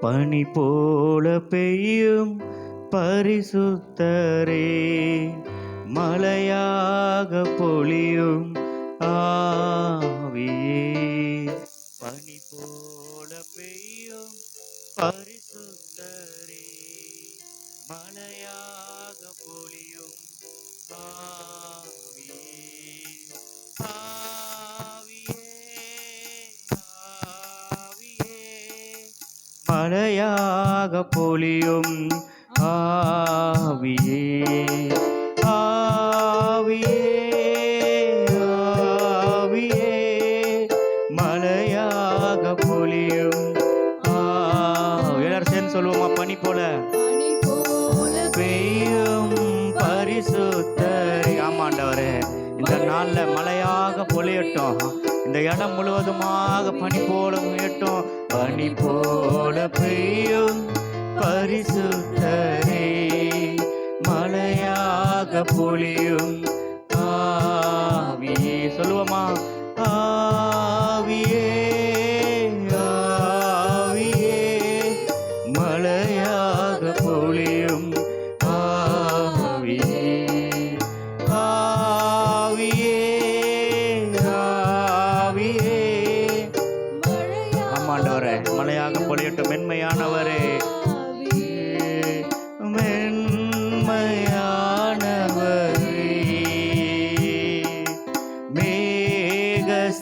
பனி போல பெய்யும் பரிசுத்தரே, மழையாக பொழியும் ஆவியே. பனி போல பெய்யும் பரிசுத்தரே, மழையாக பொழியும் ஆவியே. மழையாக பொழியும் ஆவியே, ஆவியே, ஆவியே, மழையாக பொழியும் எல்லாரும் சேர்ந்து சொல்லுவோமா? பனி போல பெய்யும் பரிசுத்தரே. ஆமாண்டவரே, இந்த நாள்ல மழையாக பொழியட்டும், இந்த இடம் முழுவதுமாக பனி போல முயட்டும். பனி போல பெய்யும் பரிசுத்தரே, மழையாக பொழியும் ஆவியே. சொல்லுவோமா? ஆவியே, ஆவியே, மழையாக பொழியும் ஆவியே, ஆவியே, ஆவியே. ஆமாண்டவரே, மழையாக பொழியட்டும். மென்மையானவரே, மென்மையானவரே, மேகஸ்தம்பமே,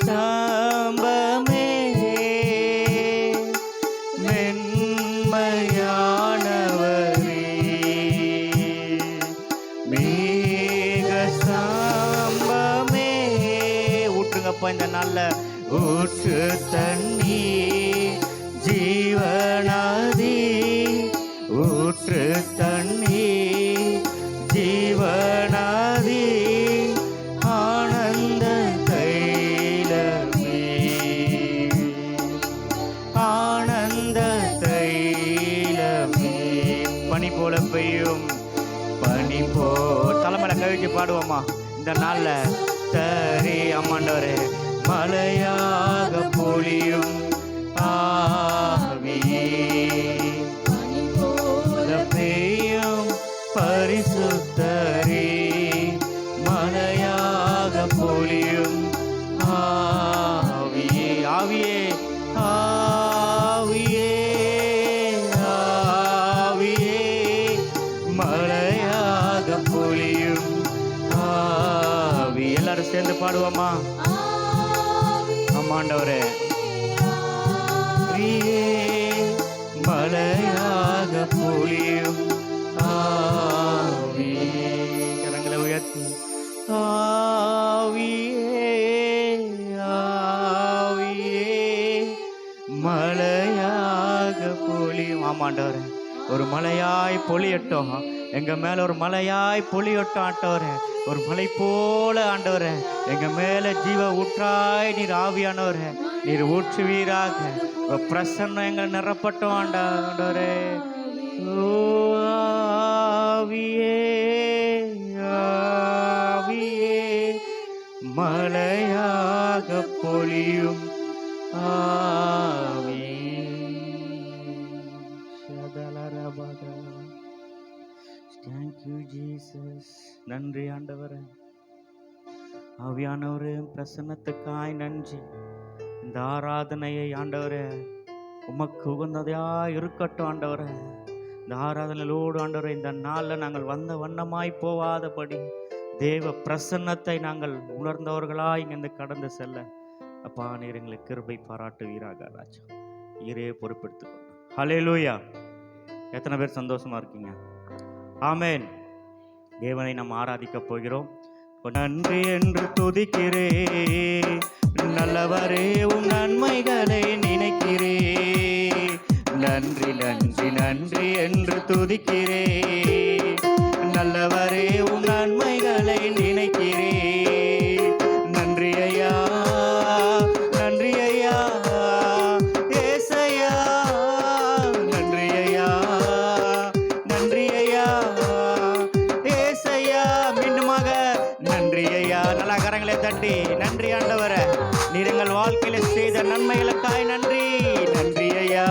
மென்மையானவரே, மேகஸ்தம்பமே. ஊற்றுங்கப்பா இந்த நாள்ல, ஊற்று தண்ணி ஜீவனாதி, ஊற்று தண்ணி ஜீவனாதி, ஆனந்த தைலமே, ஆனந்த தைலமே. பனி போல பெய்யும், பனி போ தலைமையில கவிச்சு பாடுவோமா இந்த நாள்ல? தரே அம்மாண்டவரே, மழையாக பொழியும் ஆவியே, பனி போல பெய்யும் பரிசுத்தரே, மழையாக பொழியும் ஆவியே, ஆவியே, ஆவியே, ஆவியே, மழையாக பொழியும் ஆவி. எல்லாரும் சேர்ந்து பாடுவோமா? ஆமாண்டவரே, மழையாக பொழியும் ஆவியே. கரங்களை உயர்த்தி, ஆவியே, ஆவியே, மழையாக பொழியும். ஆமாண்டவரே, ஒரு மழையாய் பொழியட்டும் எங்க மேல, ஒரு மழையாய் பொழியட்டும் ஆண்டவரே. ஒரு மலை போல ஆண்டவரே எங்க மேல ஜீவ ஊற்றாய் நீர் ஆவியானவரே, நீர் ஊற்றுவீராக. பிரசன்னம் எங்களை நிரப்பட்டும் ஆண்டவரே. ஆவியே, ஆவியே, மழையாக பொழியும் ஆவியே. Thank you Jesus. நன்றி ஆண்டவரே, ஆவியானவரே பிரசன்னத்துக்காய் நன்றி. இந்த ஆராதனையை ஆண்டவரே உமக்கு உகந்ததையா இருக்கட்டும் ஆண்டவரே. இந்த ஆராதனையோடு ஆண்டவரே இந்த நாளில் நாங்கள் வந்த வண்ணமாய் போவாதபடி தேவ பிரசன்னத்தை நாங்கள் உணர்ந்தவர்களாய் இங்கிருந்து கடந்து செல்ல அப்பா நீர் எங்களுக்கு கிருபை பாராட்டுவீராக ராஜா. நீரே பொறுப்பெடுத்துக்கொண்டு. ஹல்லேலூயா. எத்தனை பேர் சந்தோஷமா இருக்கீங்க? ஆமென். தேவனை நாம் ஆராதிக்க போகிறோம். நன்றி என்று துதிக்கிறே, நல்லவரே உன் நன்மைகளை நினைக்கிறே. நன்றி நன்றி நன்றி என்று துதிக்கிறே, நல்லவரே உன் நன்மைகளை நினைக்கிறே. நன்றி ஐயா, நன்றி ஐயா, ஏசையா, நன்றி ஐயா, நன்றி ஐயா, ஏசையா. மீண்டுமாக நன்றி ஐயா. நல்லா கரங்களை தட்டி நன்றி ஆண்டவரே, நீர் எங்கள் வாழ்க்கையில செய்த நன்மைகளுக்காய் நன்றி. நன்றி ஐயா,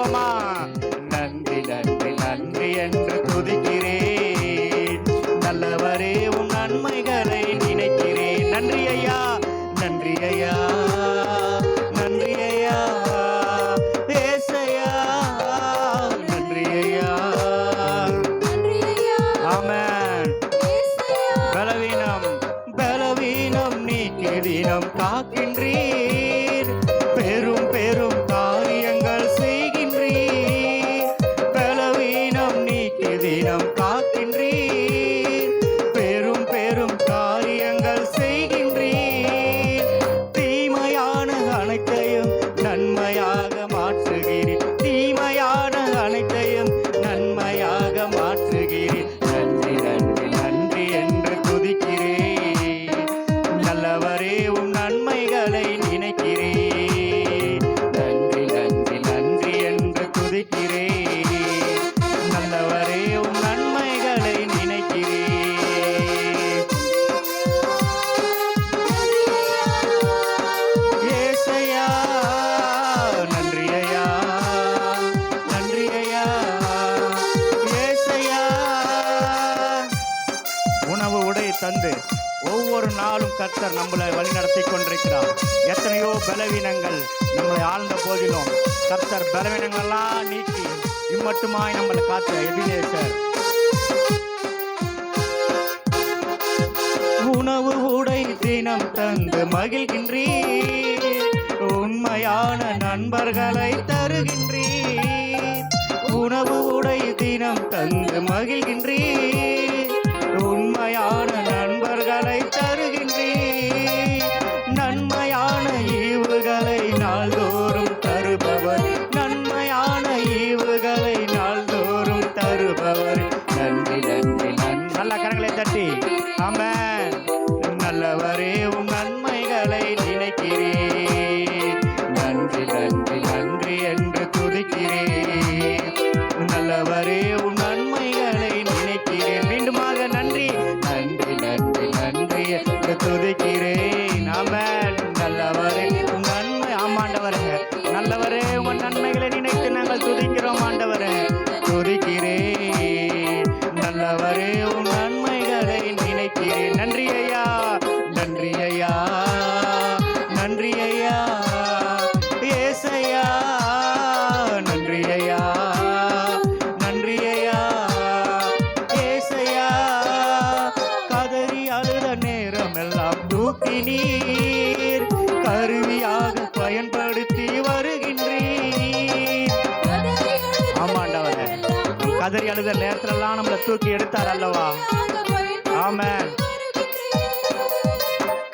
சொல்லுவோமா? நன்றி நன்றி நன்றி என்று துதிக்கிறேன், நல்லவரே உம் நன்மைகளை நினைக்கிறேன். நன்றி ஐயா, நன்றி ஐயா, நன்றி ஐயா, ஏசையா, நன்றி ஐயா. ஆமென். பலவீனம் பலவீனம் நீக்கி தினம் காக்கின்றீர், பெரும் பெரும் காரியங்கள் செய்கின்றீர். பலவீனம் நீக்கி தினம் காக்கின்றீர், பெரும் பெரும் காரியங்கள் செய்கின்றீர். தீமையான அனைத்தையும் நன்மையாக மாற்றுகிறீர், தீமையான அனைத்தையும் நன்மையாக மாற்றுகிறீர். நன்றி நன்றி நன்றி என்று துதிக்கிறேன், நல்லவரே உம் நன்மைகளை நினைக்கிறேன். நன்றி நன்றி நன்றி என்று துதிக்கிறேன், நல்லவரே உம் நன்மைகளை நினைக்கிறேன். ஏசையா, நன்றி ஐயா, நன்றி ஐயா, ஏசையா. உணவு உடை தந்து ஒவ்வொரு நாளும் கர்த்தர் நம்மளை வழிநடத்தி கொண்டிருக்கிறார். எத்தனையோ பலவீனங்கள் நம்மளை ஆழ்ந்த போதிலும் கர்த்தர் பலவீனங்களெல்லாம் நீக்கி இம்மட்டுமாய் நம்மளை காத்த எபினேசர். உணவு உடை தினம் தந்து மகிழ்கின்றீர், உண்மையான நண்பர்களை தருகின்றீர். உணவு உடை தினம் தந்து மகிழ்கின்றீர், உண்மையான நண்பர்களை தருகின்றீர். நன்மையான ஈவுகளை நாள்தோறும் தருபவர், நன்மையான ஈவுகளை நாள்தோறும் தருபவர். நன்றி நன்றி நன்றி. நல்ல கரங்களை தட்டி ஆமென். நல்லவரே உம் நன்மைகளை நினைக்கிறேன், நன்றி நன்றி நன்றி என்று துதிக்கிறேன், நல்லவரே உம் நன்மைகளை நினைக்கிறேன். மீண்டுமாக நன்றி நன்றி நன்றி நன்றி என்று துதிக்கிறேன். ஆமென். நல்லவரே உம் நன்மை. ஆமாண்டவரே, நல்லவரே உங்க நன்மைகளை நினைத்து நாங்கள் துதிக்கிறோம் ஆண்டவரே, துதிக்கிறேன். நல்லவரே உம் நன்மைகளை நினைக்கிறேன். நன்றி ஐயா, நன்றி ஐயா, நன்றி ஐயா, ஏசையா, நன்றி ஐயா, நன்றி ஐயா, ஏசையா. கதறி அழுத நேரம் எல்லாம் தூக்கி நீர் கருவியாக பயன்படுத்தி வருகின்றீர். ஆமாண்டவரே, கதறி அழுத நேரத்திலெல்லாம் நம்மளை தூக்கி எடுத்தார் அல்லவா? ஆமென்.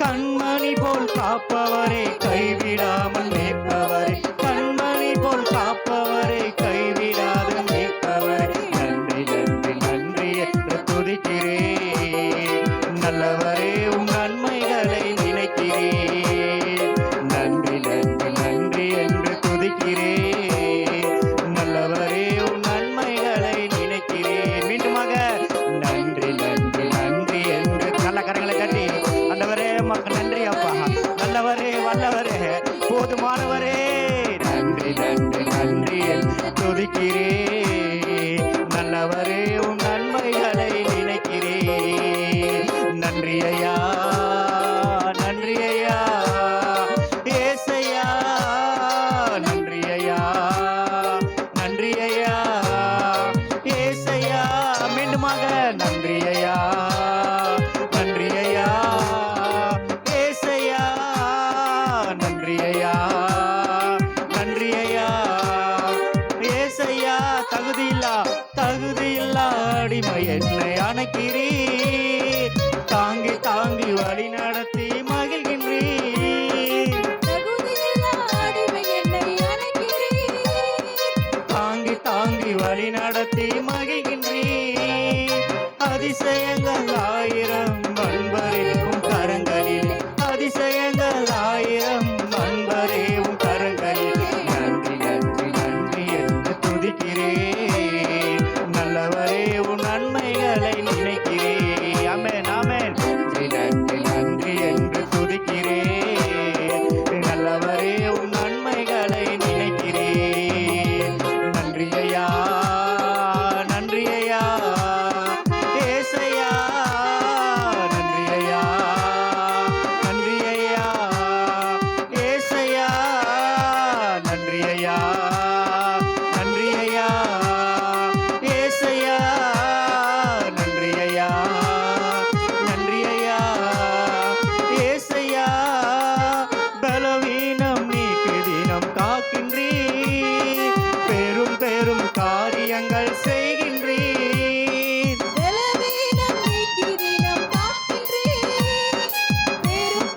கண்மணி போல் காப்பவரே, கைவிடாமல் மீட்பவரே, கண்மணி போல் காப்பவரே, கைவிடாத மீட்பவரே. நன்றி நன்றி நன்றி என்று துதிக்கிறேன், நல்லவரே உம் நன்மைகளை நினைக்கிறேன். நன்றி நன்றி நன்றி என்று துதிக்கிறேன், நல்லவரே உம் நன்மைகளை நினைக்கிறேன். மீண்டுமாக நன்றி நன்றி நன்றி என்று நல்ல கரங்களை கட்டி ஆண்டவரே உமக்கு நன்றி அப்பா, நல்லவரே வல்லவரே போதுமானவரே. நன்றி நன்றி நன்றி என்று துதிக்கிறேன், நல்லவரே உம் நன்மைகளை நினைக்கிறேன். நன்றி ஐயா, நன்றி ஐயா, ஏசையா, நன்றி ஐயா, நன்றி ஐயா, ஏசையா. மீண்டுமாக நன்றி ஐயா, நன்றி ஐயா, ஏசையா, நன்றி ஐயா, நன்றி ஐயா, ஏசையா. தகுதியில்லா அடிமை என்னை அணைக்கிறீர், தாங்கி தாங்கி வழி நடத்தி மகிழ்கின்றீர். தாங்கி தாங்கி வழி நடத்தி மகிழ்கின்றீர். அதிசயங்கள் ஆயிரம் அன்பரே உம் கரங்களில், அதிசயங்கள் ஆயிரம் அன்பரே உம் கரங்களில். நன்றி நன்றி நன்றி என்று துதிக்கிறேன், நல்லவரே உம் நன்மைகளை நினைக்கிறேன். ஆமென் ஆமென். நன்றி நன்றி நன்றி என்று துதிக்கிறேன், நல்லவரே உம் நன்மைகளை நினைக்கிறேன். பெரும் காரியங்கள் செய்கின்றீர். பலவீனம் நீக்கி தினம் காக்கின்றீர்.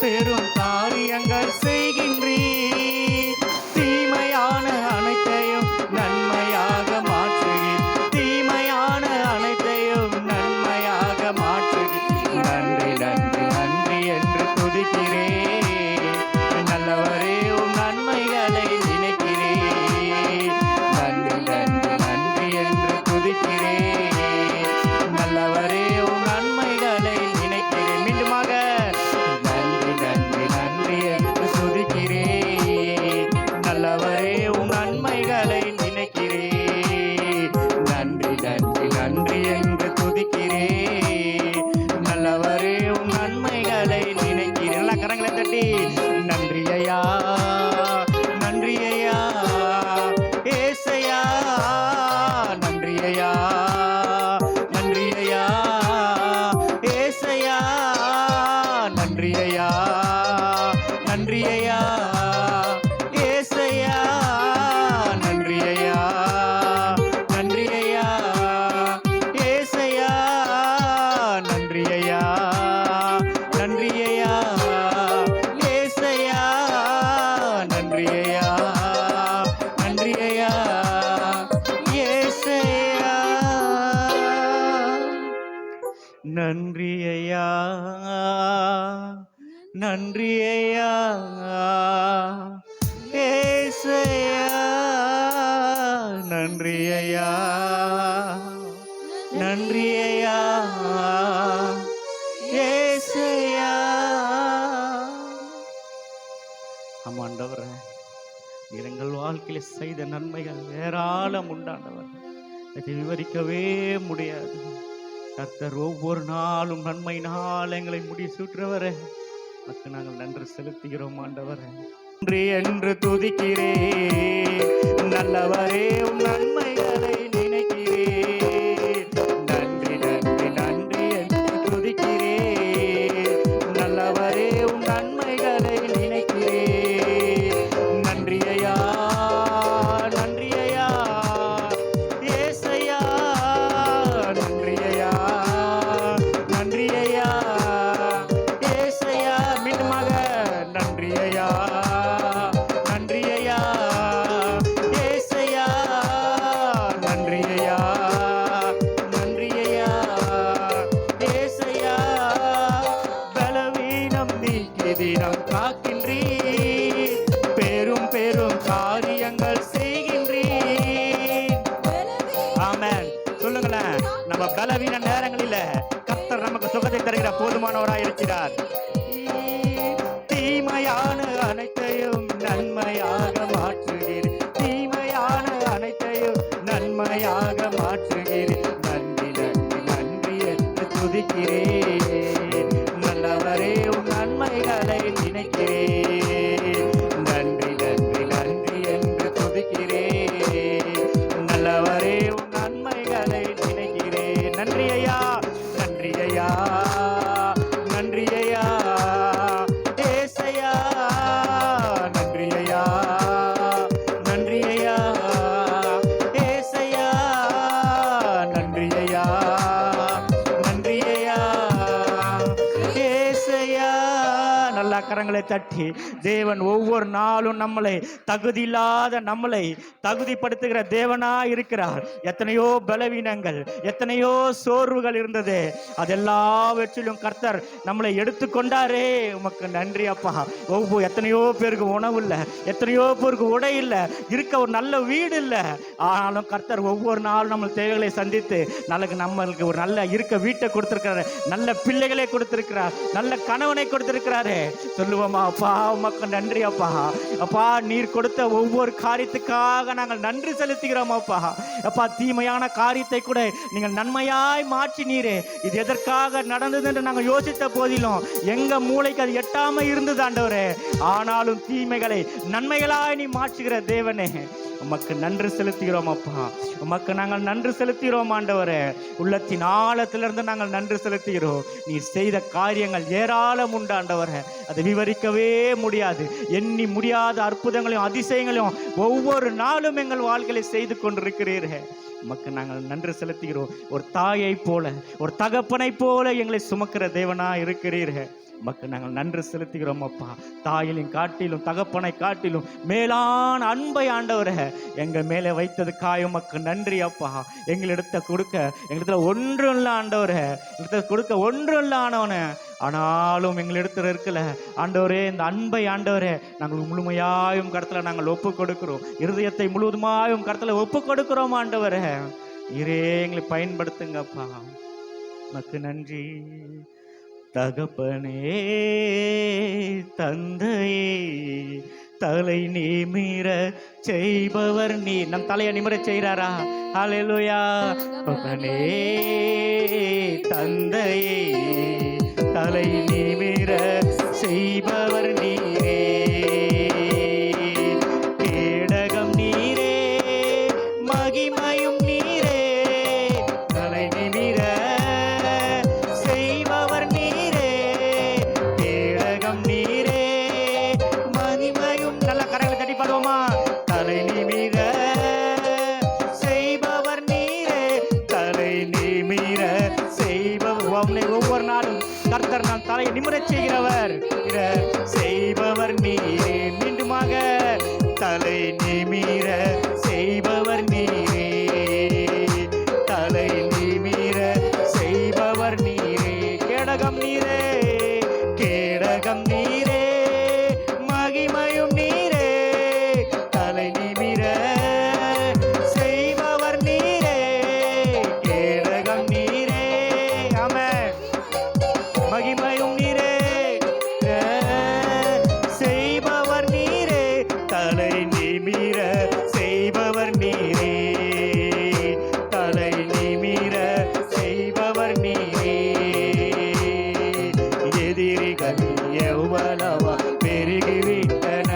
பெரும் காரியங்கள் செய்கின்றீர். தீமையான அனைத்தையும் நன்மையாக மாற்றுகிறீர். தீமையான அனைத்தையும் நன்மையாக மாற்றுகிறீர். நன்றி நன்றி நன்றி என்று துதிக்கிறேன். நல்லவரே உம் நன்மைகளை நினைக்கிறேன். நன்றி நன்றி நன்றி என்று துதிக்கிறேன். நல்லவரே உம் நன்மைகளை நினைக்கிறேன். மீண்டுமாக நன்றி நன்றி நன்றி என்று துதிக்கிறேன். நல்லவரே உம் நன்மைகளை நினைக்கிறேன். நன்றி நன்றி நன்றி என்று துதிக்கிறேன். நல்லவரே உம் நன்மைகளை நினைக்கிறேன். எல்லா கரங்களை தட்டி நன்றி ஐயா, நன்றி ஐயா, ஏசையா, நன்றி ஐயா, நன்றி ஐயா, ஏசையா, நன்றி ஐயா, நன்றி ஐயா, ஏசையா, நன்றி ஐயா, நன்றி ஐயா, ஏசையா, நன்றி ஐயா, நன்றி ஐயா, ஏசையா, நன்றி ஐயா, நன்றி ஐயா, ஏசையா, நன்றி ஐயா, நன்றி ஐயா, ஏசையா, நன்றி ஐயா, நன்றி ஐயா, ஏசையா. ஆமாண்டவரே, எங்கள் வாழ்க்கையில செய்த நன்மைகள் ஏராளம் உண்டாண்டவர், அதை விவரிக்கவே முடியாது. கர்த்தர் ஒவ்வொரு நாளும் நன்மையினால் எங்களை முடிசூட்டுறவரே, உமக்கு நாங்கள் நன்றி செலுத்துகிறோம் ஆண்டவரே. நன்றி என்று துதிக்கிறேன். நல்லவரே உம் நன்மைகளை நினைக்கிறேன். நன்றி நன்றி நன்றி என்று துதிக்கிறேன். நல்லவரே உம் நன்மைகளை நினைக்கிறேன். நன்றி ஐயா, நன்றி ஐயா, ஏசையா, நன்றி ஐயா, நன்றி ஐயா, ஏசையா. மீண்டுமாக நன்றி ஐயா, நன்றி ஐயா, ஏசையா, நன்றி ஐயா, நன்றி ஐயா, ஏசையா. பலவீனம் நீக்கி தினம் காக்கின்றீர். பெரும் பெரும் காரியங்கள் செய்கின்றீர். ஆமென். சொல்லுங்களேன், நம்ம பலவீன நேரங்களில கர்த்தர் நமக்கு சுகத்தை தருகிற போதுமானவராய் இருக்கிறார். தீமையான அனைத்தையும் நன்மையாக மாற்றுகிறீர். தீமையான அனைத்தையும் நன்மையாக மாற்றுகிறீர். நன்றி நன்றி நன்றி என்று துதிக்கிறேன். நல்லவரே உம் நன்மைகளை நினைக்கிறேன். நன்றி நன்றி நன்றி என்று துதிக்கிறேன். நல்லவரே உம் நன்மைகளை நினைக்கிறேன். நன்றி ஐயா, நன்றி ஐயா, நன்றி ஐயா, ஏசையா, நன்றி ஐயா, நன்றி ஐயா, ஏசையா, நன்றி ஐயா, நன்றி ஐயா, ஏசையா. நல்ல கரங்களை தட்டி தேவன் ஒவ்வொரு நாளும் நம்மளை தகுதியில்லாத நம்மளை தகுதிப்படுத்துகிற தேவனா இருக்கிறார். எத்தனையோ பலவீனங்கள், எத்தனையோ சோர்வுகள் இருந்தது, அதெல்லாவற்றிலும் கர்த்தர் நம்மளை எடுத்துக்கொண்டாரே. உமக்கு நன்றி அப்பா. எத்தனையோ பேருக்கு உணவு இல்லை, எத்தனையோ பேருக்கு உடை இல்லை, இருக்க ஒரு நல்ல வீடு இல்லை. ஆனாலும் கர்த்தர் ஒவ்வொரு நாளும் நம்ம தேவைகளை சந்தித்து நம்மளுக்கு ஒரு நல்ல இருக்க வீட்டை கொடுத்திருக்கிறாரு, நல்ல பிள்ளைகளை கொடுத்திருக்கிறார், நல்ல கணவனை கொடுத்திருக்கிறாரு. சொல்லுவோமா, அப்பா உமக்கு நன்றி அப்பா. அப்பா, நீர் கொடுத்த ஒவ்வொரு காரியத்துக்காக நாங்கள் நன்றி செலுத்துகிறோம் அப்பா. அப்பா, தீமையான காரியத்தை கூட நீங்கள் நன்மையாய் மாற்றினீரே. இது எதற்காக நடந்தது என்று நாங்கள் யோசித்த போதிலும் எங்க மூளைக்கு அது எட்டாம இருந்தது ஆண்டவரே. ஆனாலும் தீமைகளை நன்மைகளாய் நீ மாற்றுகிற தேவனே, உமக்கு நன்றி செலுத்துகிறோம் அப்பா. உமக்கு நாங்கள் நன்றி செலுத்துகிறோம் ஆண்டவரே. உள்ளத்தின் ஆழத்திலிருந்து நாங்கள் நன்றி செலுத்துகிறோம். நீ செய்த காரியங்கள் ஏராளம் உண்டு ஆண்டவரே, அதை விவரிக்கவே முடியாது. எண்ணி முடியாத அற்புதங்களையும் அதிசயங்களையும் ஒவ்வொரு நாளும் எங்கள் வாழ்க்கையை செய்து கொண்டிருக்கிறீர். இருக்கிறீரே, உமக்கு நாங்கள் நன்றி செலுத்துகிறோம். ஒரு தாயை போல, ஒரு தகப்பனை போல எங்களை சுமக்கிற தேவனா இருக்கிறீரே, உமக்கு நாங்கள் நன்றி செலுத்துகிறோம் அப்பா. தாயிலும் காட்டிலும் தகப்பனை காட்டிலும் மேலான அன்பை ஆண்டவரே எங்கள் மேலே வைத்ததுக்காக உமக்கு நன்றி அப்பா. எங்களிடத்தை கொடுக்க எங்களிடத்துல ஒன்றும் இல்லை ஆண்டவரே, எங்களிடத்தை கொடுக்க ஒன்றும் இல்லை ஆனவனே, ஆனாலும் எங்களிடத்துல இருக்கல ஆண்டவரே இந்த அன்பை ஆண்டவரே நாங்கள் முழுமையாயும் கடத்துல நாங்கள் ஒப்பு கொடுக்கிறோம். இருதயத்தை முழுவதுமாயும் கடத்துல ஒப்பு கொடுக்கிறோம் ஆண்டவரே. இரே எங்களை பயன்படுத்துங்கப்பா. உமக்கு நன்றி. தகப்பனே தந்தையே தலை நிமிர செய்பவர் நீ. நம் தலையை நிமிர செய்கிறாரா? ஹல்லேலூயா. தகப்பனே தந்தையே தலை நிமிர செய்பவர் நீரே, கேடகம் நீரே மகிமையும் நீரே, தலை நிமிர செய்பவர் நீரே, கேடகம் நீரே மகிமையும். நல்ல கரங்களை தட்டி பாடுவோமா? தலை நிமிர செய்பவர் நீரே, தலை நிமிர செய்பவர். ஒவ்வொரு நாளும் கர்த்தர் நான் தலையை நிமிரச் செய்கிறவர் செய்பவர் நீரே. மீண்டுமாக தலை நிமிர செய்பவர் நீரே, தலை நிமிர செய்பவர் நீரே, கேடகம் நீரே, கேடகம் நீரே மகிமையும் நீரே, தலை நிமிர செய்பவர் நீரே, கேடகம் நீரே. ஆமென். மகிமையும் நீரே செய்பவர் நீரே, தலை நிமிர செய்பவர் நீரே, தலை நிமிர செய்பவர் நீரே. எதிரிகள் எவ்வளவா பெருகிவிட்டன,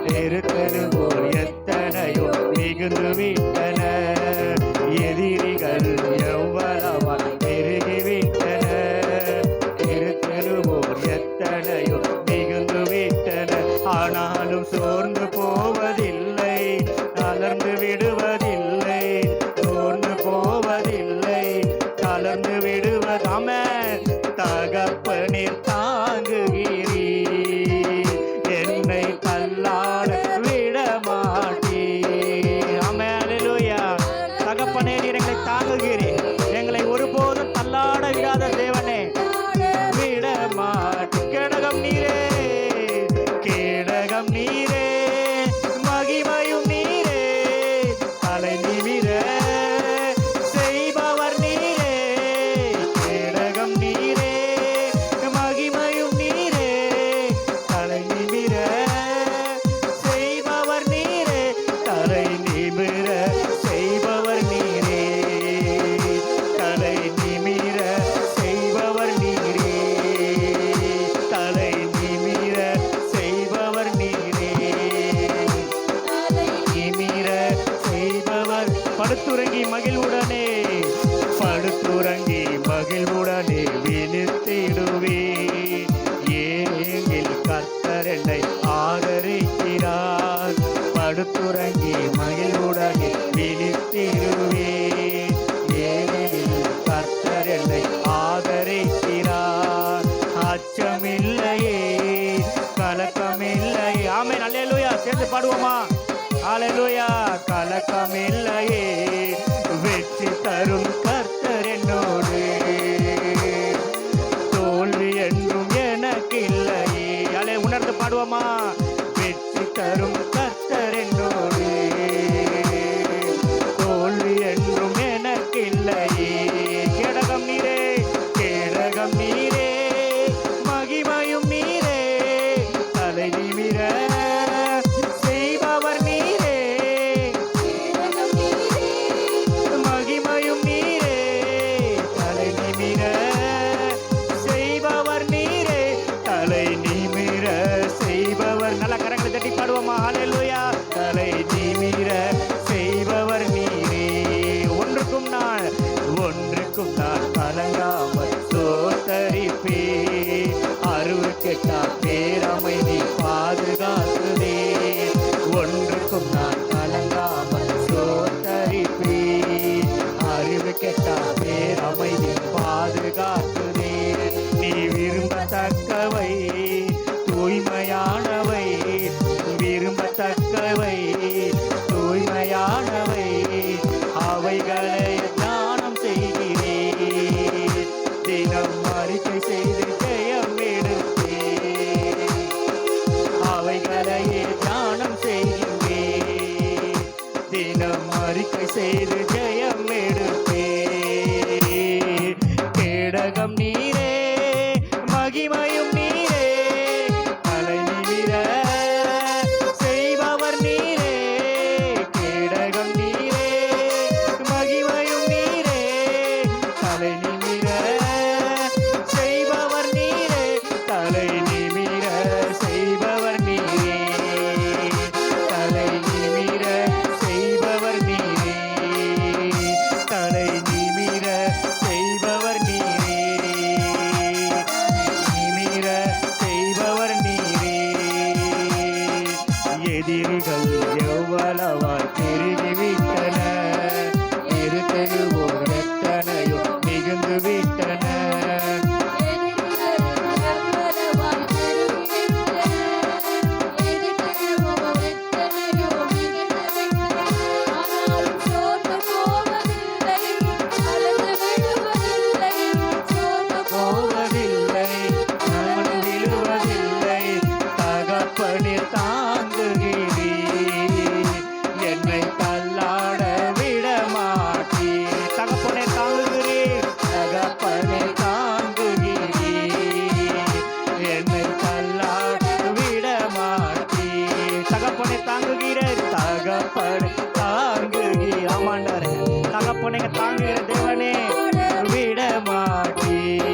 நெருக்கது போல் எத்தனையோ மிகுந்து விட்டன. எதிரிகள் எவ்வளவா பெருகிவிட்டன, நெருக்கது போல் எத்தனையோ மிகுந்து விட்டன. ஆனாலும் சோர்ந்து போவதில்லை, தளர்ந்து விடுவதில்லை, சோர்ந்து போவதில்லை, தளர்ந்து விடுவதாம. தகப்பனீர் தாங்குகிறீர், என்னை தள்ளாட விட மாட்டீர். ஆமென். அல்லேலூயா. தகப்பனே நீர் எங்களை தாங்குகிறீர், எங்களை ஒருபோதும் தள்ளாட விடாத தேவனே, விட மாட்டீர். கேடகம் நீரே, கேடகம் நீரே மகிமையும் நீரே, தலை நிமிர செய்பவர் நீரே, கேடகம் நீரே மகிமையும் நீரே, தலை நிமிர செய்பவர் நீரே, தலை நிமிர செய்பவர் நீரே, தலை நிமிர செய்பவர் நீரே, தலை நிமிர செய்பவர் நீரே, நிமிர செய்பவர். படுத்துறங்கி மகிழ்வுடனே, படுத்துறங்கி மகிழ்வுடனே விழித்திடுவே, ஏங்கில் கர்த்தர் என்னை ஆதரிக்கிறார். படுத்துறங்கி மகிழ்வுடனே விழித்திடுவே, ஏங்கில் கர்த்தர் என்னை ஆதரிக்கிறார். அச்சமில்லையே கலக்கமில்லையே. ஆமென். அல்லேலூயா. சேர்ந்து பாடுவோமா? அல்லேலூயா. கலக்கமில்லையே, வெற்றி தரும் கர்த்தர் என்னோடு, தோல்வி என்றும் எனக்கு இல்லையே. அலே உணர்ந்து பாடுவோமா? வெற்றி தரும் கர்த்தர் என்னோடு, தோல்வி என்றும் எனக்கு இல்லையே. கேடகம் நீரே, கேடகம் நீரே மகிமையும் நீரே, தலை நிமிர செய்பவர் நீரே, அவைகளை தியானம் செய்கிறேன். தினம் அறிக்கை செய்து ஜெயம் எடுப்பேன். அவைகளை தியானம் செய்கிறேன். தினம் அறிக்கை செய்து ஜெயம் எடுப்பேன். கேடகம் நீரே, மகிமையும் நீரே, தலை நிமிர செய்பவர் நீரே. கேடகம் நீரே, மகிமையும் நீரே, தலை நிமிர செய்பவர் நீரே. தலை நிமிர செய்பவர் நீரே. தலை நிமிர செய்பவர் நீரே. தலை நிமிர செய்பவர் நீரே. நிமிர செய்பவர் நீரே. எதிரிகள் எவ்வளவாய் பெருகிவிட்டன, இருத்தெழுவோர் எத்தனையோ மிகுந்து விட்டன. போவதில்லை, நான் விழுவதில்லை, தகப்பனே தாங்குகிறீர். என்னை தள்ளாட விட மாட்டீர். தகப்பனே தாங்குகிறீர். தகப்பனே தாங்குகிறீர். என்னை தள்ளாட விட மாட்டீர். தகப்பனே தாங்குகிறீர். தகப்பனே தாங்குகிறீர். ஆமாண்டவரே, தகப்பனே தாங்குகிற தேவனே விட மாட்டீர்.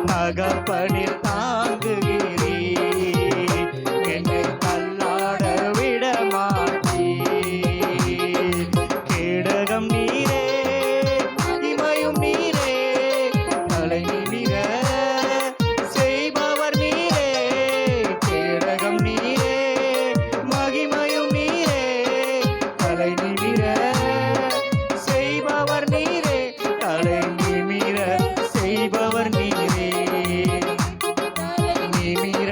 தகப்பனே தாங்குகிறீர். என்னை தள்ளாட விட மாட்டீர். கேடகம் நீரே, மகிமையும் நீரே, தலை நிமிர செய்பவர் நீரே. கேடகம் நீரே, மகிமையும் நீரே, தலை நிமிர செய்பவர் நீரே. தலை நிமிர செய்பவர் நீரே. நிமிர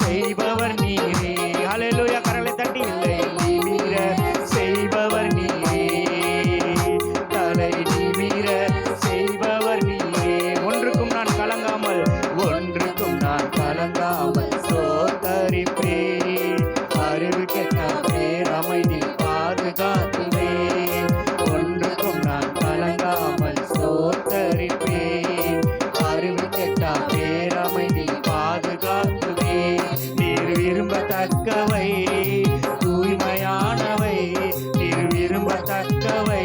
செய்பவர் நீரே. ஹல்லேலூயா. கரங்களை தட்டி இல்லை. நிமிர செய்பவர் நீரே. தலை நிமிர செய்பவர் நீரே. ஒன்றுக்கும் நான் கலங்காமல், ஒன்றுக்கும் நான் கலங்காமல் சோதரிப்பேன். அறிவு கெட்ட பேரமைதி பாதுகாத்துவேன். ஒன்றுக்கும் நான் கலங்காமல் சோதரிப்பேன். அறிவு கெட்ட பேரமைதி பாதுகாத்துவேன். நீர் விரும்பத்தக்கவை தூய்மையானவை. நீர் விரும்பத்தக்கவை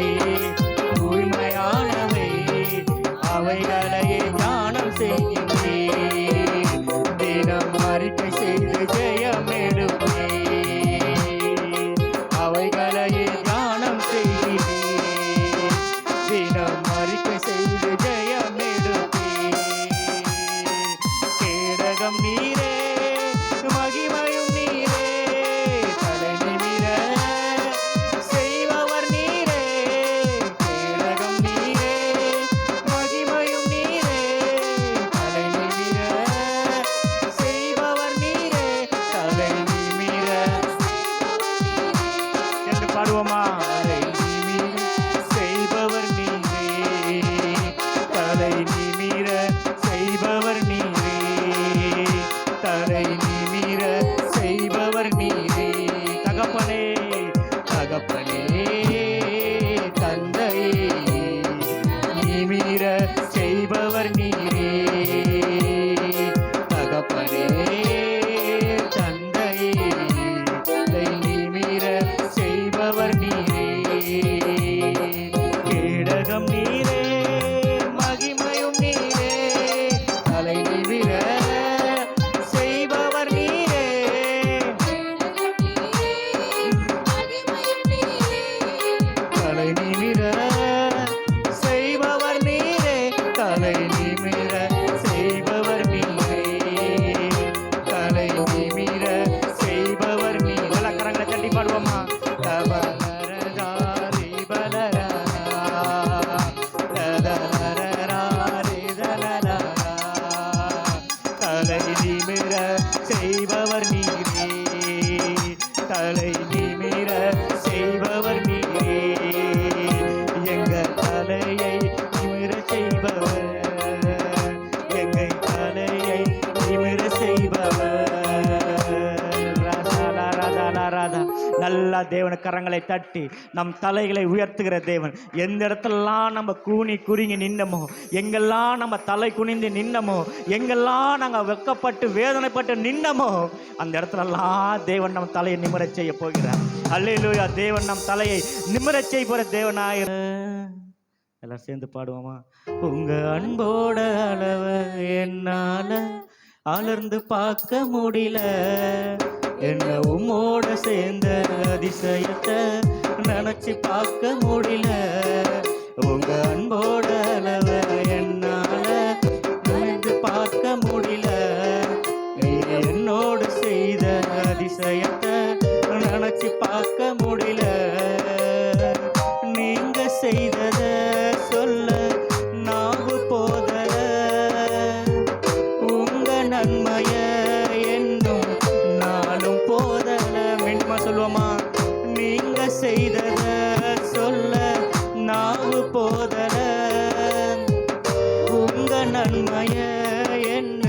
தூய்மையானவை. அவைகளையே தியானம் செய்கின்றேன். தினம் அறிக்கை செய்து ஜெயம் எடுப்பேன். அவைகளையே தியானம் செய்கிறேன். தினம் அறிக்கை செய்து ஜெயம் எடுப்பேன். கேடகம் நீரே, மகிமையும் நீரே, தலை நிமிர செய்பவர் நீரே. கேடகம் நீரே, மகிமையும் நீரே, தலை நிமிர செய்பவர் நீரே. தலை நிமிர என்று பாடுவோமா? தலை நிமிர செய்பவர் நீரே. தலை நிமிர செய்பவர் நீரே. தலை நிமிர செய்பவர் நீரே. தகப்பனே, தகப்பனே, தந்தையே, நிமிர செய்பவர் நீரே. தகப்பனே, தந்தையே, தலை நிமிர செய்பவர் நீரே. கேடகம் நீரே, மகிமையும் நீரே, தலை நிமிர செய்பவர் நீரே. தலை நிமிர செய்பவர் நீரே. தலை நிமிர செய்பவர் நீரே. தலை நிமிர செய்பவர் நீரே. எல்லா கரங்களை தட்டி பாடுவோமா? தபலரதாரி பலரா, ததலரராரி தலரா. தலை நிமிர செய்பவர் நீரே. தலை நிமிர செய்பவர் நீரே. தேவன் கரங்களை தட்டி நம் தலைகளை உயர்த்துகிற தேவன். எந்த இடத்துலலாம் நம்ம கூனி குறுங்கி நின்னமோ, எங்கெல்லாம் நம்ம தலை குனிந்து நின்னமோ, எங்கெல்லாம் நாங்கள் வெக்கப்பட்டு வேதனைப்பட்டு நின்னமோ, அந்த இடத்துலலாம் தேவன் நம் தலையை நிமிரச் செய்ய போகிறார். அல்லேலூயா. தேவன் நம் தலையை நிமிரச் செய்ய போகிற தேவனாயிர. எல்லாம் சேர்ந்து பாடுவோமா? உங்க அன்போட அளவு என்னால அலர்ந்து பார்க்க முடியல, என்ன உம்மோட சேர்ந்த அதிசயத்தை நினைச்சு பார்க்க முடியல. உங்க அன்போட அளவு என்னால அலர்ந்து பார்க்க முடியல, என்னோடு செய்த அதிசயத்தை நினைச்சு பார்க்க முடியல. நீங்க செய்தத சொல்ல நாவு போதல, உங்க நன்மைய என்னும் நாளும் போதல. மீண்டுமா சொல்லுவோமா? நீங்க செய்தத சொல்ல நாவு போதல, உங்க நன்மைய என்ன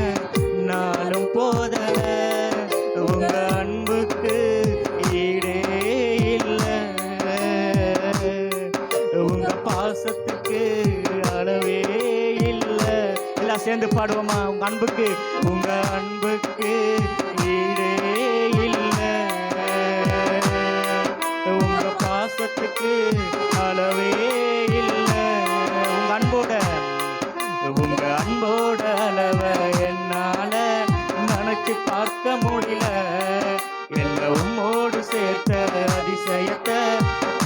நாளும் போதல. உங்க அன்புக்கு ஈடே இல்லை, உங்க பாசத்துக்கு அளவே இல்லை. எல்லாம் சேர்ந்து பாடுவோமா? உங்க அன்புக்கு, உங்க அன்புக்கு ஈடே இல்லை, உங்க பாசத்துக்கு அளவே இல்லை. உங்க அன்போட, உங்க அன்போட அளவை என்னால நினைச்சு பார்க்க முடியல, எல்லாம் உம்மோடு சேர்த்த அதிசயத்தை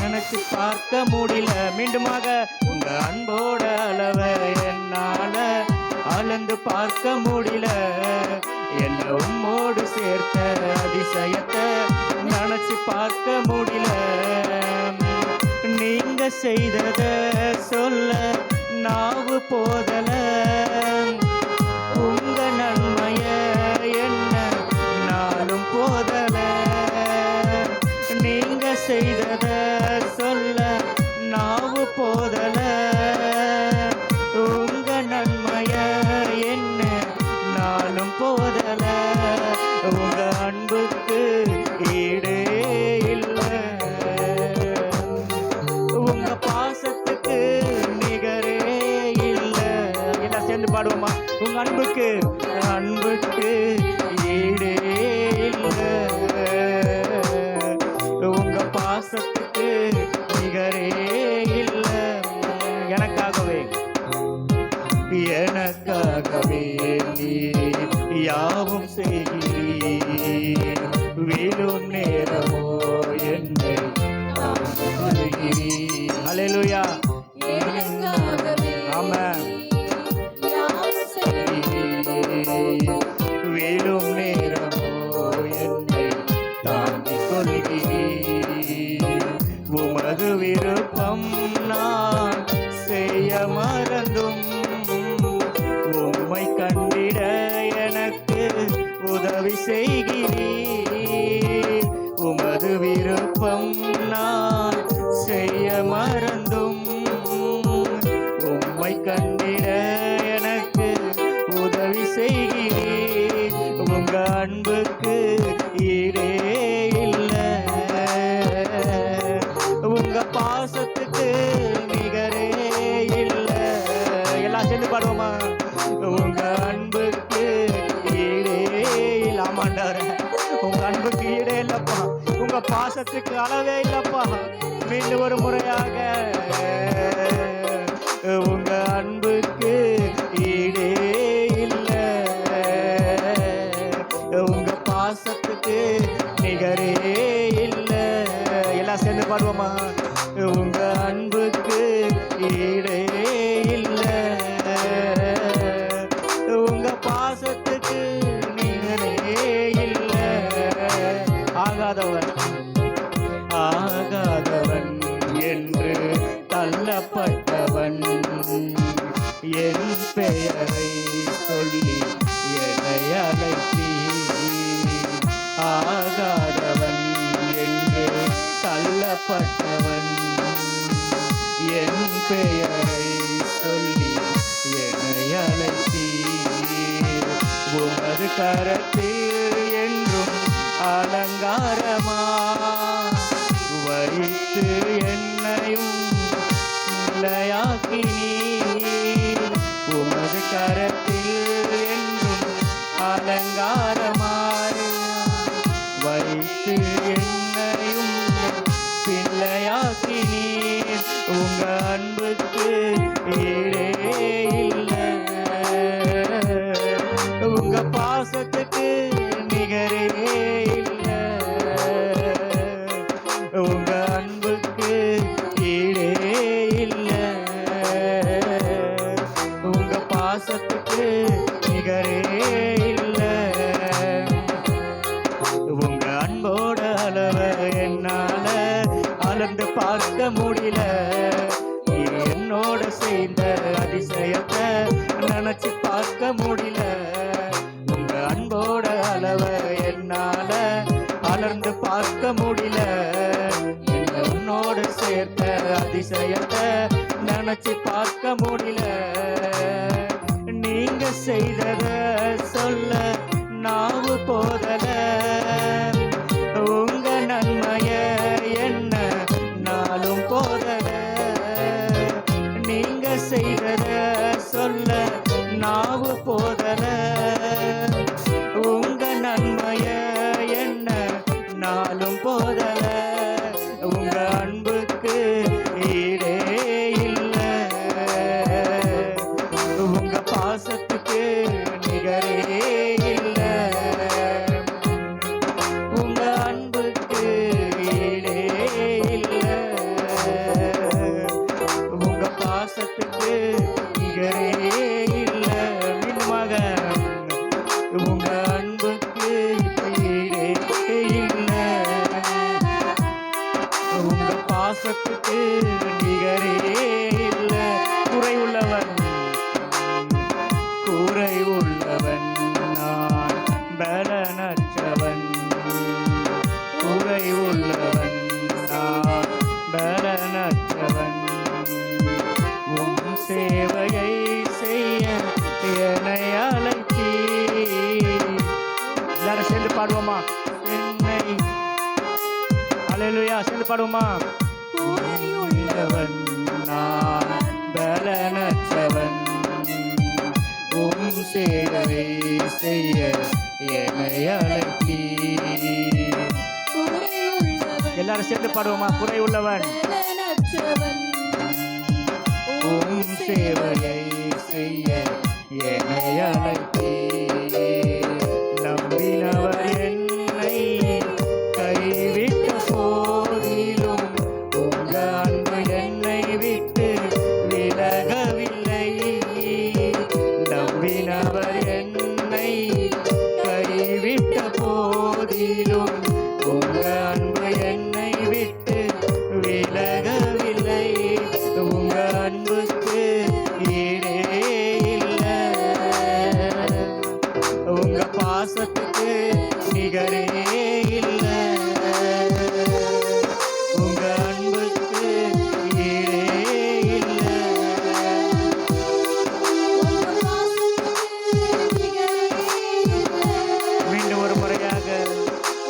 நினைச்சு பார்க்க முடியல. மீண்டுமாக, உங்க அன்போட அளவை என்னால அளந்து பார்க்க முடியல, என்ன உம்மோடு சேர்த்த அதிசயத்தை நினைச்சு பார்க்க முடியல. நீங்க செய்தத சொல்ல நாவு போதல, உங்க நன்மைய என்ன நாளும் போதல. நீங்க செய்தத சொல்ல நாவு போதல, உங்க நன்மைய என்ன நாளும் போதல. உங்க அன்புக்கு ஈடே இல்லை, உங்க பாசத்துக்கு நிகரே இல்லை. எல்லாம் சேர்ந்து பாடுவோமா? உங்க அன்புக்கு, அன்புக்கு ஈடே இல்லை, உங்க பாசத்துக்கு நிகரே இல்லை. எனக்காகவே, எனக்காகவே நீ யாவும் செய்கிறீர், வீழும் நேரமோ என்னை ஆளுகிறீர். அல்லேலூயா. எனக்காகவே ஆமென். யாவும் செய்கிறீர், வீழும் நேரமோ என்னை தாங்கிக் கொள்கிறீர். உமது விருப்பம் நான் செய்ய மறந்தும் உம்மை கண்டிட எனக்கு உதவி செய்கிறீர். உமது விருப்பம் நான் செய்ய மறந்தும் உம்மை கண்டிட எனக்கு உதவி செய்கிறீர். உங்க அன்புக்கு ஈடே இல்லை, உங்க பாசத்துக்கு நிகரே இல்லை. எல்லாம் சேர்ந்து பாடுவோமா? உங்க அன்புக்கு ஈடே இல்லாமண்டார, உங்க அன்புக்கு ஈடே இல்லப்பா, உங்க பாசத்துக்கு அளவே இல்லப்பா. மீண்டும் ஒரு முறையாக, உங்க அன்புக்கு ஈடே இல்லை, உங்க பாசத்துக்கு நிகரே இல்லை. எல்லாம் சேர்ந்து பாடுவோமா? உங்க அன்புக்கு ஈடே இல்லை, உங்க பாசத்துக்கு நிகரே இல்லை. ஆகாதவன், ஆகாதவன் என்று தள்ளப்பட்டவன், என் பெயரை சொல்லி என்னை அழைத்தீர். ஆகாதவன் என்று தள்ளப்பட்டவன், என் பெயரை சொல்லி என்னை அழைத்தீர். உமது கரத்தில் என்றும் அலங்காரமா உங்க அன்புக்கு ஈடே இல்லை. உங்க பாசத்துக்கு நிகரே இல்லை. உங்க அன்புக்கு ஈடே இல்லை. உங்க பாசத்துக்கு நிகரே இல்லை. உங்க அன்போட அளவை என்னால அளந்து பார்க்க முடியல. என்னோட செய்த அதிசயத்தை நினைச்சு பார்க்க முடியல. உங்க அன்போட அளவை என்னால அளந்து பார்க்க முடியல. உன்னோட சேர்த்த அதிசயத்தை நினைச்சு பார்க்க முடியல. நீங்க செய்தத சொல்ல நாவு போதல. உங்க நன்மைய என்ன நாளும் போதல. நீங்க செய்தத சொல்ல நாவு போதல. உங்க நன்மைய என்ன நாளும் போதல. உங்க அன்புக்கு ஈடே இல்லை. உங்க பாசத்துக்கு நிகரே இல்லை. உங்க அன்புக்கு ஈடே இல்லை. உங்க பாசத்துக்கு நிகரே இல்லை. மீண்டுமாக உங்க அன்புக்கு ஈடே இல்லை. உங்க பாசத்துக்கு நிகரே இல்லை. குறை உள்ளவன் நான் பலனற்றவன். குறை உள்ளவன் நான் பலனற்றவன். உம் சேவையை செய்ய என்னை அழைத்தீ. எல்லாரும் சேர்ந்து பாடுவோமா? என்னை அல்லேலூயா சேர்ந்து பாடுவோமா? குறை உள்ளவன் நான் பலனற்றவன். உம் சேவை செய்ய என்னை அழைத்தீ. எல்லாரும் சேர்ந்து பாடுவோமா? குறை உள்ளவன் உம் சேவையை செய்ய என்னை அழைத்தீ. நம்பினவர் என்னை கைவிட்ட போதிலும் உங்க அன்பு என்னை விட்டு விலகவில்லை. நம்பினவர் என்னை கைவிட்ட போதிலும் உங்க அன்பு என்னை விட்டு விலகவில்லை. உங்க அன்புக்கு ஈடே இல்லை. உங்க பாசத்துக்கு நிகரே இல்லை. உங்க அன்புக்கு ஈடே இல்லை. மீண்டும் ஒரு முறையாக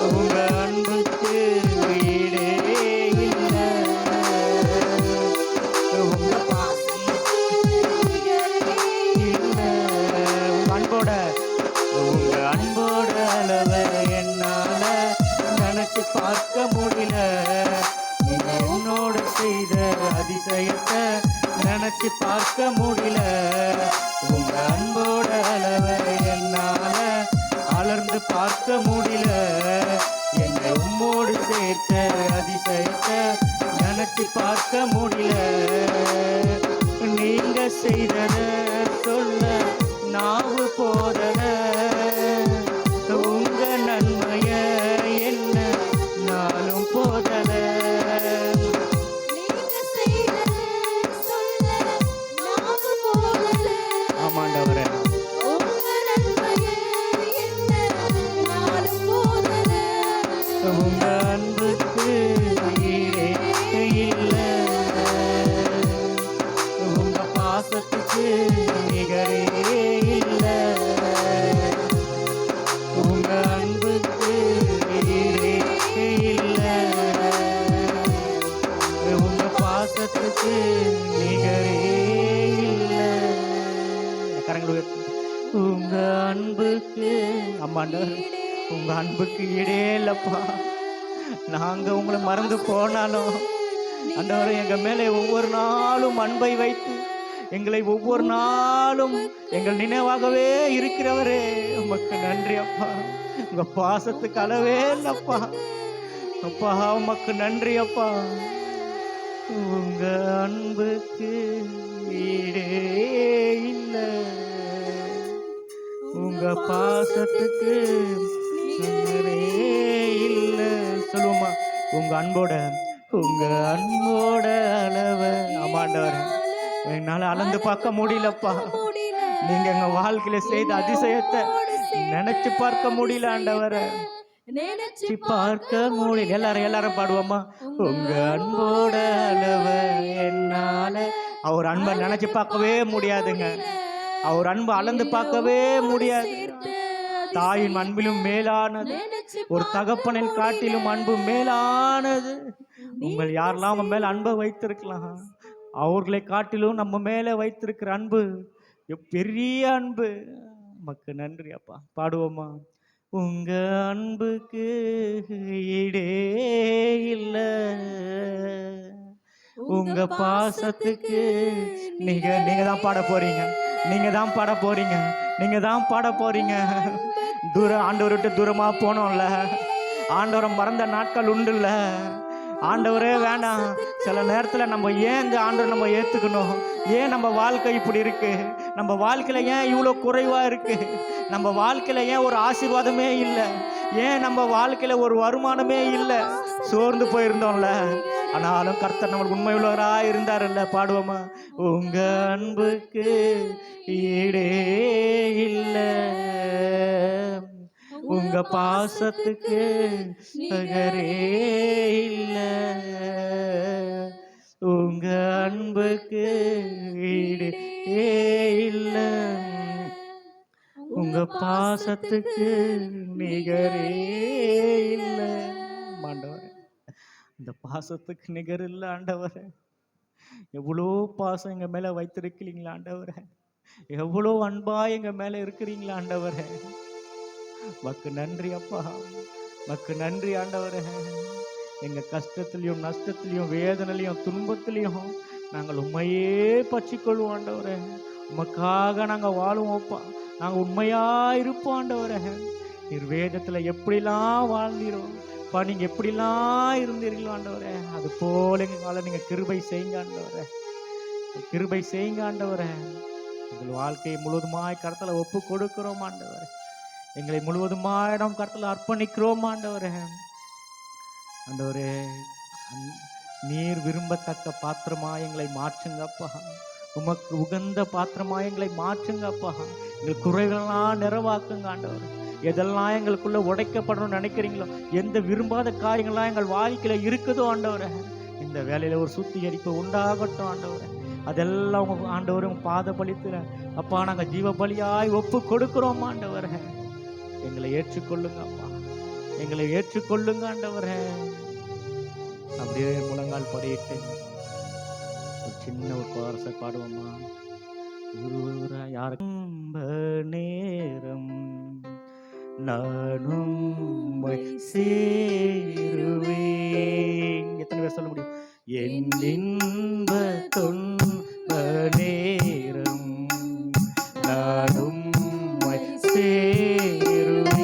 உங்க அன்புக்கு ஈடே இல்லை. உங்க அன்போட உங்க அன்போட அளவை என்னால நினைச்சு பார்க்க முடியல. நீங்க என்னோட செய்த அதிசயத்தை நினைச்சு பார்க்க முடியல. உங்க அன்போட அளவை என்னால அளர்ந்து பார்க்க முடியல. என்னை உம்மோடு சேர்த்த அதிசயத்தை நினைச்சு பார்க்க முடியல. நீங்க செய்தத சொல்ல நாவு போதல. உங்க நன்மைய என்ன நாளும் போதல. ஆமாண்டவரே உங்க அன்புக்கு ஈடே இல்லை. உங்க பாசத்துக்கு நிகரே இல்லை. உங்க அன்புக்கு ஈடே இல்லை. உங்க பாசத்துக்கு நிகரே இல்லை. கரங்களை உங்க அன்புக்கு அம்மாண்டவர் உங்க அன்புக்கு ஈடே இல்லப்பா. நாங்க உங்களை மறந்து போனாலும் ஆண்டவரே எங்க மேலே ஒவ்வொரு நாளும் அன்பை வைத்து எங்களை ஒவ்வொரு நாளும் எங்கள் நினைவாகவே இருக்கிறவரே, உமக்கு நன்றி அப்பா. உங்க பாசத்துக்கு அளவே இல்லப்பா. அப்பா உமக்கு நன்றி அப்பா. உங்க அன்புக்கு ஈடே இல்லை, உங்க பாசத்துக்கு நிகரே இல்லை. சொல்லுவோமா, உங்க அன்போட அளவ ஆமாண்டவர் என்னால அளந்து பார்க்க முடியலப்பா. நீங்க எங்க வாழ்க்கையில செய்த அதிசயத்தை நினைச்சு பார்க்க முடியல ஆண்டவரை, நினைச்சு பார்க்க முடியல. எல்லாரும் பாடுவோமா, உங்க அன்போட அளவ என்னால. அவர் அன்பை நினைச்சு பார்க்கவே முடியாதுங்க, அவர் அன்பு அளந்து பார்க்கவே முடியாது. தாயின் அன்பிலும் மேலானது, ஒரு தகப்பனின் காட்டிலும் அன்பு மேலானது. உங்கள் யாரெல்லாம் அவங்க மேல அன்பை வைத்திருக்கலாம், அவர்களை காட்டிலும் நம்ம மேல வைத்திருக்கிற அன்பு பெரிய அன்பு. நமக்கு நன்றி அப்பா. பாடுவோமா, உங்க அன்புக்கு ஈடே இல்லை, உங்க பாசத்துக்கு நீங்க தான் பாட போறீங்க, நீங்க தான் பாட போறீங்க, நீங்க தான் பாட போறீங்க. தூரம் ஆண்டவரை விட்டு தூரமா போனோம்ல, ஆண்டவரை மறந்த நாட்கள் உண்டுல்ல. ஆண்டவரே வேண்டாம், சில நேரத்தில் நம்ம ஏன் இந்த ஆண்டவரை நம்ம ஏற்றுக்கணும்? ஏன் நம்ம வாழ்க்கை இப்படி இருக்கு? நம்ம வாழ்க்கையில் ஏன் இவ்வளோ குறைவாக இருக்கு? நம்ம வாழ்க்கையில் ஏன் ஒரு ஆசீர்வாதமே இல்லை? ஏன் நம்ம வாழ்க்கையில் ஒரு வருமானமே இல்லை? சோர்ந்து போயிருந்தோம்ல, ஆனாலும் கர்த்தர் நம்மளுக்கு உண்மை உள்ளவராக இருந்தார்ல. பாடுவோமா, உங்க அன்புக்கு ஈடே இல்லை, உங்க பாசத்துக்கு நிகரே இல்லை, உங்க அன்புக்கு ஈடே இல்லை, உங்க பாசத்துக்கு நிகரே இல்லை. ஆண்டவரே, இந்த பாசத்துக்கு நிகர் இல்லை ஆண்டவரே. எவ்வளோ பாசம் எங்க மேல வைத்திருக்கிறீங்களா ஆண்டவரே, எவ்வளோ அன்பா எங்க மேல இருக்கிறீங்களா ஆண்டவரே. மக்கு நன்றி அப்பா, மக்கு நன்றி ஆண்டவரே. எங்க கஷ்டத்திலையும் நஷ்டத்திலையும் வேதனையிலையும் துன்பத்திலையும் நாங்கள் உண்மையே பற்றிக்கொள்வோம் ஆண்டவரே. உமக்காக நாங்கள் வாழுவோம்ப்பா, நாங்கள் உண்மையா இருப்போம் ஆண்டவரே. நீர் வேதத்தில் எப்படிலாம் வாழ்ந்தீரோ பா, நீங்க எப்படிலாம் இருந்தீர்களோ ஆண்டவரே, அது போல எங்களால் நீங்க கிருபை செய்யுங்க ஆண்டவரே, கிருபை செய்யுங்க ஆண்டவரே. எங்கள் வாழ்க்கையை முழுவதுமாய் கருத்துல ஒப்பு கொடுக்கிறோம் ஆண்டவரே, எங்களை முழுவதுமாய் நாம் கருத்துல அர்ப்பணிக்கிறோம் ஆண்டவரே. ஆண்டவரே, நீர் விரும்பத்தக்க பாத்திரமா எங்களை மாற்றுங்கப்பா, உமக்கு உகந்த பாத்திரமா எங்களை மாற்றுங்கப்பா. எங்கள் குறைகளெல்லாம் நிறைவாக்குங்க ஆண்டவர். எதெல்லாம் எங்களுக்குள்ள உடைக்கப்படணும்னு நினைக்கிறீங்களோ, எந்த விரும்பாத காரியங்கள்லாம் எங்கள் வாழ்க்கையில இருக்குதோ ஆண்டவரே, இந்த வேலையில ஒரு சுத்திகரிப்பு உண்டாகட்டும் ஆண்டவரே. அதெல்லாம் உங்க ஆண்டவர் உங்க பாத பலித்துல அப்பா நாங்கள் ஜீவ பலியாய் ஒப்பு கொடுக்கிறோம் ஆண்டவரே. எங்களை ஏற்றுக்கொள்ளுங்க அப்பா, எங்களை ஏற்றுக்கொள்ளுங்க ஆண்டவரே. அப்படியே முழங்கால் படியிட்டு ஒரு சின்ன ஒரு கோரசை பாடுவோமா. யாரும் நேரம் நானும் சேருவேன். எத்தனை பேர் சொல்ல முடியும்? என் இன்ப துன்ப நேரம் நானும் சேருவேன்.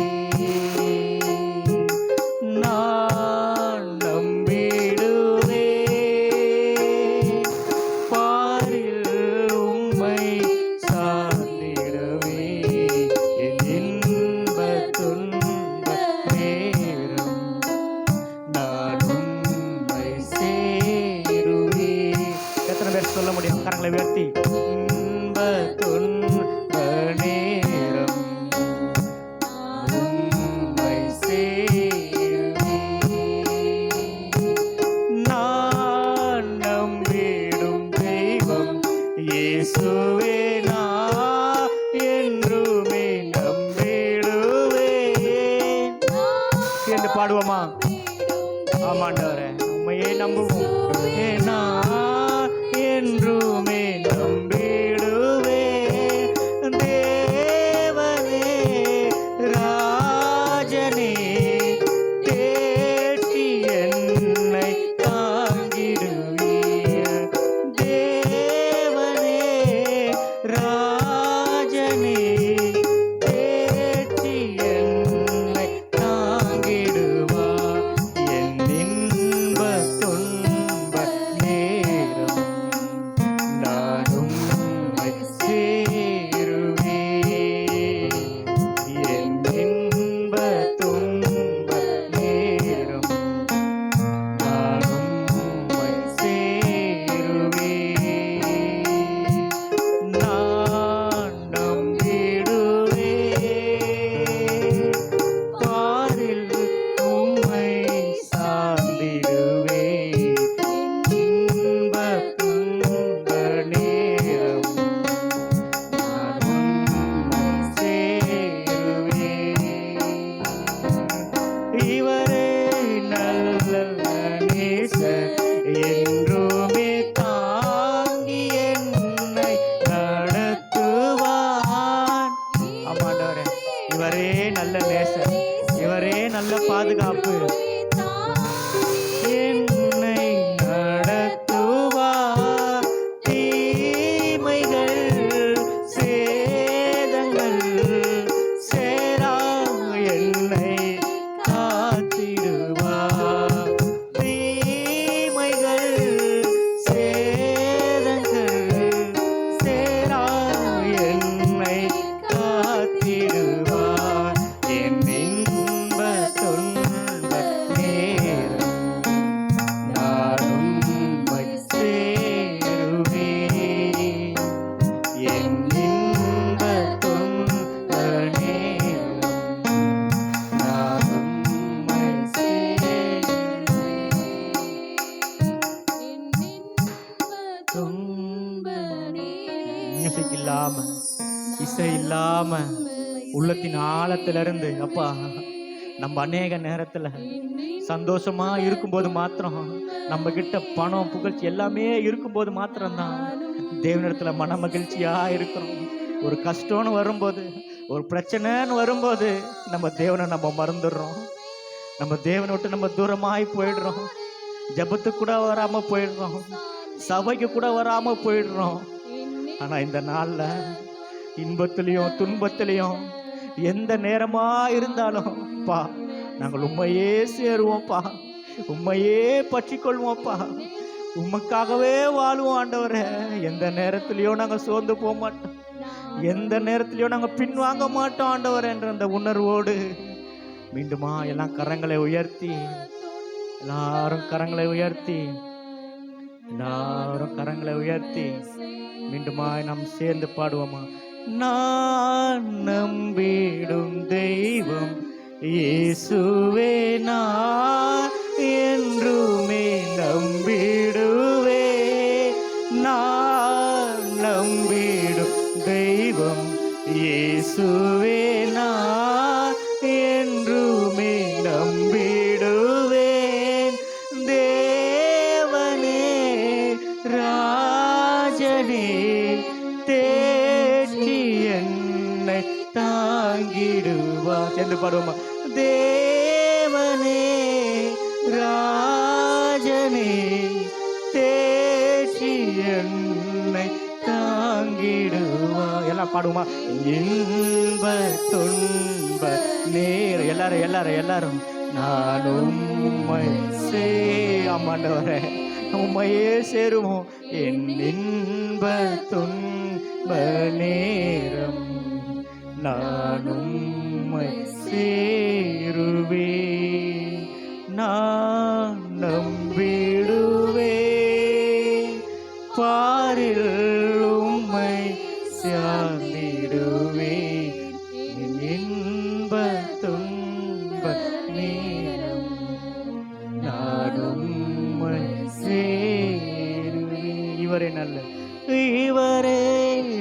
நான் நம்பிடுவேன், பாரில் உம்மை சார்ந்திடவே. என் இன்ப துன்ப நேரம் நானும் சேருவேன். எத்தனை பேர் சொல்ல முடியும்? கரங்களை உயர்த்தி. இன்ப துன்ப நேரம் உம்மை சேருவேன். நான் நம்பிடும் தெய்வம் இயேசுவே, நான் என்றுமே நம்பிடுவேன் என்று பாடுவோமா? ஆமாண்டவரே, உண்மையே நம்புவோம். நான் என்றுமே நம்பிடுவேன். தேவனே ராஜனே தேற்றி என்னை தாங்கிடுவேன். துன்ப மியூசிக் இல்லாம, இசை இல்லாம, உள்ளத்தின் ஆழத்திலிருந்து அப்பா நம்ம அநேக நேரத்துல சந்தோஷமா இருக்கும்போது மாத்திரம், நம்ம கிட்ட பணம் புகழ்ச்சி எல்லாமே இருக்கும்போது மாத்திரம்தான் தேவனிடத்துல மன மகிழ்ச்சியா இருக்கிறோம். ஒரு கஷ்டம்னு வரும்போது, ஒரு பிரச்சனைன்னு வரும்போது நம்ம தேவனை நம்ம மறந்துடுறோம். நம்ம தேவனை விட்டு நம்ம தூரமாய் போயிடுறோம். ஜெபத்துக்கு கூட வராம போயிடுறோம், சபைக்கு கூட வராம போயிடுறோம். ஆனா இந்த நாள்ல இன்பத்திலையும் துன்பத்திலையும் எந்த நேரமா இருந்தாலும் பா நாங்கள் உண்மையே சேருவோம்ப்பா, உண்மையே பற்றி கொள்வோம்ப்பா, உமக்காகவே வாழுவோம் ஆண்டவரே. எந்த நேரத்திலையும் நாங்கள் சோர்ந்து போக மாட்டோம், எந்த நேரத்திலையும் நாங்கள் பின்வாங்க மாட்டோம் ஆண்டவரே என்ற அந்த உணர்வோடு மீண்டுமா எல்லாம் கரங்களை உயர்த்தி, எல்லாரும் கரங்களை உயர்த்தி, எல்லாரும் கரங்களை உயர்த்தி மீண்டுமா நாம் சேர்ந்து பாடுவோமா. நான் நம்பிடும் தெய்வம் இயேசுவே, நான் என்றுமே நம்பிடுவே. நான் நம்பிடும் தெய்வம் இயேசுவே, நான் என்றுமே நம்பிடுவேன். தேவனே ராஜனே தேற்றி என்னை தாங்கிடுவா. சேர்ந்து பாடுவோமா. தேவனே ராஜனே தேற்றி என்னை தாங்கிடுவா. எல்லாம் பாடுவோமா. இன்ப துன்ப நேரம் எல்லாரும் நான் உம்மை ஆமாண்டவரே உம்மையே சேருவோம். என் இன்ப துன்ப நேரம் நான் உம்மை சேருவே. நான் நம்பிடுவே பாரில் உம்மை சார்ந்திடுவே. என் இன்ப துன்ப நேரம் நான் உம்மை சேருவே. இவரே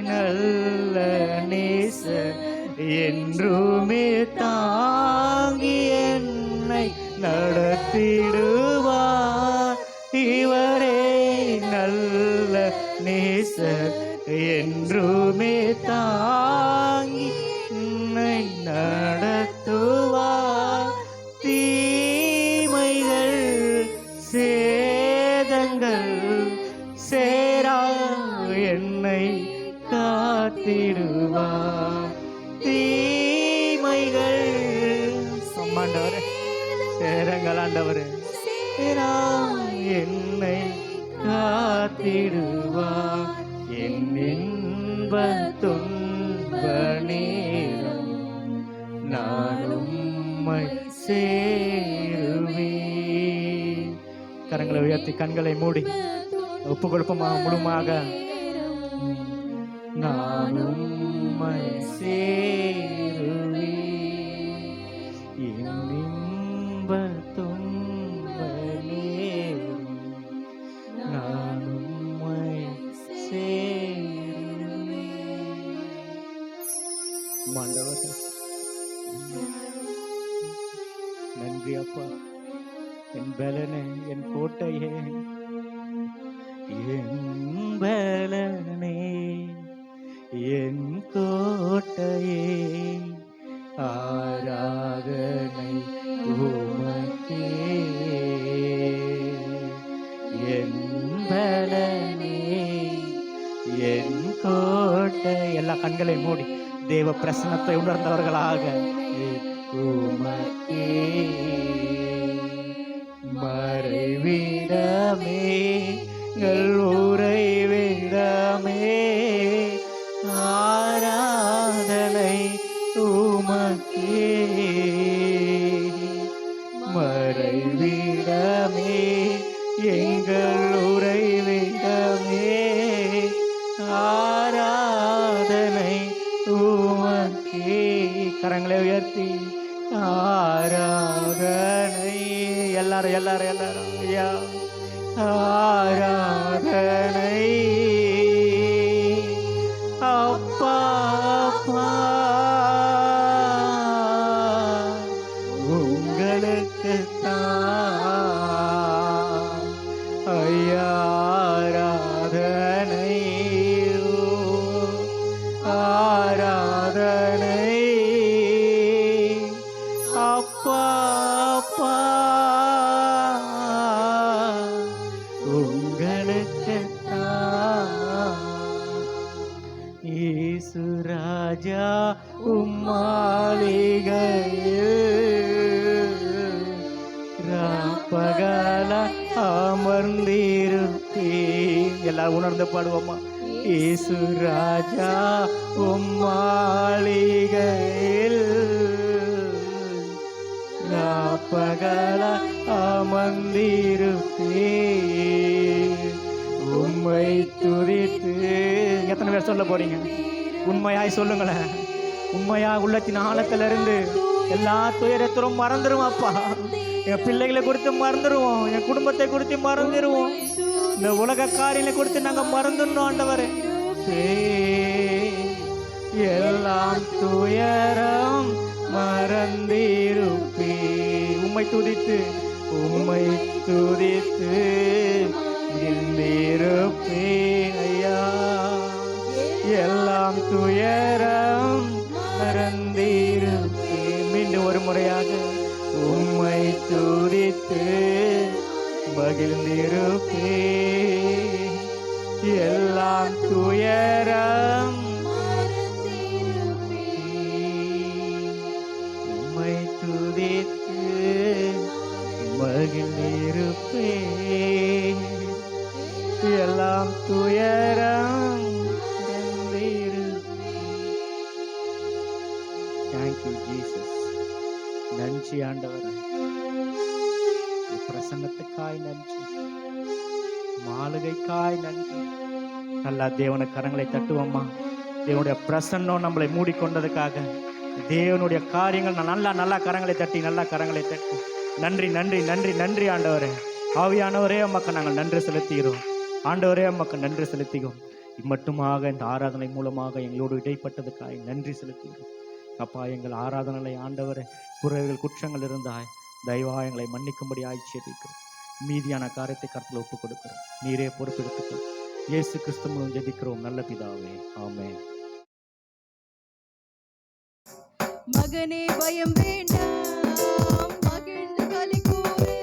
நல்ல நேச என்றுமே தாங்கி என்னை நடத்திடுவார். இவரே நல்ல நேசர் என்றுமே தாங்கி என்னை நடத்துவார். தீமைகள் சேதங்கள் சேரா என்னை காத்திடுவார். தீமைகள் ஆண்டவரே சேரங்கள் ஆண்டவரே சேரா என்னை காத்திடுவார். என் இன்ப துன்ப நேரம் நான் உம்மை சேருவேன். கரங்களை உயர்த்தி கண்களை மூடி ஒப்பு கொடுப்போமா. முழுமாக நான் உம்மை சேருவேன். என் இன்ப துன்ப நேரம் நான் உம்மை சேருவேன். ஆண்டவரே நன்றி அப்பா. என் பலனே என் கோட்டையே என் பலனே என் கோட்டையே ஆராதனை உமக்கே. என் பலனே என் கோட்டை. எல்லா கண்களை மூடி தேவ பிரசன்னத்தை உணர்ந்தவர்களாக உமக்கே மறைவிடமே உறைவிடமே ஆராதனை உமக்கே. மறைவிடமே எங்கள் உறைவிடமே ஆராதனை உமக்கே. கரங்களை உயர்த்தி ஆராதனை எல்லாரும் ஐயா ஆராதனை அப்பா அப்பா உங்களுக்கு ஐயா ஆராதனை ஆராதனை அப்பா அப்பா உங்களுக்கு இயேசு ராஜா உம்மாளிகையில் ராப்பகல அமர்ந்திருப்பே. எல்லாரும் உணர்ந்து பாடுவோமா? இயேசு ராஜா உம்மாளிகையில் ராப்பகல அமர்ந்திருப்பே. உம்மை துதித்து எத்தனை பேர் சொல்ல போறீங்க? உண்மையாய் சொல்லுங்களேன். உண்மையா உள்ளத்தின் ஆழத்திலிருந்து எல்லா துயரத்திலும் மறந்துடுவோம். அப்பா, என் பிள்ளைகளை குறித்து மறந்துடுவோம், என் குடும்பத்தை குறித்து மறந்துடுவோம், இந்த உலக காரியங்களை குறித்து நாங்கள் மறந்துடணும். ஆண்டவரே, எல்லாம் துயரம் மறந்திருப்பே. உம்மை துதித்து உம்மை துதித்து இருப்பே ஐயா. எல்லாம் துயரம் மறந்திருப்பே. மீண்டும் ஒரு முறையாக உம்மை துதித்து மகிழ்ந்திருப்பே. எல்லாம் துயரம் உம்மை துதித்து மகிழ்ந்திருப்பே. எல்லாம் துயரம் தேங்க்யூ ஜீசஸ். நன்றி ஆண்டவரே, பிரசன்னத்துக்காய் நன்றி, மாளிகைக்காய் நன்றி. நல்லா தேவன கரங்களை தட்டுவோம்மா. தேவனுடைய பிரசன்னம் நம்மளை மூடிக்கொண்டதுக்காக, தேவனுடைய காரியங்கள் நல்லா நல்லா கரங்களை தட்டி, நல்லா கரங்களை தட்டி நன்றி நன்றி நன்றி நன்றி ஆண்டவரே. ஆவியானவரே அம்மாக்க நாங்கள் நன்றி செலுத்துகிறோம். ஆண்டவரே அம்மாக்கு நன்றி செலுத்துகிறோம். இம்மட்டுமாக இந்த ஆராதனை மூலமாக எங்களோடு இடைப்பட்டதுக்காக நன்றி செலுத்துகிறோம். அப்பா, எங்கள் ஆராதனை ஆண்டவரே குறைகள் குற்றங்கள் இருந்தாய் தயவா எங்களை மன்னிக்கும்படி ஆய்ச்சியிருக்கிறோம். மீதியான காரியத்தை கருத்தில் ஒப்புக் கொடுக்கிறோம். நீரே பொறுப்பெடுத்துக்கொள். இயேசு கிறிஸ்து மூலம் ஜெபிக்கிறோம் நல்ல பிதாவே, ஆமென். மகனே பயம் வேண்டாம், மகிழ்ந்து களி கூறு.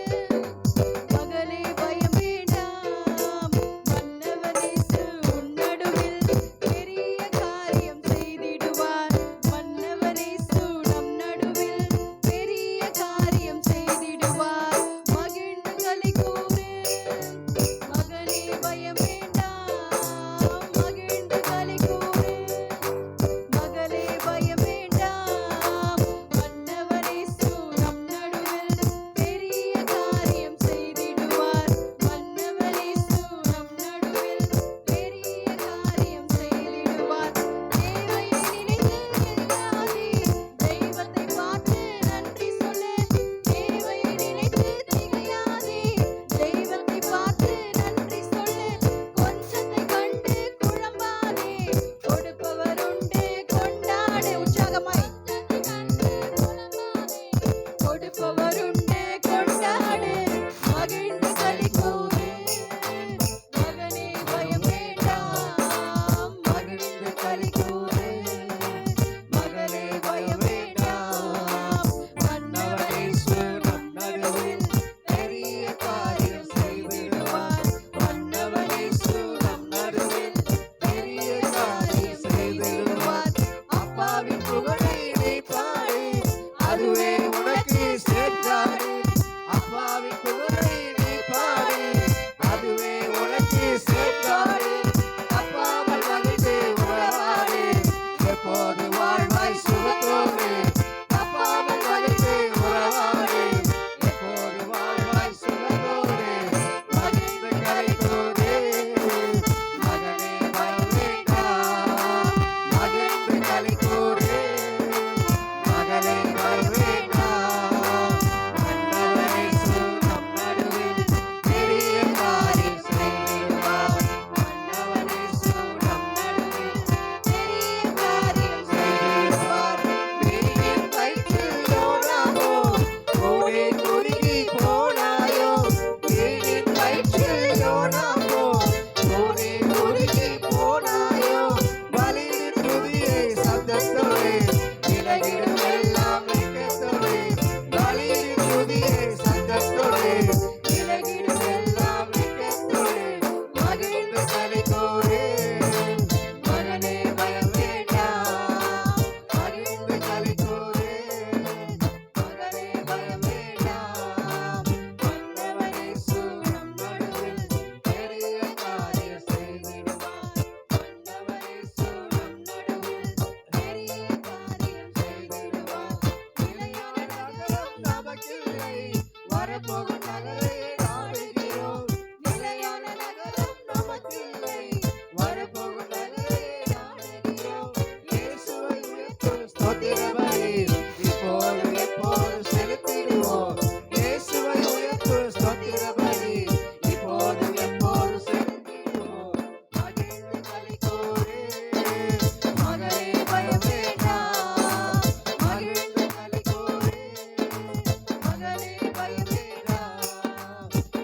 மகனே பயம் வேண்டாம், மன்னவன் இயேசு உன் நடுவில் பெரிய காரியம் செய்திடுவார். மன்னவன் இயேசு நம் நடுவில் பெரிய காரியம் செய்திடுவார். மகிழ்ந்து களி கூறு. மகனே பயம் வேண்டாம், மகிழ்ந்து களி கூறு. மகளே பயம் வேண்டாம், மன்னவன் இயேசு நம் நடுவில் பெரிய களி கூறு. மகனே பயம் வேண்டாம், மகிழ்ந்து களி கூறு. மகனே பயம் வேண்டாம். மன்னவன் இயேசு நம் நடுவில் பெரிய காரியம் செய்திடுவார். மன்னவன் இயேசு நம் நடுவில் பெரிய காரியம் செய்திடுவார். நிலையான நகரம் நமக்கில்லை, வரப்போகும் நகரை நாடுகிறோம். நிலையான நகரம் நமக்கில்லை, வரப்போகும் நகரை நாடுகிறோம். இயேசுவை உயர்த்து ஸ்தோத்திர பலி இப்போதும் எப்போதும் செலுத்திடுவோம். இயேசுவை உயர்த்து ஸ்தோத்திர பலி இப்போதும் எப்போதும் செலுத்திடுவோம். மகிழ்ந்து களி கூறு. மகனே பயம் வேண்டாம், மகிழ்ந்து களி கூறு. மகனே பயம் வேண்டாம்.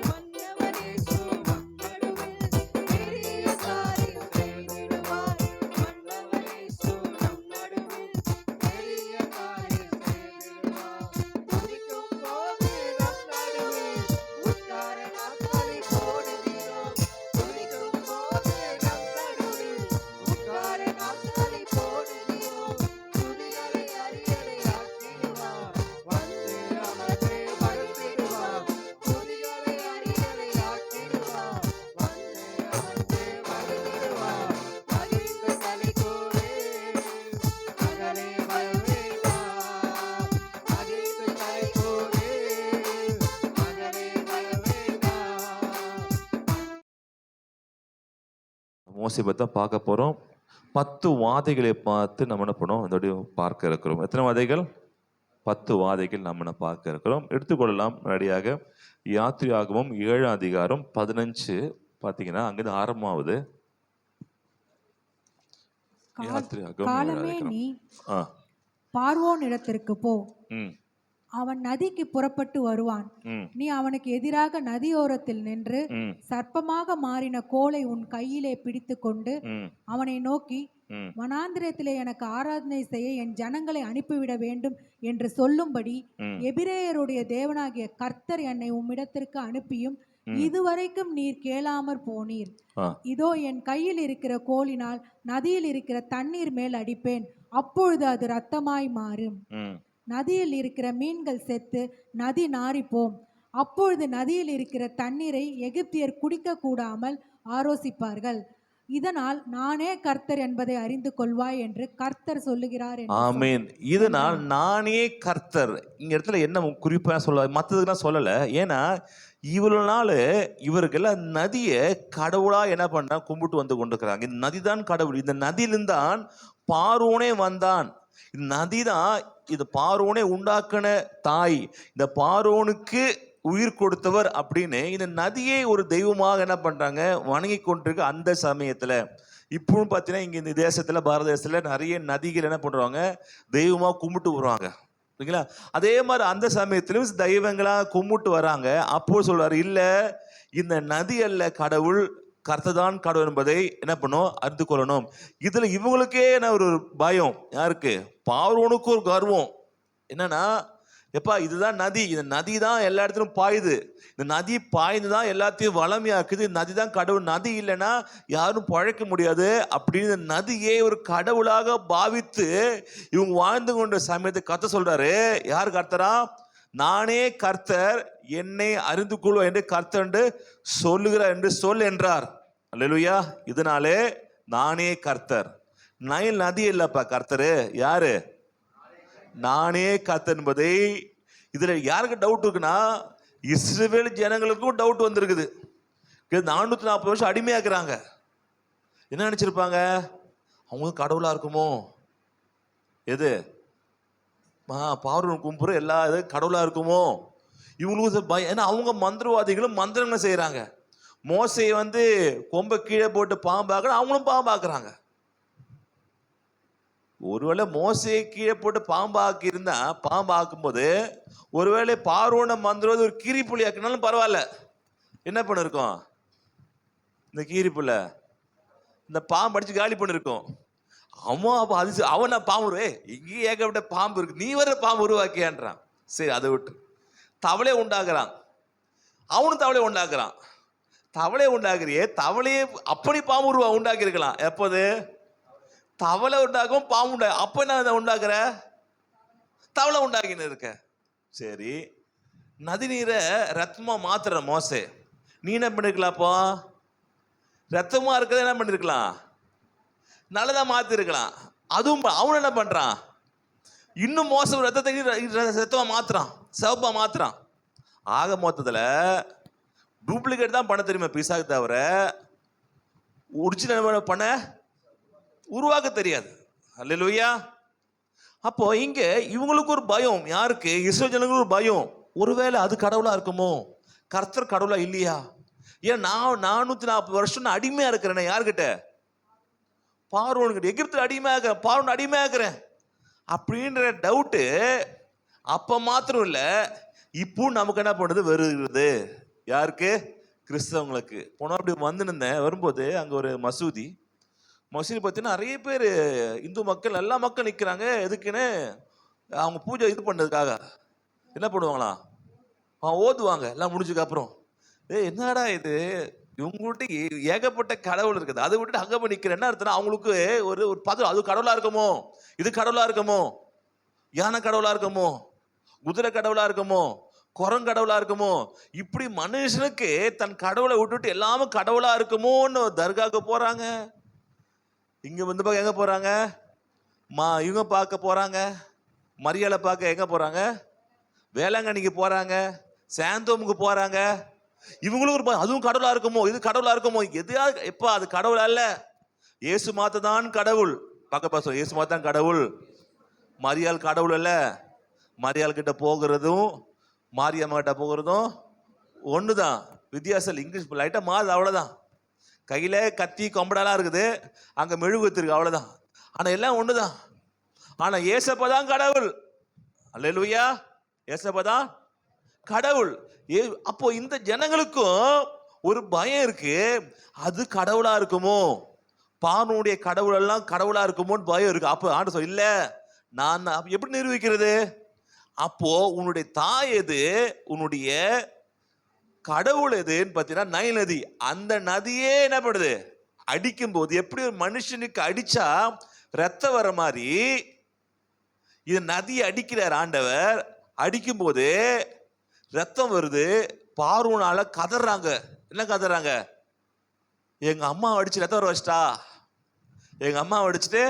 மன்னவன் இயேசு நம் நடுவில் பெரிய காரியம் செய்திடுவார். மன்னவன் இயேசு நம் நடுவில் பெரிய காரியம் செய்திடுவார். துதிக்கும் போது நம் நடுவில் உட்கார நாற்காலி போடுகிறோம். துதிக்கும் போது நம் நடுவில் உட்கார நாற்காலி போடுகிறோம். துதிகளை அரியணை ஆக்கிடுவார். வந்து அமர்ந்து மகிழ்ந்திடுவார். துதிகளை அரியணை ஆக்கிடுவார். வந்து அமர்ந்து மகிழ்ந்திடுவார். மகிழ்ந்து களி கூறு. மகளே பயம் வேண்டாம். மகிழ்ந்து களி கூறு. மகளே பயம் வேண்டாம். மோசே பற்றி தான் பார்க்க போகிறோம். 10 வாதைகளை பார்த்து நம்ம என்ன பண்ணோம் இதோடைய பார்க்க இருக்கிறோம். எத்தனை வாதைகள்? 10 வாதைகள் நம்ம என்ன பார்க்க இருக்கிறோம். எடுத்துக்கொள்ளலாம் ரெடியாக. யாத்திரையாகமம் 7 அதிகாரம் 15 பார்த்தீங்கன்னா அங்கிருந்து ஆரம்பமாவது. யாத்திரையாகமம் 7 காலமே அதிகாரம். நீ ஆ பார்வோனிடத்திற்கு போ, ம் அவன் நதிக்கு புறப்பட்டு வருவான். ம் நீ அவனுக்கு எதிராக நதியோரத்தில் நின்று ம் சர்ப்பமாக மாறின கோலை உன் கையிலே பிடித்து கொண்டு ம் அவனை நோக்கி, ம் வனாந்திரத்திலே எனக்கு ஆராதனை செய்ய என் ஜனங்களை அனுப்பிவிட வேண்டும் என்று சொல்லும்படி ம் எபிரேயருடைய தேவனாகிய கர்த்தர் என்னை உம்மிடத்திற்கு அனுப்பியும் இதுவரைக்கும் நீர் கேளாமற் போனீர். ஆ இதோ என் கையில் இருக்கிற கோலினால் நதியில் இருக்கிற தண்ணீர் மேல் அடிப்பேன், அப்பொழுது அது இரத்தமாய் மாறும். ம் நதியில் இருக்கிற மீன்கள் செத்து நதி நாறிப்போம். அப்பொழுது நதியில் இருக்கிற தண்ணீரை எகிப்தியர் குடிக்க கூடாமல் ஆரோசிப்பார்கள். இதனால் நானே கர்த்தர் என்பதை அறிந்து கொள்வாய் என்று கர்த்தர் சொல்லுகிறார் என்று ஆமீன். இதனால் நானே கர்த்தர். இங்க இடத்துல என்ன குறிப்பா சொல்ல, மற்றதுக்கெல்லாம் சொல்லலை. ஏன்னா இவ்வளவு நாள் இவருக்கெல்லாம் நதியை கடவுளா என்ன பண்ணா கும்பிட்டு வந்து கொண்டிருக்கிறாங்க. இந்த நதி தான் கடவுள். இந்த நதியிலிருந்து தான் பார்வோனே வந்தான். இந்த நதி தான் இது பார்வோனே உண்டாக்கின தாய். இந்த பார்வோனுக்கு உயிர் கொடுத்தவர் அப்படின்னு இந்த நதியை ஒரு தெய்வமாக என்ன பண்றாங்க வணங்கி கொண்டிருக்க அந்த சமயத்துல. இப்பவும் பார்த்தீங்கன்னா இங்க இந்த தேசத்துல பாரத தேசத்துல நிறைய நதிகள் என்ன பண்றாங்க தெய்வமா கும்பிட்டு வருவாங்க. சரிங்களா? அதே மாதிரி அந்த சமயத்திலும் தெய்வங்களா கும்பிட்டு வராங்க. அப்போ சொல்றாரு, இல்ல இந்த நதி அல்ல கடவுள், கர்த்ததான் கடவுள் என்பதை என்ன பண்ணும் அறிந்து கொள்ளணும். இதுல இவங்களுக்கே என்ன ஒரு பயம், யாருக்கு? பார்வோனுக்கு ஒரு கர்வம். என்னன்னா, எப்பா இதுதான் நதி, இந்த நதி தான் எல்லா இடத்துலும் பாயுது, இந்த நதி பாய்ந்து தான் எல்லாத்தையும் வளமையாக்குது, நதி தான் கடவுள், நதி இல்லைன்னா யாரும் பழைக்க முடியாது அப்படின்னு இந்த நதியே ஒரு கடவுளாக பாவித்து இவங்க வாழ்ந்து கொண்ட சமயத்தை கர்த்தர் சொல்றாரு. யார் கர்த்தரா? நானே கர்த்தர், என்னை அறிந்து கொள்வோம் என்று கர்த்தர் என்று சொல்லுகிறார் என்று சொல் என்றார். அல்லேலூயா. இதனாலே நானே கர்த்தர். நைல் நதி இல்லப்பா கர்த்தரு, யாரு? நானே கர்த்தர் என்பதை இதுல யாருக்கு டவுட் இருக்குன்னா, இஸ்ரவேல் ஜனங்களுக்கும் டவுட் வந்திருக்குது. 440 வருஷம் அடிமையாக்குறாங்க. என்ன நினைச்சிருப்பாங்க? அவங்க கடவுளா இருக்குமோ? எது? பார்வோன் கும்புற எல்லா இது கடவுளா இருக்குமோ? இவங்களுக்கு பயம். ஏன்னா அவங்க மந்திரவாதிகளும் மந்திரங்களை செய்யறாங்க. மோசையை வந்து கொம்பை கீழே போட்டு பாம்பாக்குற, அவங்களும் பாம்பாக்குறாங்க. ஒருவேளை மோசையை கீழே போட்டு பாம்பாக்கி இருந்தா, பாம்பாக்கும் போது ஒருவேளை பார்வோனை மந்திரவாதி ஒரு கீரிப்புள்ளி ஆக்கினாலும் பரவாயில்ல. என்ன பண்ணிருக்கோம்? இந்த கீரிப்புள்ள இந்த பாம்பு அடிச்சு காலி பண்ணிருக்கோம். அவன் அப்ப அது அவனை பாம்பு, இங்கேயே ஏகப்பட்ட பாம்பு இருக்கு, நீ வர பாம்பு உருவாக்கியான்றான். சரி, அதை விட்டு தவளை உண்டாக்குறான், அவனும் தவளை உண்டாக்குறான். தவளை உண்டாக்குறியே, தவளையே அப்படி பாம்பு உண்டாக்கி இருக்கலாம். எப்போது? தவளை உண்டாக்கும் பாம்பு அப்ப என்ன உண்டாக்குற? தவளை உண்டாக்கின்னு இருக்க. சரி, நதி நீரை ரத்தமா மாத்துற மோசே, நீ என்ன பண்ணிருக்கலாம்? அப்போ ரத்தமா இருக்கிறத என்ன பண்ணிருக்கலாம்? நல்லதா மாத்தி இருக்கலாம். அதுவும் அவன் என்ன பண்றான்? இன்னும் மோசம் ரத்தத்தை ரத்தமா மாத்துறான், சிவப்பா மாத்துறான். ஆக மொத்தத்துல டூப்ளிகேட் தான் பண்ண தெரியுமா பிசாக்கு, தவிர ஒரிஜினல் பண்ண உருவாக்க தெரியாது. அல்லேலூயா. அப்போ இங்க இவங்களுக்கு ஒரு பயம். யாருக்கு? இஸ்ரவேல் ஜனங்களுக்கு ஒரு பயம். ஒருவேளை அது கடவுளா இருக்குமோ? கர்த்தர் கடவுளா இல்லையா? ஏன் நான் 440 வருஷம் நான் அடிமையா இருக்கிறேன். யாருக்கிட்ட? பார்வோன்கிட்ட. எகிப்துல அடிமையா இருக்கிறேன், பார்வோன் அடிமையா இருக்கிறேன் அப்படின்ற டவுட்டு அப்ப மாத்திரம் இல்ல, இப்போ நமக்கு என்ன பண்ணுது? வருகிறது. யாருக்கு? கிறிஸ்தவங்களுக்கு. போன அப்படி வந்து நின்றேன், வரும்போது அங்க ஒரு மசூதி பார்த்தீங்கன்னா நிறைய பேர் இந்து மக்கள், எல்லா மக்கள் நிற்கிறாங்க. எதுக்குன்னு அவங்க பூஜை இது பண்ணுறதுக்காக என்ன பண்ணுவாங்களா? ஓதுவாங்க எல்லாம் முடிஞ்சதுக்கு அப்புறம். என்னடா இது, இவங்கள்ட்ட ஏகப்பட்ட கடவுள் இருக்குது, அதை விட்டுட்டு அங்கே போய் நிற்கிறேன். என்ன அர்த்தம்? அவங்களுக்கு ஒரு ஒரு பதம். அது கடவுளா இருக்குமோ? இது கடவுளா இருக்குமோ? யானை கடவுளா இருக்குமோ? குதிரை கடவுளா இருக்குமோ? குரங்கடவுளா இருக்குமோ? இப்படி மனுஷனுக்கு தன் கடவுளை விட்டுட்டு எல்லாமே கடவுளா இருக்குமோன்னு தர்காவுக்கு போறாங்க. இங்க வந்து பார்க்க எங்க போறாங்க? இவங்க பார்க்க போறாங்க, மரியாதை பார்க்க எங்க போறாங்க? வேளாங்கண்ணிக்கு போறாங்க, சாந்தோமுக்கு போறாங்க. இவங்களுக்கு ஒரு அதுவும் கடவுளா இருக்குமோ? இது கடவுளா இருக்குமோ? எதையாவது எப்ப அது கடவுள் அல்ல. இயேசு மாத்தான் கடவுள். பார்க்க இயேசு மாத்தான் கடவுள். மரியாள் கடவுள் அல்ல. மரியாள் கிட்ட போகிறதும் மாரியம்மா கிட்ட போகிறதும் ஒண்ணுதான். வித்தியாசம் இங்கிலீஷ் லைட்டா மாறுது, அவ்வளவுதான். கையில கத்தி கொம்படாலாம் இருக்குது, அங்க மெழுகுவர்த்தி இருக்கு, அவ்வளவுதான். ஆனா எல்லாம் ஒண்ணுதான். ஆனா ஏசப்பா தான் கடவுள். அல்லேலூயா. ஏசப்பா தான் கடவுள். அப்போ இந்த ஜனங்களுக்கும் ஒரு பயம் இருக்கு. அது கடவுளா இருக்குமோ? பார்வோனுடைய கடவுள் எல்லாம் கடவுளா இருக்குமோன்னு பயம் இருக்கு. அப்போ ஆண்டு சொல்ல இல்ல, நான் எப்படி நிரூபிக்கிறது? அப்போ உன்னுடைய தாய் எது, உன்னுடைய கடவுள் எதுன்னு பார்த்தீங்கன்னா நைல் நதி. அந்த நதியே என்ன பண்ணுது? அடிக்கும் போது எப்படி ஒரு மனுஷனுக்கு அடிச்சா ரத்தம் வர மாதிரி இது நதியை அடிக்கிறார் ஆண்டவர். அடிக்கும் போது ரத்தம் வருது. பார்வோனால கதறாங்க. என்ன கதறாங்க? எங்க அம்மா அடிச்சு ரத்தம் வர வச்சிட்டா. எங்க அம்மா அடிச்சுட்டு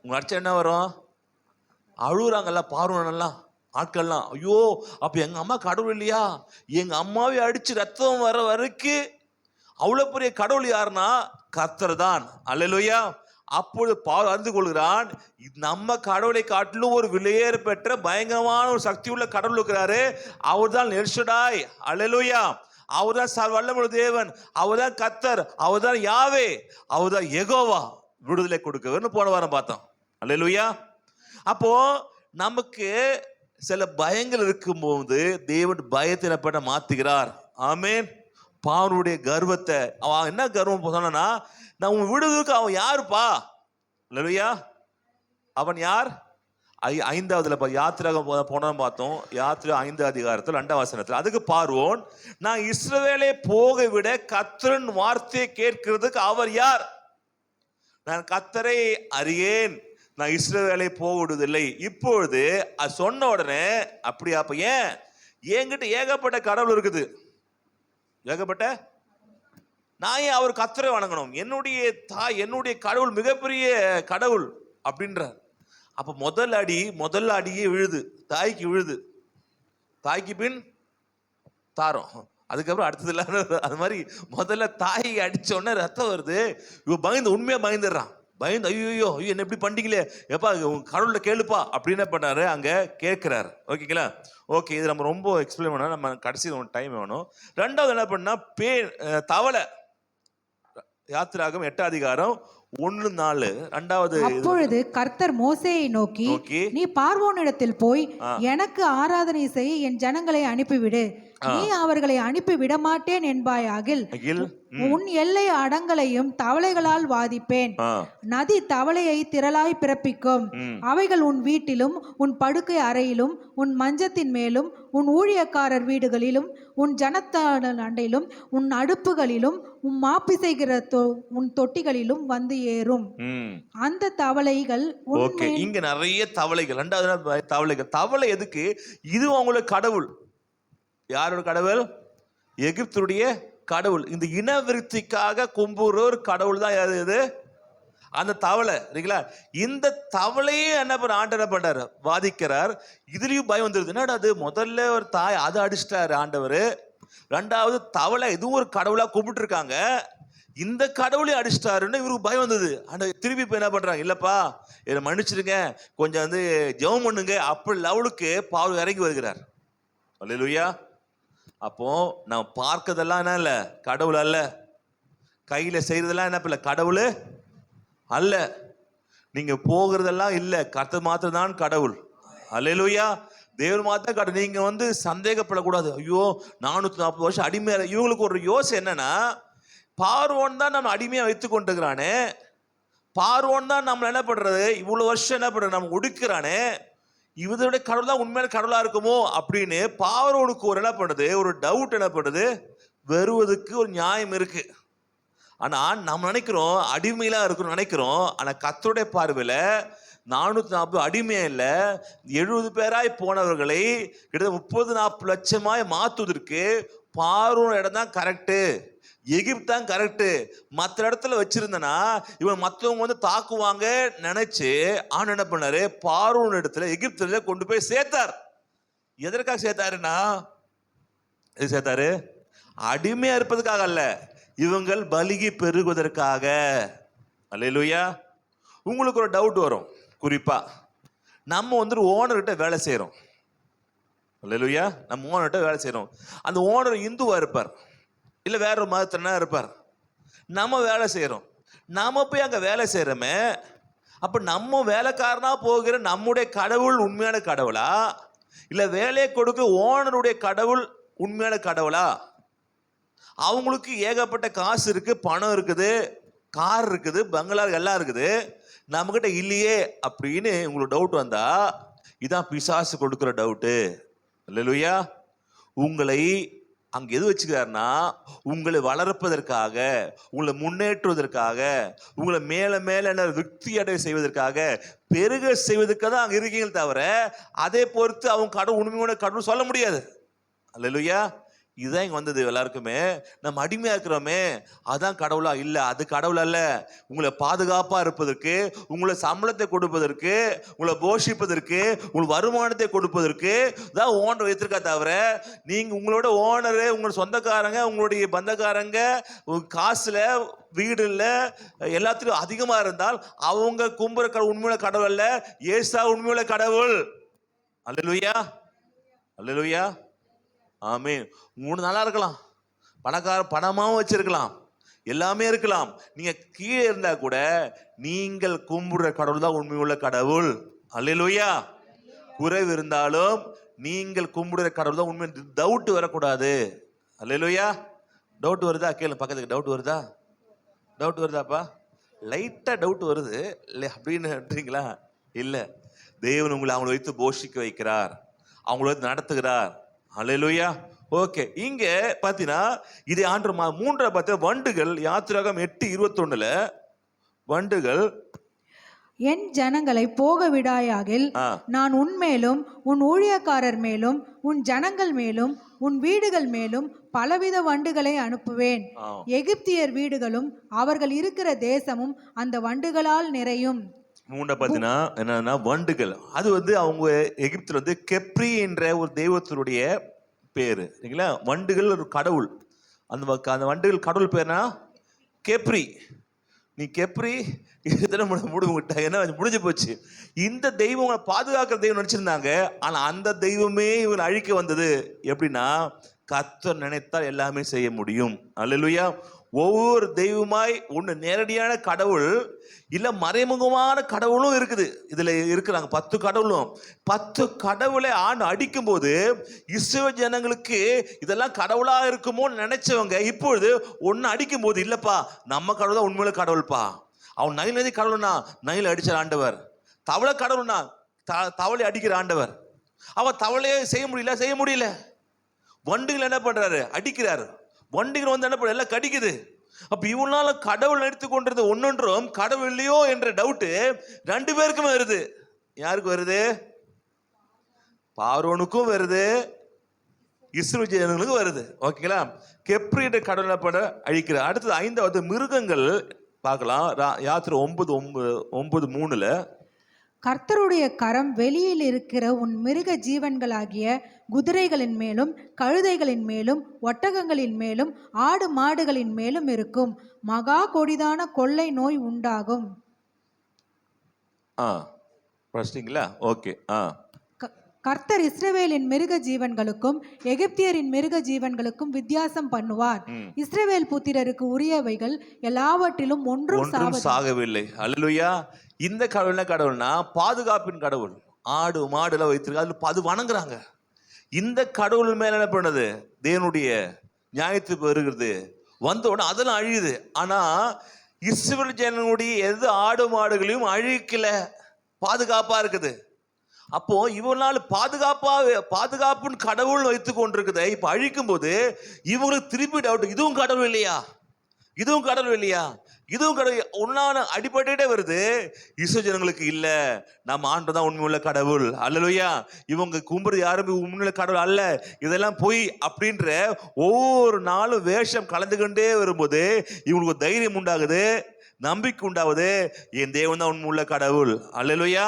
உங்க அடிச்சா என்ன வரும்? அழுகுறாங்கல்ல பார்வோனெல்லாம் ஆட்கள்லாம். ஐயோ, அப்ப எங்க அம்மா கடவுள் இல்லையா? எங்க அம்மாவை அடிச்சு ரத்தம் வர வரைக்கும் அவ்வளவு பெரிய கடவுள் யாருன்னா கர்த்தர் தான். அல்லேலூயா. அப்பொழுது பார்வோன் அறிந்து கொள்கிறான், நம்ம கடவுளை காட்டிலும் ஒரு விலையேற பெற்ற பயங்கரமான ஒரு சக்தி உள்ள கடவுள் இருக்கிறாரு. அவர் தான் எல் ஷடாய். அல்லேலூயா. அவர் தான் வல்லமையுள்ள தேவன், அவர் தான் கர்த்தர், அவர் தான் யாவே, அவர் தான் யெகோவா. விடுதலை கொடுக்கன்னு போன வாரம் பார்த்தோம். அல்லேலூயா. அப்போ நமக்கு சில பயங்கள் இருக்கும்போது தேவன் பயத்தினப்பட்ட மாத்துகிறார். ஆமேன். பார்வோனுடைய கர்வத்தை, அவன் என்ன கர்வம் சொன்னா, நான் உன் விடுதலுக்கு அவன் யாருப்பா? அல்லேலூயா. அவன் யார்? 5வதுல யாத்திராகம் போன பார்த்தோம். யாத்திரை 5 அதிகாரத்தில் 2ஆம் வசனத்தில் அதுக்கு பார்வோன், நான் இஸ்ரவேலை போக விட கர்த்தரின் வார்த்தையை கேட்கிறதுக்கு அவர் யார்? நான் கர்த்தரை அறியேன், நான் இஸ்ரவேலை போக விடுவதில்லை. இப்பொழுது அது சொன்ன உடனே அப்படியா? அப்ப ஏன் என்கிட்ட ஏகப்பட்ட கடவுள் இருக்குது, ஏகப்பட்ட, நான் ஏன் அவர் கர்த்தரை வணங்கணும்? என்னுடைய தாய், என்னுடைய கடவுள் மிகப்பெரிய கடவுள் அப்படின்றார். அப்ப முதல்ல அடியே விழுது, தாய்க்கு விழுது. தாய்க்கு பின் தாரம், அதுக்கப்புறம் அடுத்தது இல்ல. அது மாதிரி முதல்ல தாயை அடிச்ச உடனே ரத்தம் வருது. இவ பயந்து, உண்மையா பயந்துடுறான். பயந்து ஐயோ என்ன எப்படி பண்ணிக்கலையே, எப்பா கடவுள்கிட்ட கேளுப்பா அப்படின்னு என்ன பண்ணாரு, அங்க கேட்கிறாரு. ஓகேங்களா? ஓகே, இது நம்ம ரொம்ப எக்ஸ்பிளைன் பண்ணா நம்ம கடைசி டைம் வேணும். 2வது என்ன பண்ணா தவளை. யாத்திராகம் 8ஆம் அதிகாரம் 1-4. 2வது. அப்பொழுது கர்த்தர் மோசேயை நோக்கி, நீ பார்வோனிடத்தில் போய் எனக்கு ஆராதனை செய்ய என் ஜனங்களை அனுப்பிவிடு, நீ அவர்களை அனுப்பி விடமாட்டேன் என்பாயாகில் அகில், உன் எல்லை அடங்களையும் தவளைகளால் வாதிப்பேன். நதி தவளையை திரளாய் பிறப்பிக்கும். அவைகள் உன் வீட்டிலும் உன் படுக்கை அறையிலும் உன் மஞ்சத்தின் மேலும் உன் ஊழியக்காரர் வீடுகளிலும் உன் ஜனத்தான அண்டையிலும் உன் அடுப்புகளிலும் உன் மாப்பிசைகிற உன் தொட்டிகளிலும் வந்து ஏறும். அந்த தவளைகள் ஓகே, இங்க நிறைய தவளைகள். ரெண்டாவது தவளைகள். தவளை எதுக்கு? இது அவங்களுக்கு கடவுள். யாரோட கடவுள்? எகிப்துடைய கடவுள். இந்த இனவிருத்திக்காக கும்புற ஒரு கடவுள் தான் யாரு? இது அந்த தவளை. சரிங்களா? இந்த தவளையே என்ன பண்ண ஆண்டவர் பண்றாரு? வாதிக்கிறார். இதுலயும் பயம் வந்துருது. என்னடா அது? முதல்ல ஒரு தாய் அதை அடிச்சிட்டாரு ஆண்டவர். ரெண்டாவது தவளை இதுவும் ஒரு கடவுளா கும்பிட்டு இருக்காங்க, இந்த கடவுளை அடிச்சிட்டாருன்னு இவருக்கு பயம் வந்தது. ஆண்டவர் திருப்பி இப்போ என்ன பண்றாங்க? இல்லப்பா என்னை மன்னிச்சிருங்க, கொஞ்சம் வந்து ஜெபம் பண்ணுங்க. அப்படி லெவலுக்கு பாவம் இறங்கி வருகிறார். அல்லேலூயா. அப்போ நம்ம பார்க்கறதெல்லாம் என்ன இல்லை? கடவுள் அல்ல. கையில செய்யறதெல்லாம் என்ன இல்லை? கடவுள் அல்ல. நீங்க போகிறதெல்லாம் இல்லை, கர்த்தர் மாத்திரம் தான் கடவுள். அல்லேலூயா. தேவன் மாத்திரம் கடவுள். நீங்க வந்து சந்தேகப்படக்கூடாது. ஐயோ 440 வருஷம் அடிமையா. இவங்களுக்கு ஒரு யோசனை என்னன்னா, பார்வோன் தான் நம்ம அடிமையா வைத்து கொண்டிருக்கிறானே, பார்வோன் தான் நம்ம என்ன பண்றது, இவ்வளவு வருஷம் என்ன பண்றது, நம்ம ஒடுக்கிறானே, இவருடைய கடவுள் தான் உண்மையான கடவுளா இருக்குமோ அப்படின்னு பார்வோனுக்கு ஒரு என்ன பண்ணுது, ஒரு டவுட் என்ன பண்ணுது, வருவதுக்கு ஒரு நியாயம் இருக்கு. ஆனா நம்ம நினைக்கிறோம் அடிமையில இருக்கணும் நினைக்கிறோம். ஆனா கர்த்தருடைய பார்வையில 440 அடிமையா இல்ல, 70 பேராய் போனவர்களை கிட்டத்தட்ட 30-40 லட்சமாய் மாத்துவதற்கு பார்வோன் இடம் தான் கரெக்டு, எகிப்து தான் கரெக்டு. மற்ற இடத்துல வச்சிருந்தனா இவன் மற்றவங்க வந்து தாக்குவாங்க நினைச்சு ஆனா என்ன பண்ணாரு, பார்வோன் இடத்துல எகிப்துல கொண்டு போய் சேர்த்தார். எதற்காக சேர்த்தாருன்னா, எது சேர்த்தாரு? அடிமையா இருப்பதுக்காக அல்ல, இவங்கள் பலிகி பெருகுவதற்காக. அல்லேலூயா. உங்களுக்கு ஒரு டவுட் வரும். குறிப்பா நம்ம வந்து ஓனர்கிட்ட வேலை செய்யறோம். அல்லேலூயா. நம்ம ஓனர்கிட்ட வேலை செய்யறோம். அந்த ஓனர் இந்துவா இருப்பார், இல்லை வேற ஒரு மதத்தினா இருப்பார். நம்ம வேலை செய்யறோம். நாம போய் அங்க வேலை செய்யறோமே, அப்ப நம்ம வேலைக்காரனா போகிற நம்முடைய கடவுள் உண்மையான கடவுளா, இல்ல வேலையை கொடுக்க ஓனருடைய கடவுள் உண்மையான கடவுளா? அவங்களுக்கு ஏகப்பட்ட காசு இருக்கு, பணம் இருக்குது, கார் இருக்குது, பங்களா எல்லாம் இருக்குது, நம்மகிட்ட இல்லையே அப்படின்னு உங்களுக்கு டவுட் வந்தா இதான் பிசாசு கொடுக்குற டவுட்டு. அல்லேலூயா. உங்களை அங்க எது வச்சுக்கிறாருன்னா, உங்களை வளர்ப்பதற்காக, உங்களை முன்னேற்றுவதற்காக, உங்களை மேல மேல என்ன விருத்தி அடைய செய்வதற்காக, பெருக செய்வதற்காக தான் அங்க இருக்கீங்க தவிர அதை பொறுத்து அவங்க கடவுள் உண்மையான கடவுள் சொல்ல முடியாது. அல்லேலூயா. இதுதான் இங்க வந்தது எல்லாருக்குமே. நம்ம அடிமையா இருக்கிறோமே அதான் கடவுளா? இல்ல, அது கடவுள் அல்ல. உங்களை பாதுகாப்பா இருப்பதற்கு, உங்களை சம்பளத்தை கொடுப்பதற்கு, உங்களை போஷிப்பதற்கு, உங்களுக்கு வருமானத்தை கொடுப்பதற்கு தான் ஓனர் வைத்திருக்கா தவிர, நீங்க உங்களோட ஓனரு, உங்களோட சொந்தக்காரங்க, உங்களுடைய பந்தக்காரங்க காசுல, வீடுல, எல்லாத்திலும் அதிகமா இருந்தால் அவங்க கும்புற கடவுள் உண்மையுள்ள கடவுள் அல்ல, ஏசா உண்மையுள்ள கடவுள். அல்லேலூயா. அல்லேலூயா. ஆமென். 3 நல்லா இருக்கலாம், பணமாவும் வச்சிருக்கலாம், எல்லாமே இருக்கலாம். நீங்க கீழே இருந்தா கூட நீங்கள் கும்பிடுற கடவுள் தான் உண்மையுள்ள கடவுள். அல்லேலூயா. குறைவு இருந்தாலும் நீங்கள் கும்பிடுற கடவுள் தான் உண்மை. டவுட் வரக்கூடாது. அல்லேலூயா. டவுட் வருதா? கேளு பக்கத்துக்கு. டவுட் வருதா? டவுட் வருதாப்பா? லைட்டா டவுட் வருது இல்லை அப்படின்னு இல்லை. தேவன் உங்களை அவங்களை வைத்து போஷிக்க வைக்கிறார், அவங்களை வைத்து நடத்துகிறார். அல்லேலூயா. ஓகே. இங்க பாத்தீங்கன்னா இது ஆண்டு 3 பார்த்தா வண்டுகள். யாத்திராகம் 8:21 வண்டுகள், என் ஜனங்களை போக விடாயாகில் நான் உன்மேலும் உன் ஊழியக்காரர் மேலும் உன் ஜனங்கள் மேலும் உன் வீடுகள் மேலும் பலவித வண்டுகளை அனுப்புவேன். எகிப்தியர் வீடுகளும் அவர்கள் இருக்கிற தேசமும் அந்த வண்டுகளால் நிறையும். 3 பார்த்தீங்கன்னா என்னன்னா வண்டுகள். அது வந்து அவங்க எகிப்துல வந்து கெப்ரி என்ற ஒரு தெய்வத்தினுடைய பேரு. சரிங்களா? வண்டுகள் ஒரு கடவுள். அந்த வண்டுகள் கடவுள் பேர்னா கெப்ரி. நீ கெப்ரி முடிஞ்சு போச்சு. இந்த தெய்வம் பாதுகாக்கிற தெய்வம் நினைச்சிருந்தாங்க. ஆனா அந்த தெய்வமே இவங்க அழிக்க வந்தது. எப்படின்னா, கர்த்தர் நினைத்தால் எல்லாமே செய்ய முடியும். அல்லேலூயா. ஒவ்வொரு தெய்வமாய் ஒன்று நேரடியான கடவுள் இல்ல மறைமுகமான கடவுளும் இருக்குது. இதுல இருக்கிறாங்க 10 கடவுளும். 10 கடவுளை அடிக்கும் போது இஸ்ரவேல் ஜனங்களுக்கு இதெல்லாம் கடவுளா இருக்குமோன்னு நினைச்சவங்க இப்பொழுது ஒன்னு அடிக்கும் போது இல்லப்பா நம்ம கடவுள் தான் உண்மையில கடவுள்பா. அவன் நைல் நதி கடவுள்னா நைல் அடிச்சார் ஆண்டவர். தவளை கடவுள்னா தவளை அடிக்கிற ஆண்டவர். அவன் தவளையே செய்ய முடியல. வண்டுகள் என்ன பண்றாரு? அடிக்கிறாரு. வண்டுகள் வந்து என்ன பண்ண எல்லாம் கடிக்குது. அப்ப இவனால கடவுள் எடுத்து கொண்டது ஒன்னொன்றும் கடவுள் இல்லையோ என்ற டவுட்டு 2 பேருக்குமே வருது. யாருக்கு வருது? பார்வோனுக்கும் வருது, இஸ்ரவேல் ஜனங்களுக்கும் வருது. ஓகேங்களா? கெப்ரியேட் கடவுள் என்ன பண்ற? அழிக்கிறார். அடுத்தது 5வது மிருகங்கள் பார்க்கலாம். யாத்திரை 9:3 கர்த்தருடைய கரம் வெளியில் இருக்கிற உன் மிருக ஜீவன்களாகிய குதிரைகளின் மேலும் கழுதைகளின் மேலும் ஒட்டகங்களின் மேலும் ஆடு மாடுகளின் மேலும் இருக்கும். மகா கொடிதான கொள்ளை நோய் உண்டாகும். ஓகே. கர்த்தர் இஸ்ரவேலின் மிருக ஜீவன்களுக்கும் எகிப்தியரின் மிருக ஜீவன்களுக்கும் வித்தியாசம் பண்ணுவார். இஸ்ரவேல் புத்திரருக்கு உரியவைகள் எல்லாவற்றிலும் ஒன்றும் சாகவில்லை. அல்லேலூயா. இந்த கடவுள்னா பாதுகாப்பின் கடவுள். ஆடு மாடுல வைத்திருக்க அது வணங்குறாங்க. இந்த கடவுள் மேல என்ன பண்ணது? தேவனுடைய நியாயத்துக்கு வருகிறது. வந்த உடனே அதெல்லாம் அழியுது. ஆனா இஸ்ரவேல் ஜனங்களுடைய எது ஆடு மாடுகளையும் அழிக்கல, பாதுகாப்பா இருக்குது. அப்போ இவனால பாதுகாப்புன்னு கடவுள் வைத்து கொண்டிருக்குது. இப்ப அழிக்கும் போது இவங்களுக்கு திருப்பி டவுட், இதுவும் கடவுள் இல்லையா, இதுவும் கடவுள் இல்லையா, இதுவும் கடவுள் ஒன்னான அடிபட்டுட்டே வருது. இஸ்ரவேல் ஜனங்களுக்கு இல்ல, நம்ம ஆண்டு தான் உண்மையுள்ள கடவுள். அல்லேலூயா. இவங்க கும்பிடுறது யாருமே உண்மையுள்ள கடவுள் அல்ல, இதெல்லாம் பொய் அப்படின்ற ஒவ்வொரு நாளும் வேஷம் கலந்து கொண்டே வரும்போது இவங்களுக்கு தைரியம் உண்டாகுது, நம்பிக்கை உண்டாகுது. என் தேவன் தான் உண்மையுள்ள கடவுள். அல்லேலூயா.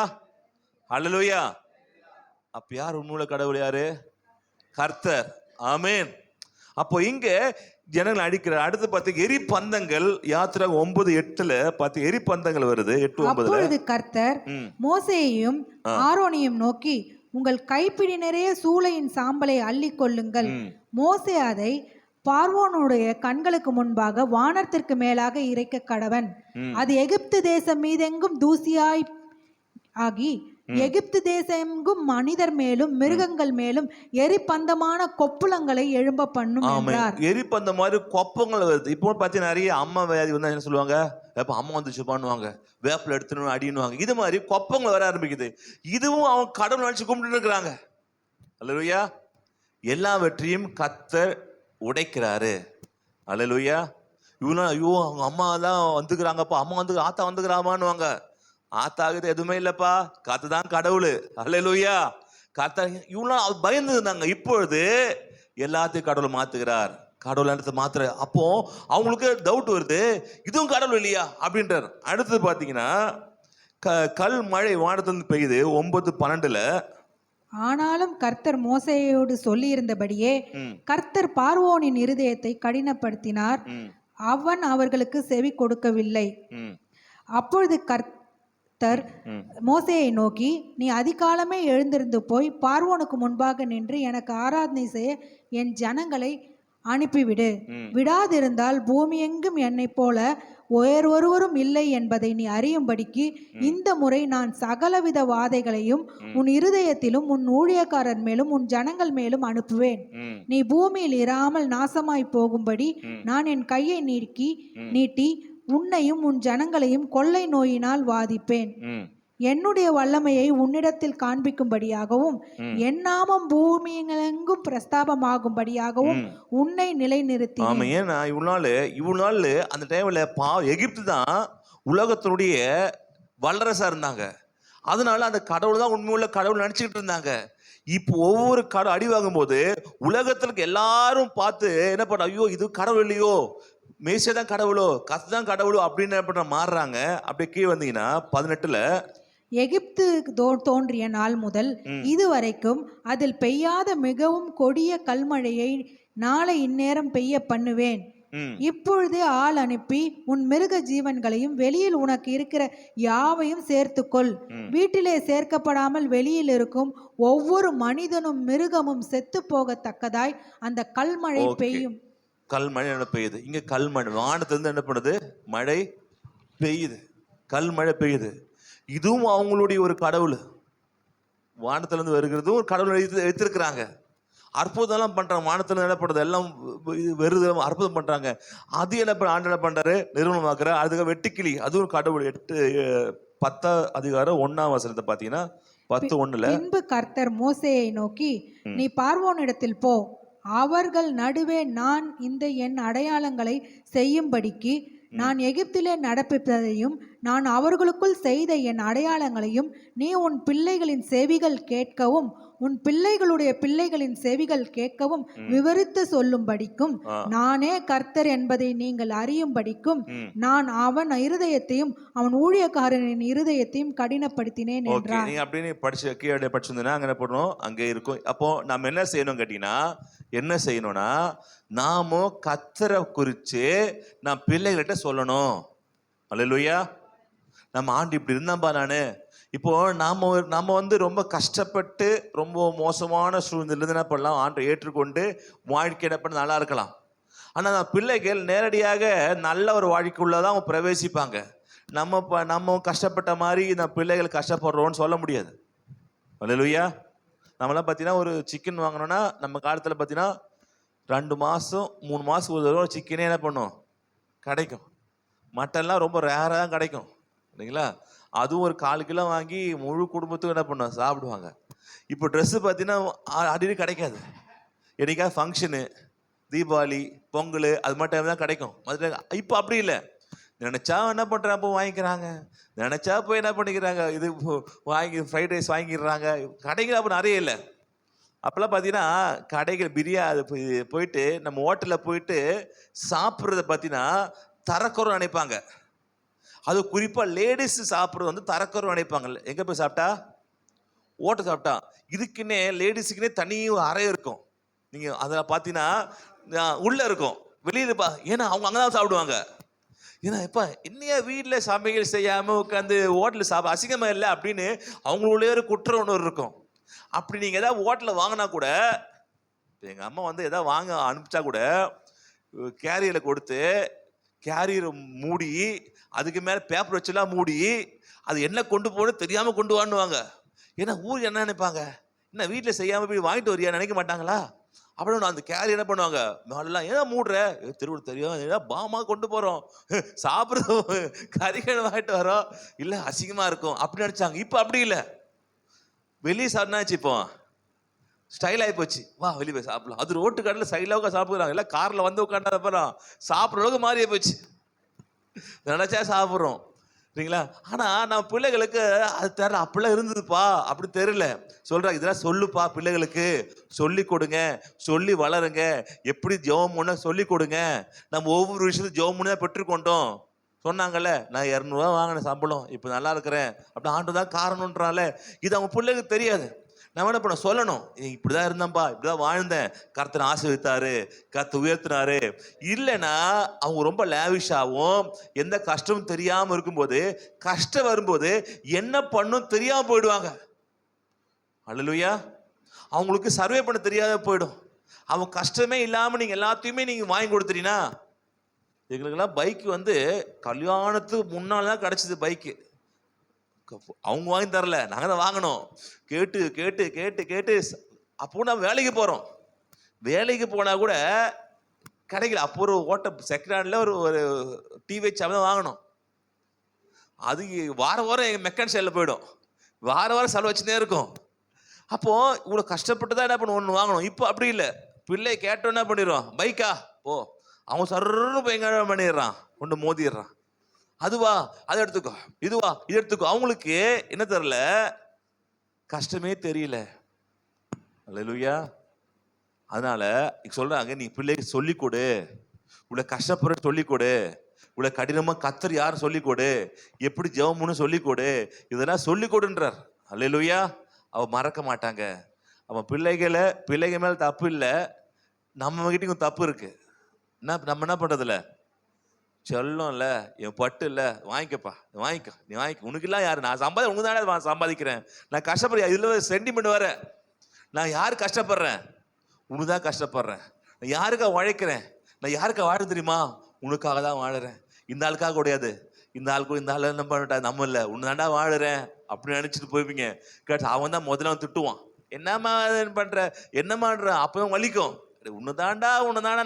அல்லேலூயா. அப்ப யார் உண்மையுள்ள கடவுள்? யாரு? கர்த்தர். ஆமென். அப்போ இங்க ஜனங்கள் அடிக்கிறார். அடுத்து பார்த்து எரிபந்தங்கள். யாத்திரை 9:8 பார்த்து எரிபந்தங்கள் வருது. 8:9. அப்பொழுது கர்த்தர் மோசேயையும் ஆரோனையும் நோக்கி, உங்கள் கைப்பிடி நிறைய சூளையின் சாம்பலை அள்ளி கொள்ளுங்கள். மோசே அதை பார்வோனுடைய கண்களுக்கு முன்பாக வானத்திற்கு மேலாக இறைக்க கடவன். அது எகிப்து தேசம் மீதெங்கும் தூசியாய் ஆகி எகிப்து தேசெங்கும் மனிதர் மேலும் மிருகங்கள் மேலும் எரிபந்தமான கொப்புளங்களை எழும்ப பண்ணும் என்றார். எரிபந்த மாதிரி கொப்பங்கள் வருது. இப்போ பார்த்தீங்கன்னா நிறைய அம்மா வியாதி வந்தா என்ன சொல்லுவாங்க? எப்ப அம்மா வந்துச்சு பண்ணுவாங்க, வேப்பில் எடுத்துன்னு அடினுவாங்க. இது மாதிரி கொப்பங்கள் வர ஆரம்பிக்குது. இதுவும் அவன் கடவுள் நினைச்சு கும்பிட்டு இருக்கிறாங்க. அல்லேலூயா. எல்லாவற்றையும் கர்த்தர் உடைக்கிறாரு. அல்லேலூயா. இவனா ஐயோ அவங்க அம்மா தான் வந்துக்கிறாங்கப்பா, அம்மா வந்து ஆத்தா வந்துக்கிறாமான்னுவாங்க. ஆத்தாகுது எதுவுமே இல்லப்பா, காத்துதான் கடவுள். அல்லேலூயா. காத்தா இவங்களாம் பயந்து இருந்தாங்க. இப்பொழுது எல்லாத்தையும் கடவுள் மாத்துகிறார். கடவுள் மாத்துற அப்போ அவங்களுக்கு டவுட் வருது, இதுவும் கடவுள் இல்லையா அப்படின்றார். அடுத்தது பாத்தீங்கன்னா கல் மழை வானத்திலிருந்து பெய்யுது. 9:12. ஆனாலும் கர்த்தர் மோசேயோடு சொல்லி இருந்தபடியே கர்த்தர் பார்வோனின் இருதயத்தை கடினப்படுத்தினார், அவன் அவர்களுக்கு செவி கொடுக்கவில்லை. அப்பொழுது கர்த்தர் மோசேயை நோக்கி, நீ அதிகாலமே எழுந்திருந்து போய் பார்வோனுக்கு முன்பாக நின்று எனக்கு ஆராதனை செய்ய என் ஜனங்களை அனுப்பிவிடு. விடாதிருந்தால் பூமி எங்கும் என்னை போல ஒருவரும் இல்லை என்பதை நீ அறியும்படிக்கு இந்த முறை நான் சகலவித வாதைகளையும் உன் இருதயத்திலும் உன் ஊழியக்காரர் மேலும் உன் ஜனங்கள் மேலும் அனுப்புவேன். நீ பூமியில் இராமல் நாசமாய் போகும்படி நான் என் கையை நீட்டி உன்னையும் உன் ஜனங்களையும் கொள்ளை நோயினால் வாதிப்பேன். என்னுடைய வல்லமையை உன்னிடத்தில் காண்பிக்கும்படியாகவும் என் நாமம் பூமியெங்கும் பிரஸ்தாபமாகும்படியாகவும் உன்னை நிலைநிறுத்தி. ஏன்னா இவ்வளவு அந்த டைம்ல எகிப்து தான் உலகத்தினுடைய வல்லரசா இருந்தாங்க. அதனால அந்த கடவுள் தான் உண்மையுள்ள கடவுள் நினைச்சுக்கிட்டு இருந்தாங்க. இப்போ ஒவ்வொரு கடவுள் அடி வாங்கும் போது உலகத்திற்கு எல்லாரும் பார்த்து என்ன பண்ண, ஐயோ இது கடவுள் இல்லையோ, மேசே தான் கடவுளோ, கத்து தான் கடவுளோ அப்படின்னு மாறுறாங்க. அப்படியே கீழே வந்தீங்கன்னா 18 எகிப்து தோன்றிய நாள் முதல் இதுவரைக்கும் அதில் பெய்யாத மிகவும் கொடிய கல்மழையை நாளை இந்நேரம் பெய்ய பண்ணுவேன். இப்பொழுதே ஆள் அனுப்பி உன் மிருக ஜீவன்களையும் வெளியில் உனக்கு இருக்கிற யாவையும் சேர்த்துக்கொள். வீட்டிலே சேர்க்கப்படாமல் வெளியில் இருக்கும் ஒவ்வொரு மனிதனும் மிருகமும் செத்து போகத்தக்கதாய் அந்த கல்மழை பெய்யும். கல்மழை என்ன பெய்யுது, இங்க கல்மழை வானத்திலிருந்து என்ன பண்ணுது, மழை பெய்யுது, கல்மழை பெய்யுது. இதுவும் அவங்களுடைய ஒரு கடவுள், வானத்திலிருந்து வருகிறதும் ஒரு கடவுள் வைத்திருக்கிறாங்க. அற்புதம் எல்லாம் பண்றாங்க, வானத்துல என்ன பண்றது எல்லாம் வெறுது அற்புதம் பண்றாங்க. அது என்ன ஆண்டு என்ன பண்றாரு, நிறுவனமாக்குற. அதுக்கு வெட்டுக்கிளி, அதுவும் கடவுள். 10 அதிகாரம் 1ஆம் வசனத்தை பாத்தீங்கன்னா 10:1. பின்பு கர்த்தர் மோசேயை நோக்கி, நீ பார்வோனிடத்தில் போ, அவர்கள் நடுவே நான் இந்த என் அடையாளங்களை செய்யும்படிக்கு நான் எகிப்திலே நடப்பித்ததையும் நான் அவர்களுக்குள் செய்த என் அடையாளங்களையும் நீ உன் பிள்ளைகளின் செவிகள் கேட்கவும் உன் பிள்ளைகளுடைய பிள்ளைகளின் செவிகள் கேட்கவும் விவரித்து சொல்லும்படிக்கும் நானே கர்த்தர் என்பதை நீங்கள் அறியும்படிக்கும் நான் அவன் இருதயத்தையும் அவன் ஊழியக்காரனின் இருதயத்தையும் கடினப்படுத்தினேன் என்றார். நீங்க அப்படின்னு படிச்சு கீழே படிச்சிருந்தா அங்க என்ன பண்ணுவோம், அங்கே இருக்கும். அப்போ நம்ம என்ன செய்யணும் கேட்டீங்கன்னா, என்ன செய்யணும்னா நாம கர்த்தரை குறிச்சு நான் பிள்ளைகள்கிட்ட சொல்லணும். அல்லேலூயா. நம்ம ஆண்டு இப்படி இருந்தாம்பா நானு. இப்போ நாம வந்து ரொம்ப கஷ்டப்பட்டு ரொம்ப மோசமான சூழ்நிலை என்ன பண்ணலாம், ஆண்டை ஏற்றுக்கொண்டு வாழ்க்கை என்ன பண்ண நல்லா இருக்கலாம். ஆனால் பிள்ளைகள் நேரடியாக நல்ல ஒரு வாழ்க்கைக்குள்ளதான் அவங்க பிரவேசிப்பாங்க. நம்ம கஷ்டப்பட்ட மாதிரி நம்ம பிள்ளைகள் கஷ்டப்படுறோம்னு சொல்ல முடியாது. அல்லேலூயா. நம்மளாம் பார்த்தீங்கன்னா ஒரு சிக்கன் வாங்கினோன்னா நம்ம காலத்தில் பார்த்தீங்கன்னா 2 மாதம் 3 மாதம் ஒரு தடவை சிக்கனே என்ன பண்ணும் கிடைக்கும். மட்டன்லாம் ரொம்ப ரேராக தான் கிடைக்கும் இல்லைங்களா. அதுவும் ஒரு 4 கிலோ வாங்கி முழு குடும்பத்துக்கும் என்ன பண்ணுவோம் சாப்பிடுவாங்க. இப்போ ட்ரெஸ்ஸு பார்த்தீங்கன்னா அடிக்கடி கிடைக்காது. என்னைக்காவது ஃபங்க்ஷனு, தீபாவளி, பொங்கல் அது மாதிரி டைம் தான் கிடைக்கும். இப்போ அப்படி இல்லை. நினச்சா என்ன பண்ணுறாங்க, இப்போ வாங்கிக்கிறாங்க. நினச்சா போய் என்ன பண்ணிக்கிறாங்க, இது வாங்கி ஃப்ரைட் ரைஸ் வாங்கிடுறாங்க. கடைகள் அப்போ நிறைய இல்லை. அப்போல்லாம் பார்த்தீங்கன்னா கடைகள் பிரியாணி போயிட்டு நம்ம ஹோட்டலில் போயிட்டு சாப்பிட்றத பார்த்தீங்கன்னா தரக்குறை நினைப்பாங்க. அது குறிப்பாக லேடிஸ் சாப்பிட்றது வந்து தரக்குறை நினைப்பாங்க. எங்கே போய் சாப்பிட்டா, ஓட்டை சாப்பிட்டா. இதுக்குன்னே லேடிஸுக்குன்னே தனி அறை இருக்கும். நீங்கள் அதில் பார்த்தீங்கன்னா உள்ளே இருக்கும், வெளியில் ஏன்னா அவங்க அங்கே தான் சாப்பிடுவாங்க. ஏன்னா இப்போ இன்னையா வீட்டில் சமையல் செய்யாமல் உட்காந்து ஹோட்டலில் சாப்பிட அசிங்கமாக இல்லை அப்படின்னு அவங்களுடைய ஒரு குற்ற உணர்வு இருக்கும். அப்படி நீங்கள் எதாவது ஹோட்டலில் வாங்கினா கூட, எங்கள் அம்மா வந்து எதாவது வாங்க அனுப்பிச்சா கூட கேரியரில் கொடுத்து கேரியரை மூடி அதுக்கு மேலே பேப்பர் வச்சுலாம் மூடி அது என்ன கொண்டு போகணும்னு தெரியாமல் கொண்டு வாங்குவாங்க. ஏன்னா ஊர் என்ன நினைப்பாங்க, என்ன வீட்டில் செய்யாமல் போய் வாங்கிட்டு வரியா நினைக்க மாட்டாங்களா. அப்புறம் அந்த கேரி என்ன பண்ணுவாங்க, மேலாம் ஏன் மூடுற, திருவிழா தெரியும், ஏதாவது பாமா கொண்டு போகிறோம், சாப்பிட்றது கறிகள் வாங்கிட்டு வரோம், இல்லை அசிங்கமாக இருக்கும் அப்படி நினச்சாங்க. இப்போ அப்படி இல்லை. வெளியே சாப்பிட்னாச்சு இப்போ ஸ்டைல் ஆகி போச்சு, வா வெளியே போய் சாப்பிடலாம். அது ரோட்டு கடையில் ஸ்டைலாக சாப்பிடுறாங்க, இல்லை காரில் வந்து உட்காந்து அப்புறம் சாப்பிட்ற அளவுக்கு மாறியே போச்சு. நினச்சா சாப்பிட்றோம் சரிங்களா. ஆனால் நம்ம பிள்ளைகளுக்கு அது தெரியல, அப்படிலாம் இருந்ததுப்பா அப்படி தெரியல. சொல்கிறாங்க இதெல்லாம் சொல்லுப்பா, பிள்ளைகளுக்கு சொல்லி கொடுங்க, சொல்லி வளருங்க, எப்படி ஜெபம் பண்ண சொல்லி கொடுங்க. நம்ம ஒவ்வொரு விஷயத்தையும் ஜெபம் பண்ணி தான் பெற்றுக்கொண்டோம். சொன்னாங்கல்ல, நான் 200 ரூபா வாங்கின சம்பளம் இப்போ நல்லா இருக்கிறேன் அப்படி ஆண்டு தான் காரணம்ன்றால. இது அவங்க பிள்ளைகளுக்கு தெரியாது. நம்ம என்ன பண்ண சொல்லணும், இப்படிதான் இருந்தேன்ப்பா, இப்படிதான் வாழ்ந்தேன், கர்த்தர் ஆசீர்வதித்தாரு, கர்த்தர் உயர்த்தினாரு. இல்லைன்னா அவங்க ரொம்ப லேவிஷாவும் எந்த கஷ்டமும் தெரியாம இருக்கும்போது கஷ்டம் வரும்போது என்ன பண்ணும் தெரியாம போயிடுவாங்க. அல்லேலூயா. அவங்களுக்கு சர்வே பண்ண தெரியாத போயிடும். அவங்க கஷ்டமே இல்லாம நீங்க எல்லாத்தையுமே நீங்க வாங்கி கொடுத்துட்டீங்கன்னா, எங்களுக்கெல்லாம் பைக்கு வந்து கல்யாணத்துக்கு முன்னால் தான் கிடச்சிது பைக்கு. அவங்க வாங்கி தரல, நாங்கள் தான் வாங்கினோம். கேட்டு கேட்டு கேட்டு கேட்டு அப்போ நான் வேலைக்கு போகிறோம். வேலைக்கு போனால் கூட கிடைக்கல. அப்போ ஒரு செகண்ட் ஹேண்டில் ஒரு டிவிஹெச் தான் வாங்கினோம். அது வாரம் எங்கள் மெக்கானிக் சைடில் போயிடும், வாரம் செலவு வச்சுனே இருக்கும். அப்போது இவ்வளோ கஷ்டப்பட்டு தான் என்ன பண்ணுவோம் ஒன்று வாங்கணும். இப்போ அப்படி இல்லை. பிள்ளை கேட்டோம் என்ன பண்ணிடுவோம், பைக்கா போ, அவன் சர்ன்னு போய் எங்க பண்ணிடுறான், கொண்டு மோதிடுறான். அதுவா அதை எடுத்துக்கோ, இதுவா இது எடுத்துக்கோ. அவங்களுக்கு என்ன தெரியல, கஷ்டமே தெரியல. அல்லேலூயா. அதனால சொல்றாங்க, நீ பிள்ளைக்கு சொல்லிக் கொடு, உள்ள கஷ்டப்படுற சொல்லிக் கொடு, உள்ள கடினமா கத்தர் யாரும் சொல்லிக் கொடு, எப்படி ஜெபம்னு சொல்லிக் கொடு, இதெல்லாம் சொல்லிக் கொடுன்றார். அல்லேலூயா. அவ மறக்க மாட்டாங்க. அவன் பிள்ளைங்க மேல தப்பு இல்லை, நம்ம கிட்டயும் தப்பு இருக்கு. நம்ம என்ன பண்றதில்ல, செல்லம் இல்லை, என் பட்டு இல்லை, வாங்கிக்கப்பா வாங்கிக்க, நீ வாங்கிக்க, உனக்கு இல்லை யாரு, நான் உனக்கு தானே சம்பாதிக்கிறேன், நான் கஷ்டப்படுறேன். இதில் சென்டிமெண்ட் வர, நான் யாரு கஷ்டப்படுறேன், உனக்கு தான் கஷ்டப்படுறேன், நான் யாருக்கா உழைக்கிறேன், நான் யாருக்கா வாழ தெரியுமா? உனக்காக தான் வாழறேன். இந்த ஆளுக்காக கிடையாது. இந்த ஆளுக்கும் இந்த ஆளு என்ன பண்ணிட்டா நம்ம இல்லை, உன்னை தாண்டா வாழறேன் அப்படின்னு நினைச்சிட்டு போய்ப்பீங்க. கேட்டு அவன் தான் முதல்ல அவன் திட்டுவான். என்னம்மா பண்ற, என்ன பண்ற, அப்பதான் வலிக்கும். உன்னை தாண்டா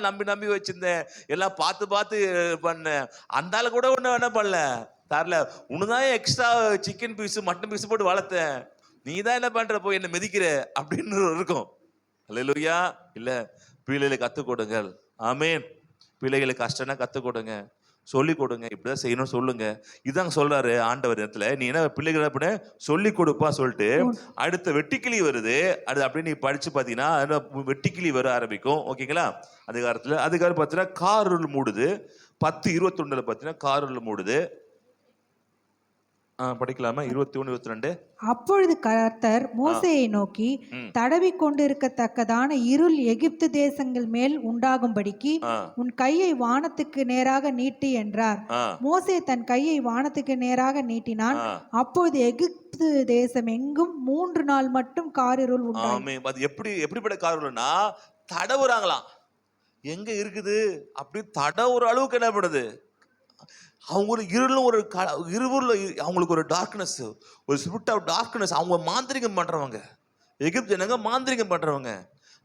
நம்பி நம்பி வச்சிருந்தேன், எல்லாம் பார்த்து பார்த்து பண்ணேன். அந்த ஆளு கூட ஒண்ணு என்ன பண்ணல தரல, உன்னதான் extra chicken piece mutton piece போட்டு வளர்த்தேன், நீ தான் என்ன பண்ற போய் என்ன மிதிக்கிற அப்படின்னு இருக்கும். அல்லேலூயா. இல்ல, பிள்ளைகளுக்கு கத்துக் கொடுங்கள். ஆமேன். பிள்ளைகளுக்கு கஷ்டம்னா கத்துக் கொடுங்க, சொல்லி கொடுங்க, இப்படிதான் செய்யணும் சொல்லுங்க. இதாங்க சொல்றாரு ஆண்டவர் இடத்துல. நீ என்ன பிள்ளைகளை பண்ண சொல்லி கொடுப்பா சொல்லிட்டு அடுத்த வெட்டிக்கிளி வருது. அது அப்படியே நீ படிச்சு பாத்தீங்கன்னா வெட்டிக்கிளி வர ஆரம்பிக்கும். ஓகேங்களா? அதுக்காரத்துல பாத்தீங்கன்னா காருள் மூடுது. 10:21 பாத்தீங்கன்னா காருள் மூடுது. படிக்கலாமா? 21, 22. அப்பொழுது கர்த்தர் மோசேயை நோக்கி, தடவி கொண்டிருக்கத்தக்கதான இருள் எகிப்து தேசங்கள் மேல் உண்டாகும்படிக்கு உன் கையை வானத்துக்கு நேராக நீட்டி என்றார். மோசே தன் கையை வானத்துக்கு நேராக நீட்டினான். அப்பொழுது எகிப்து தேசம் எங்கும் 3 நாள் மட்டும் காரிருள் உண்டாகும். அது எப்படிப்பட்ட காரிருள்னா, தடவுறாங்களாம். எங்க இருக்குது அப்படி தடவுற அளவுக்கு என்ன பண்ணுது, அவங்களுக்கு இருளும் ஒரு இருவுல அவங்களுக்கு ஒரு டார்க்னஸ், ஒரு ஸ்பிரிட் ஆஃப் டார்க்னஸ். அவங்க மாந்திரிகம் பண்றவங்க, எகிப்து ஜனங்க மாந்திரிகம் பண்றவங்க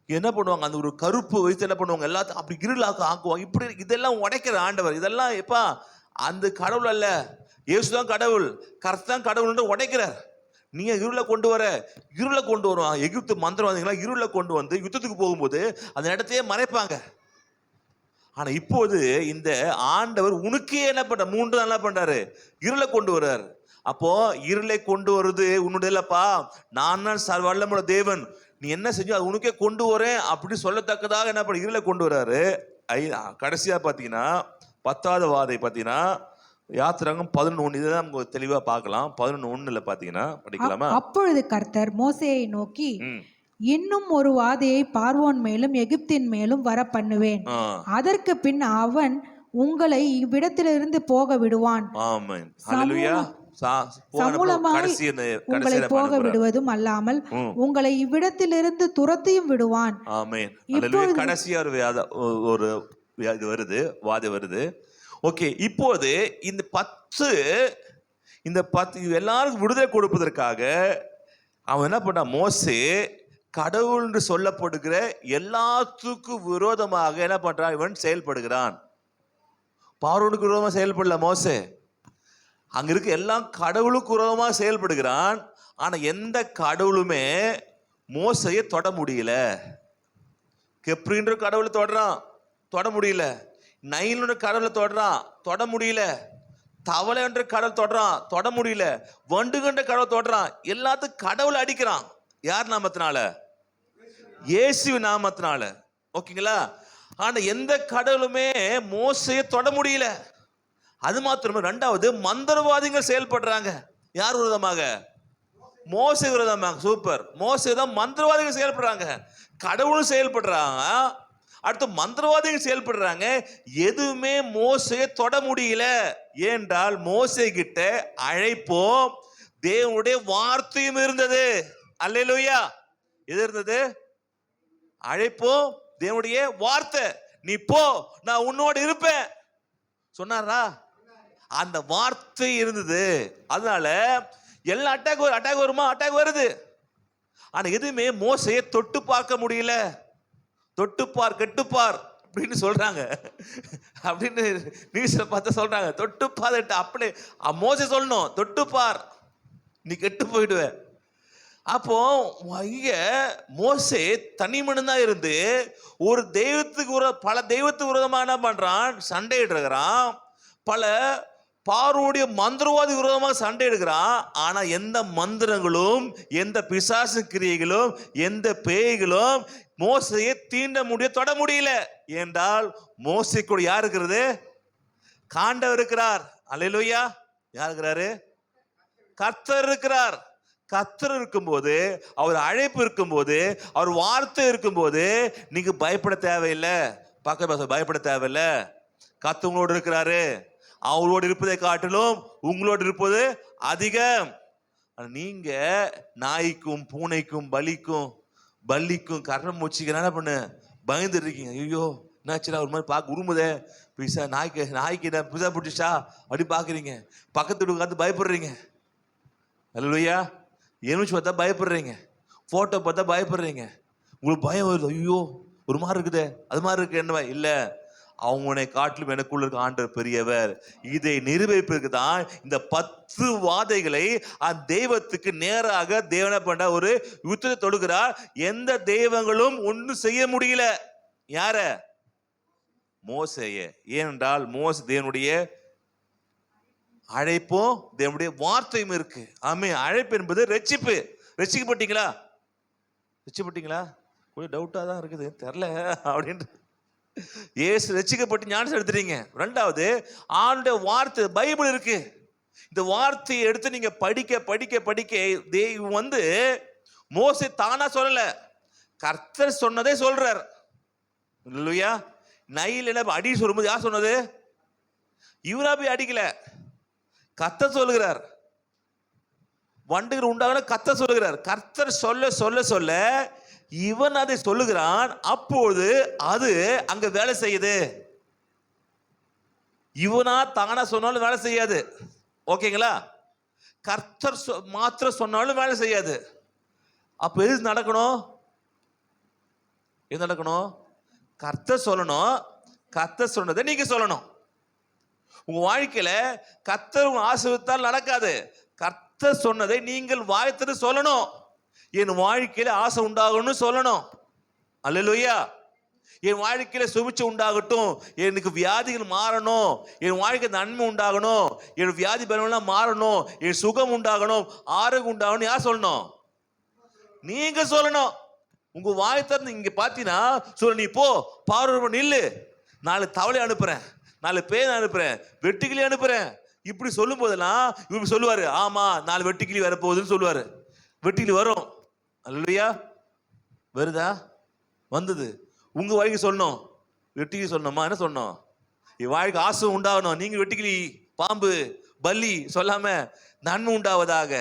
என்ன பண்ணுவாங்க, அந்த ஒரு கருப்பு வயசு என்ன பண்ணுவாங்க, எல்லாத்தையும் அப்படி இருளாக்க ஆக்குவாங்க. இப்படி இதெல்லாம் உடைக்கிற ஆண்டவர். இதெல்லாம் எப்பா அந்த கடவுள் அல்ல, இயேசுதான் கடவுள், கர்த்தர் தான் கடவுள் உடைக்கிறார். நீங்க இருளை கொண்டு வருவாங்க. எகிப்து மந்திரவாதிகளா இருளை கொண்டு வந்து யுத்தத்துக்கு போகும்போது அந்த இடத்தையே மறைப்பாங்க. ஆனா இப்போது இந்த ஆண்டவர் உனக்கே என்ன பண்ற, 3 நாள் என்ன பண்றாரு, இருளை கொண்டு வர்றாரு. அப்போ இருளை கொண்டு வருது உன்னுடைய இல்லப்பா, நான் தான் வல்லமுள்ள தேவன், நீ என்ன செஞ்சோ அது உனக்கே கொண்டு வரேன் அப்படி சொல்லத்தக்கதாக என்ன பண்ண இருளை கொண்டு வர்றாரு. கடைசியா பாத்தீங்கன்னா 10வது வாதை பாத்தீங்கன்னா யாத்திராகமம் 11, இதுதான் நமக்கு தெளிவா பார்க்கலாம். 11:1 பாத்தீங்கன்னா படிக்கலாமா? அப்பொழுது கர்த்தர் மோசேயை நோக்கி, இன்னும் ஒரு வாதையை பார்வோன் மேலும் எகிப்தின் மேலும் வர பண்ணுவேன். அதற்கு பின் அவன் உங்களை இவ்விடத்திலிருந்து போக விடுவான். உங்களை போக விடுவதும் அல்லாமல் உங்களை இவ்விடத்திலிருந்து துரத்தியும் விடுவான். கடைசியா ஒரு இது வருது, வாதை வருது. ஓகே, இப்போது இந்த 10 எல்லாருக்கும் விடுதலை கொடுப்பதற்காக அவன் என்ன பண்ண, மோசே கடவுள் என்று சொல்லப்படுகிற எல்லாத்துக்கும் விரோதமாக என்ன பண்றான், இவன் செயல்படுகிறான். பார்வோனுக்கு விரோதமாக செயல்படல மோசே, அங்க இருக்க எல்லாம் கடவுளுக்கு விரோதமாக செயல்படுகிறான். ஆனா எந்த கடவுளுமே மோசையை தொட முடியல. கெப்ரின்ற கடவுளை தொட முடியல. நைலுன்ற கடவுளை தொட முடியல. தவளை என்ற கடவுள் தொட முடியல. வண்டுகன்ற கடவுள் தொடுறான். எல்லாத்துக்கும் கடவுளை அடிக்கிறான். யார் நாமத்தினால? இயேசு நாமத்தினால. ஓகேங்களா? ஆனா எந்த கடவுளுமே மோசையை தொட முடியல. அது மாத்திரமே, 2வது மந்திரவாதிகள் செயல்படுறாங்க. யார் விரோதமாக? மோசே விரோதமாக. சூப்பர். மோசே தான் மந்திரவாதிகள் செயல்படுறாங்க, கடவுளும் செயல்படுறாங்க, அடுத்து மந்திரவாதிகள் செயல்படுறாங்க. எதுவுமே மோசையை தொட முடியல. ஏனென்றால் மோசே கிட்ட அழைப்போம் தேவனுடைய வார்த்தையும் இருந்தது. அல்லேலூயா. எது இருந்தது? அழைப்போம் தேவனுடைய வார்த்தை. நீ போ, நான் உன்னோடு இருப்பேன் சொன்னாரா? அந்த வார்த்தை இருந்தது. அதனால எல்லா அட்டாக் வருமா? அட்டாக் வருது. ஆனா எதுவுமே மோசையை தொட்டு பார்க்க முடியல. தொட்டுப்பார் கெட்டுப்பார் அப்படின்னு சொல்றாங்க. அப்படின்னு நியூஸ்ல பார்த்து சொல்றாங்க, தொட்டுப்பார். அப்படி மோசை சொல்லணும், தொட்டுப்பார் நீ கெட்டு போயிடுவ. அப்போ இங்க மோசே தனி மனிதனா இருந்து ஒரு தெய்வத்துக்கு பல தெய்வத்துக்கு விரோதமா என்ன பண்றான், சண்டையிடுறான். பல பார்வோடைய மந்திரவாதி விரோதமாக சண்டை எடுக்கிறான். ஆனா எந்த மந்திரங்களும், எந்த பிசாசு கிரியைகளும், எந்த பேய்களும் மோசையை தீண்ட முடிய தொட முடியல. என்றால் மோசை கூட யார் இருக்கிறது? காண்டவர் இருக்கிறார். அல்லேலூயா. யார் இருக்கிறாரு? கர்த்தர் இருக்கிறார். கர்த்தர் இருக்கும்போது, அவர் அழைப்பு இருக்கும்போது, அவர் வார்த்தை இருக்கும்போது நீங்க பயப்பட தேவையில்லை. பயப்பட தேவையில்லை. கர்த்தர் உங்களோடு இருக்கிறாரு. அவங்களோடு இருப்பதை காட்டிலும் உங்களோடு இருப்பது அதிகம். நீங்க நாய்க்கும் பூனைக்கும் பல்லிக்கும் கரணம் மூச்சிக்கு என்ன பண்ணு பயந்து இருக்கீங்க. ஐயோ என்னாச்சுன்னா ஒரு மாதிரி பார்க்க உருமுதே, பிசா நாய்க்கு நான் பிசா பிடிச்சா அப்படி பார்க்குறீங்க, பக்கத்து வீட்டுக்கு உட்காந்து பயப்படுறீங்க. அல்லேலூயா. எலுமிச்சு பார்த்தா பயப்படுறீங்க, ஃபோட்டோ பார்த்தா பயப்படுறீங்க, உங்களுக்கு பயம் வருது, ஐயோ ஒரு மாதிரி இருக்குதே, அது மாதிரி இருக்கு என்ன இல்லை. அவனை காட்டிலும் எனக்குள்ள இருக்க ஆண்டவர் பெரியவர். இதை நிரூபிப்பதற்கு தான் இந்த 10 வாதைகளை அந்த தெய்வத்துக்கு நேராக தேவனை பண்ற ஒரு யுத்தத்தை தொடுக்கிறார். எந்த தெய்வங்களும் ஒன்றும் செய்ய முடியல. யார? மோசேய. ஏனென்றால் மோசே தேவனுடைய அழைப்பும் தேவனுடைய வார்த்தையும் இருக்கு. ஆமே. அழைப்பு என்பது ரட்சிப்பு. ரட்சிக்கப்பட்டீங்களா? ரட்சிக்கப்பட்டீங்களா? கொஞ்சம் டவுட்டா தான் இருக்குது, தெரியல அப்படின்ட்டு. ஏசு ரட்சிக்கப்பட்டு ஞானம் எடுத்துறீங்க. ரெண்டாவது, ஆண்டோட வார்த்தை பைபிள் இருக்கு. இந்த வார்த்தையை எடுத்து நீங்க படிக்க படிக்க படிக்க தெய்வம் வந்து மோசே தானா சொல்லல, கர்த்தர் சொன்னதே சொல்றார். இல்லையா? நைல் என்ன அடி சொல்லும்போது யார் சொன்னது? இவரா போய் அடிக்கல, கர்த்தர் சொல்லுகிறார். வண்டுகள் உண்டாக கர்த்தர் சொல்லுகிறார். கர்த்தர் சொல்ல சொல்ல சொல்ல இவன் அதை சொல்லுகிறான். அப்போது அது அங்க வேலை செய்யுது. இவனா தானா சொன்னாலும் வேலை செய்யாது. ஓகேங்களா? கர்த்தர் மாத்திரம் சொன்னாலும் வேலை செய்யாது. அப்ப எது நடக்கணும்? எது நடக்கணும்? கர்த்தர் சொல்லணும். கர்த்தர் சொன்னதை நீங்க சொல்லணும். உங்க வாழ்க்கையில கர்த்தர் ஆசீர்வதித்தால் நடக்காது. கர்த்தர் சொன்னதை நீங்கள் வாய்த்தது சொல்லணும். என் வாழ்க்கையில ஆசை உண்டாகணும்னு சொல்லணும். அல்லேலூயா. என் வாழ்க்கையில சுபிட்சை உண்டாகட்டும், எனக்கு வியாதிகள் மாறணும், என் வாழ்க்கை நன்மை உண்டாகணும், என் வியாதி பலவெல்லாம் மாறணும், என் சுகம் உண்டாகணும், ஆரோக்கியம் உண்டாகணும். யார் சொல்லணும்? நீங்க சொல்லணும். உங்க வாய் திறந்து இங்க பாத்தீங்கன்னா சொல்ல, நீ போ பார்வை நில்லு, 4 தவளை அனுப்புறேன், 4 பேர் அனுப்புறேன், வெட்டுக்கிளி அனுப்புறேன். இப்படி சொல்லும் போதெல்லாம் இவங்க சொல்லுவாரு, ஆமா 4 வெட்டுக்கிளி வரப்போகுதுன்னு சொல்லுவாரு. வெட்டுக்கிளி வரும். அல்லேலூயா. வருதா? வந்தது. உங்க வாழ்க்கை சொல்லணும். வெட்டுக்கிளி சொல்லணுமா? என்ன சொல்லணும்? என் வாழ்க்கை ஆசை உண்டாகணும். நீங்க வெட்டுக்கிளி, பாம்பு, பல்லி சொல்லாம நன்மை உண்டாவதாக,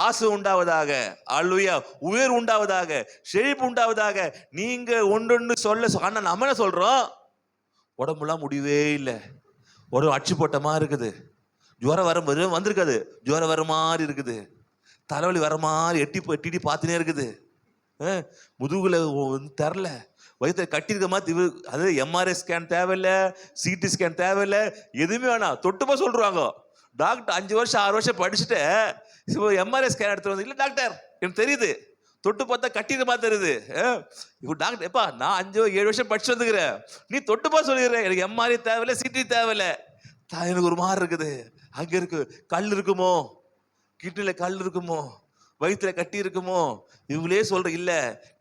ஆசை உண்டாவதாக, அல்லேலூயா, உயர் உண்டாவதாக, செழிப்பு உண்டாவதாக நீங்க ஒன்றொன்று சொல்ல. ஆனா நம்ம என்ன சொல்றோம்? உடம்புலாம் முடியவே இல்லை, உடம்பு அச்சு போட்ட மாதிரி இருக்குது, ஜுவரம் வர வந்திருக்காது, ஜுவரம் வர மாதிரி இருக்குது, தலைவலி வர மாதிரி எட்டி பார்த்துனே இருக்குது, முதுகுல தெரில, வயிற்று கட்டியிருக்க மாதிரி. அது எம்ஆர்ஐ ஸ்கேன் தேவையில்லை, சிடி ஸ்கேன் தேவையில்லை, எதுவுமே வேணாம், தொட்டுமா சொல்றாங்க. டாக்டர் 5 வருஷம் 6 வருஷம் படிச்சுட்டு எம்ஆர்ஐ ஸ்கேன் எடுத்து வந்து, இல்லை டாக்டர் எனக்கு தெரியுது, தொட்டு பார்த்தா கட்டியிருக்க மாதிரி தெரியுது. இப்போ டாக்டர், எப்பா நான் 5-7 வருஷம் படிச்சு வந்துக்கிறேன், நீ தொட்டுப்பா சொல்லிடுறேன், எனக்கு எம்ஆர்ஐ தேவையில்லை, சிடி தேவையில்லை. எனக்கு ஒரு மாதிரி இருக்குது, அங்க இருக்கு கல் இருக்குமோ, கிட்னில கல் இருக்குமோ, வயிற்றுல கட்டி இருக்குமோ, இவங்களே சொல்ற. இல்ல,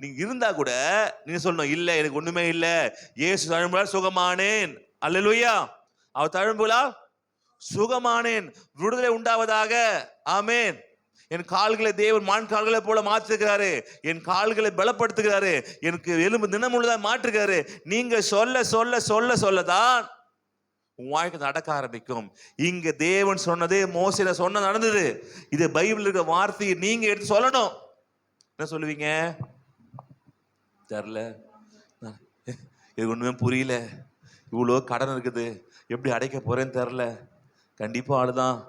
நீங்க இருந்தா கூட நீங்க சொல்லணும், இல்ல எனக்கு ஒண்ணுமே இல்ல, இயேசு தழும்புகளால் சுகமானேன். அல்லேலூயா. அவர் தழும்புகளால் சுகமானேன், விடுதலை உண்டாவதாக. ஆமேன். என் கால்களை தேவன் மான் கால்களை போல மாற்றுகிறாரு, என் கால்களை பலப்படுத்துகிறாரு, எனக்கு எலும்பு தினமுள்ளதா மாற்றுகிறாரு. நீங்க சொல்ல சொல்ல சொல்ல சொல்லதான் உன் வாழ்க்கை நடக்க ஆரம்பிக்கும். இங்க தேவன் சொன்னதே மோசேல சொன்ன நடந்தது. இது பைபிள் இருக்க வார்த்தையை நீங்க எடுத்து சொல்லணும். என்ன சொல்லுவீங்க? தெரியல, இது ஒண்ணுமே புரியல, இவ்வளோ கடன் இருக்குது, எப்படி அடைக்க போறேன்னு தெரில, கண்டிப்பா ஆளுதான்,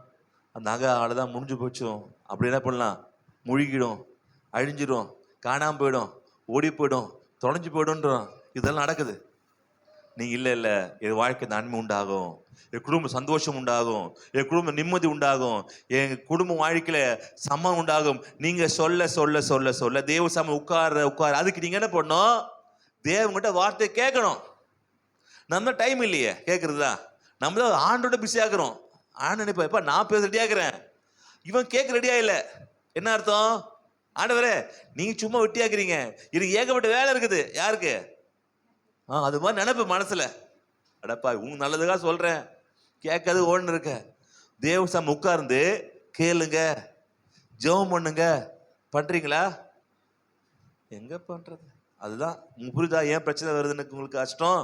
அந்த நகை ஆளுதான், முடிஞ்சு போச்சோம். அப்படி என்ன பண்ணலாம்? முழுகிடும், அழிஞ்சிடும், காணாம போயிடும், ஓடி போயிடும், தொலைஞ்சு போயிடும்ன்றோம். இதெல்லாம் நடக்குது. நீங்க இல்ல இல்ல, என் வாழ்க்கை நன்மை உண்டாகும், என் குடும்ப சந்தோஷம் உண்டாகும், என் குடும்ப நிம்மதி உண்டாகும், என் குடும்ப வாழ்க்கையில சம்மன் உண்டாகும். நீங்க சொல்ல சொல்ல சொல்ல சொல்ல தேவ சம உட்கார. அதுக்கு நீங்க என்ன பண்ணணும்? தேவங்கிட்ட வார்த்தையை கேட்கணும். நம்ம டைம் இல்லையே கேட்கறதுதான். நம்ம தான் ஆண்டோட பிஸியா இருக்கிறோம். ஆண்டு நினைப்பா, இப்ப நான் பேச ரெடியா இருக்கிறேன், இவன் கேட்க ரெடியா இல்லை. என்ன அர்த்தம்? ஆண்டவரே நீங்க சும்மா வெட்டியாக்குறீங்க, எனக்கு ஏகப்பட்ட வேலை இருக்குது. யாருக்கு? அது மாதிரி நினைப்பு மனசுல. அடப்பா உங்க நல்லதுக்காக சொல்றேன், கேட்காது ஓடுன்னு இருக்க. தேவசாமி உட்கார்ந்து கேளுங்க, ஜெபம் பண்ணுங்க. பண்றீங்களா? எங்க பண்றது? அதுதான் உங்களுக்கு புரியுதா ஏன் பிரச்சனை வருதுன்னு? உங்களுக்கு கஷ்டம்.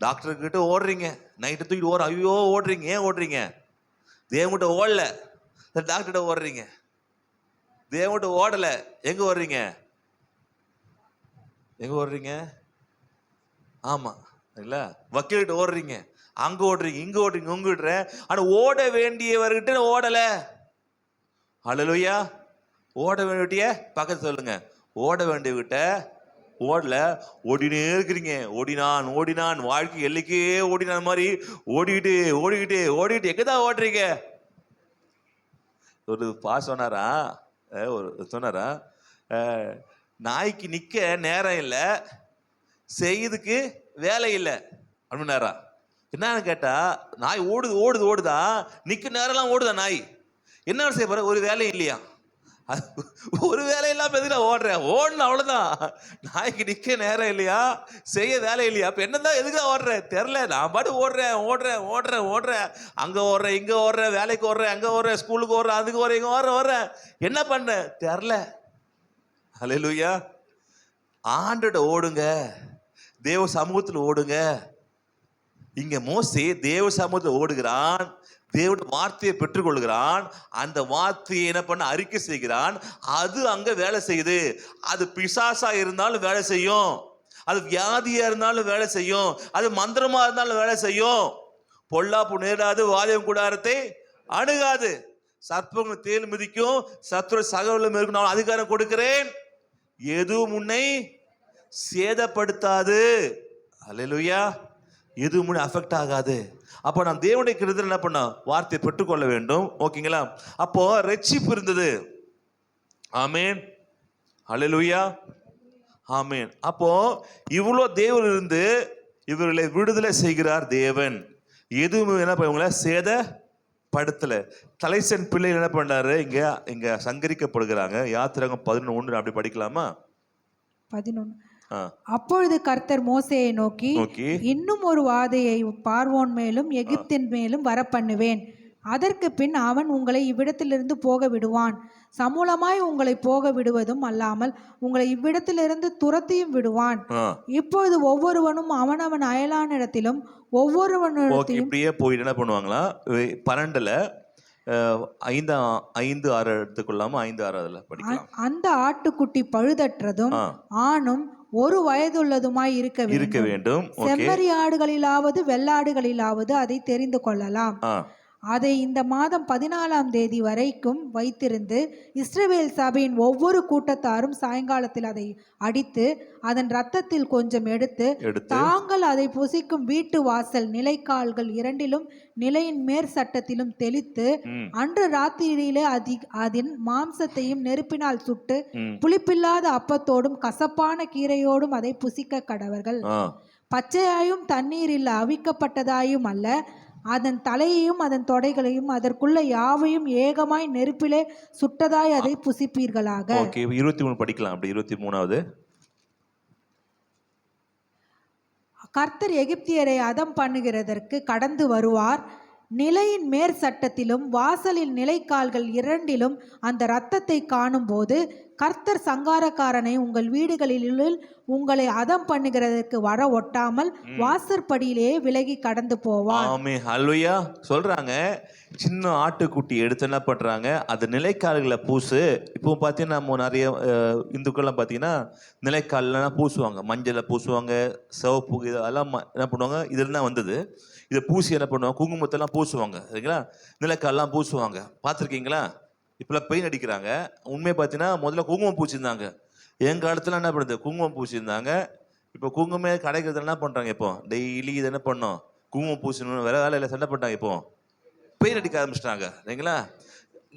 டாக்டர் கிட்ட ஓடுறீங்க, நைட்டு தூக்கிட்டு ஓடுற, ஐயோ ஓடுறீங்க. ஏன் ஓடுறீங்க? தேவங்கிட்ட ஓடல, டாக்டர்கிட்ட ஓடுறீங்க. தேவங்கிட்ட ஓடல, எங்க ஓடுறீங்க? எங்க ஓடுறீங்க? ஆமா, இல்ல வக்கீல்கிட்ட ஓடுறீங்க, அங்க ஓடுறீங்க, இங்க ஓடுறீங்க, உங்க விடுற. ஆனா ஓட வேண்டியவர்கிட்ட ஓடல. ஹல்லேலூயா. ஓட வேண்டிய பக்கத்து சொல்லுங்க, ஓட வேண்டியவர்கிட்ட ஓடல. ஓடினே இருக்கிறீங்க. ஓடினான் ஓடினான் வாழ்க்கை எல்லைக்கே ஓடினான் மாதிரி ஓடிக்கிட்டு ஓடிக்கிட்டு ஓடிக்கிட்டு எங்கதான் ஓடுறீங்க? ஒரு சொன்னாரா, ஒரு சொன்னாரா, நாய்க்கு நிக்க நேரம் இல்லை, செய்யறதுக்கு வேலை இல்லை அப்படின்னாரா. என்னன்னு கேட்டா, நாய் ஓடுது ஓடுது ஓடுதா, நிக்க நேரம்லாம் ஓடுதா நாய். என்ன செய்ய போற? ஒரு வேலையும் இல்லையா. ஒரு வேலை இல்லாம எதுல ஓடுறேன்? ஓடணும் அவ்வளவுதான். நாய்க்கு நிக்க நேரம் இல்லையா, செய்ய வேலை இல்லையா, அப்ப என்னதான் எதுக்கு ஓடுறேன் தெரியல. நான் பாட்டு ஓடுறேன் ஓடுறேன் ஓடுறேன் ஓடுறேன், அங்க ஓடுறேன் இங்க ஓடுறேன், வேலைக்கு ஓடுறேன் அங்க ஓடுறேன், ஸ்கூலுக்கு ஓடுறேன் அதுக்கு ஓடுறேன் இங்க ஓடுறேன், என்ன பண்ண தெரியல. ஹல்லேலூயா. ஆண்டோட ஓடுங்க, தேவ சமூகத்தில் ஓடுங்க. இங்க மோசே தேவ சமூகத்தில் ஓடுகிறான், தேவனுடைய வார்த்தையை பெற்றுக்கொள்கிறான், அந்த வார்த்தையை என்ன பண்ண அறிக்கை செய்கிறான், அது அங்க வேலை செய்யுது. அது பிசாசா இருந்தாலும் வேலை செய்யும், அது வியாதியா இருந்தாலும் வேலை செய்யும், அது மந்திரமா இருந்தாலும் வேலை செய்யும். பொல்லாப்பு நேராது, வாலியம் கூடாரத்தை அணுகாது, சர்ப்பங்கள் தேல் மிதிக்கும், சத்துரு சகவலும் இருக்கும், நான் அதிகாரம் கொடுக்கிறேன், எதுவும் உன்னை சேதப்படுத்தாது. அல்லேலூயா. எதுவும் முன்னே அஃபெக்ட் ஆகாது. அப்போ நாம் தேவனுடைய கிருபையில் என்ன பண்ணோம்? வார்த்தையை பெற்றுக்கொள்ள வேண்டும். ஓகேங்களா? அப்போ ரட்சிப்பு இருந்தது. ஆமேன். ஹல்லேலூயா. ஆமேன். அப்போ இவ்வளோ தேவன் இருந்து இவர்களை விடுதலை செய்கிறார் தேவன். எதுவும் என்ன பண்ணுவாங்கள சேதப்படுத்தல. தலைசன் பிள்ளை என்ன பண்ணாரு? இங்க சங்கரிக்கப்படுகிறாங்க. யாத்திராகமம் 11 அப்படி படிக்கலாமா? 11. அப்பொழுது கர்த்தர் மோசேயை நோக்கி, இன்னும் ஒரு வாதையை பார்வோன் மேலும் எகிப்தின் மேலும் வரப்பண்ணுவேன். அதற்கு பின் அவன் உங்களை இவ்விடத்திலிருந்து போக விடுவான். சமூலமாய் உங்களை போக விடுவதும் அல்லாமல் உங்களை இவ்விடத்திலிருந்து துரத்தியும் விடுவான். இப்பொழுது ஒவ்வொருவனும் அவனவன் அயலானிடத்திலும் ஒவ்வொருவனிடத்தையும் இப்படியே போய் என்ன பண்ணுவாங்களா? 12ல 5-6 எடுத்துக்கொள்ளாம 5-6 படிக்கலாம். அந்த ஆட்டுக்குட்டி பழுதற்றதும் ஆணும் 1 வயதுள்ளதுமாய் இருக்க வேண்டும். செம்மறி ஆடுகளிலாவது வெள்ளாடுகளிலாவது அதை தெரிந்து கொள்ளலாம். அதை இந்த மாதம் 14ஆம் தேதி வரைக்கும் வைத்திருந்து இஸ்ரவேல் சபையின் ஒவ்வொரு கூட்டத்தாரும் சாயங்காலத்தில் அதை அடித்து அதன் இரத்தத்தில் கொஞ்சம் எடுத்து தாங்கள் அதை புசிக்கும் வீட்டு வாசல் நிலைக்கால்கள் 2லும் நிலையின் மேற் சட்டத்திலும் தெளித்து அன்று ராத்திரியிலே அதன் மாம்சத்தையும் நெருப்பினால் சுட்டு புளிப்பில்லாத அப்பத்தோடும் கசப்பான கீரையோடும் அதை புசிக்க கடவர்கள். பச்சையாயும் தண்ணீரில் அவிக்கப்பட்டதாயும் அல்ல, அதன் தலையையும் அதன் தொடைகளையும் அதற்குள்ள யாவையும் ஏகமாய் நெருப்பிலே சுட்டதாய் அதை புசிப்பீர்களாக. 23 படிக்கலாம். அப்படி 23வது. கர்த்தர் எகிப்தியரை அதம் பண்ணுகிறதற்கு கடந்து வருவார். நிலையின் மேற் சட்டத்திலும் வாசலின் நிலைக்கால்கள் 2லும் அந்த இரத்தத்தை காணும் போது கர்த்தர் சங்காரக்காரனை உங்கள் வீடுகளில் உங்களை அதம் பண்ணுகிறதற்கு வர ஒட்டாமல் வாசற்படியிலேயே விலகி கடந்து போவார். ஆமென். ஹல்லேலூயா. சொல்றாங்க, சின்ன ஆட்டுக்குட்டி எடுத்து என்ன பண்றாங்க, அது நிலைக்கால்களை பூசு. இப்போ பார்த்தீங்கன்னா நம்ம நிறைய இந்துக்கள்லாம் பார்த்தீங்கன்னா நிலைக்கால்லாம் பூசுவாங்க, மஞ்சளை பூசுவாங்க, சிவப்பு இதெல்லாம் என்ன பண்ணுவாங்க, இதில் தான் வந்தது. இதை பூசி என்ன பண்ணுவாங்க, குங்குமத்தெல்லாம் பூசுவாங்க, சரிங்களா? நிலைக்கால்லாம் பூசுவாங்க. பார்த்துருக்கீங்களா? இப்போல்லாம் பெயிண்ட் அடிக்கிறாங்க. உண்மையை பார்த்தீங்கன்னா முதல்ல குங்குமம் பூசியிருந்தாங்க. எங்கள் காலத்தில் என்ன பண்ணுது, குங்குமம் பூசியிருந்தாங்க. இப்போ குங்குமே கிடைக்கிறது என்ன பண்ணுறாங்க, இப்போ டெய்லி இது என்ன பண்ணோம், குங்குமம் பூசணும்னு வேற வேலை இல்லை, சண்டை பண்ணிட்டாங்க. இப்போ பெயிண்ட் அடிக்க ஆரம்பிச்சிட்டாங்க, சரிங்களா?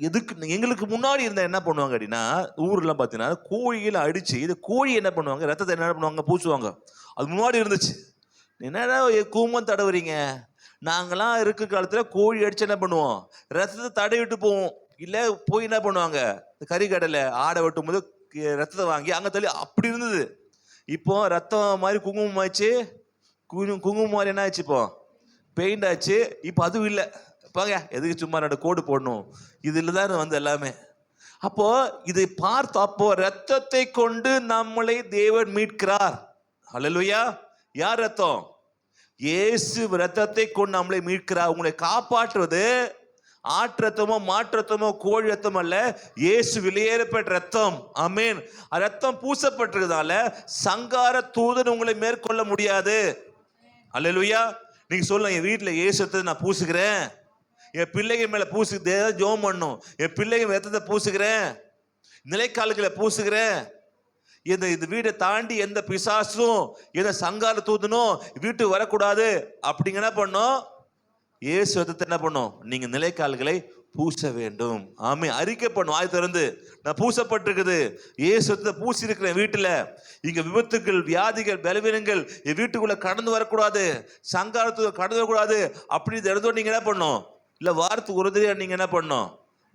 எதுக்கு எங்களுக்கு முன்னாடி இருந்தால் என்ன பண்ணுவாங்க அப்படின்னா, ஊர்லாம் பார்த்தீங்கன்னா கோழியில் அடித்து இது கோழி என்ன பண்ணுவாங்க, ரத்தத்தை என்ன பண்ணுவாங்க, பூசுவாங்க. அது முன்னாடி இருந்துச்சு. என்னடா குங்குமம் தடவுறீங்க? நாங்களாம் இருக்க காலத்தில் கோழி அடிச்சு என்ன பண்ணுவோம், ரத்தத்தை தடவிட்டு போவோம். இல்லை போய் என்ன பண்ணுவாங்க, கறிக்கடையில் ஆடை வெட்டும் போது ரத்தத்தை வாங்கி அங்கே தள்ளி அப்படி இருந்தது. இப்போ ரத்தம் மாதிரி குங்குமம் ஆச்சு, குங்குமம் மாதிரி என்ன ஆச்சு, இப்போ பெயிண்ட் ஆச்சு. இப்போ அதுவும் இல்லை. பாங்க, எதுக்கு சும்மா 2 கோடு போடணும், இதில் தான் வந்து எல்லாமே. அப்போ இதை பார்த்து, அப்போ ரத்தத்தை கொண்டு நம்மளை தேவன் மீட்கிறார். ஹல்லேலூயா. யார் ரத்தம்? இயேசு ரத்தத்தை கொண்டு நம்மளை மீட்கிறார். உங்களை காப்பாற்றுவது ஆட்டு ரத்தமோ மாட்டு ரத்தமோ கோழி ரத்தம் அல்ல, இயேசு விலையேறப்பட்ட ரத்தம். ஆமென். ரத்தம் பூசப்பட்டிருக்கிறதால சங்கார தூதன் உங்களை மேற்கொள்ள முடியாது. அல்லேலூயா. நீங்க சொல்லுங்க, என் வீட்டுல இயேசு ரத்தத்தை நான் பூசுகிறேன், என் பிள்ளைங்க மேல பூசுகிறேன், ஜெபம் பண்ணும், என் பிள்ளைங்க ரத்தத்தை பூசுகிறேன், நிலைக்கால்களை பூசுகிறேன், இந்த வீட்டை தாண்டி எந்த பிசாசும் எந்த சங்கார தூதனும் வீட்டுக்கு வரக்கூடாது அப்படிங்க என்ன பண்ணும், இயேசு ரத்தத்தை என்ன பண்ணும், நீங்க நிலைக்கால்களை பூச வேண்டும். ஆமே, அறிக்கை பண்ணும், ஆய் திறந்து நான் பூசப்பட்டிருக்குது, இயேசு ரத்தத்தை பூசி இருக்கிறேன் வீட்டுல, இங்க விபத்துக்கள், வியாதிகள், பலவீனங்கள் என் வீட்டுக்குள்ள கடந்து வரக்கூடாது, சங்காரத்துக்கு கடந்து வரக்கூடாது அப்படி இடத்தோடு நீங்க என்ன பண்ணும், இல்ல வாரத்துக்கு ஒரு தடவை நீங்க என்ன பண்ணும்,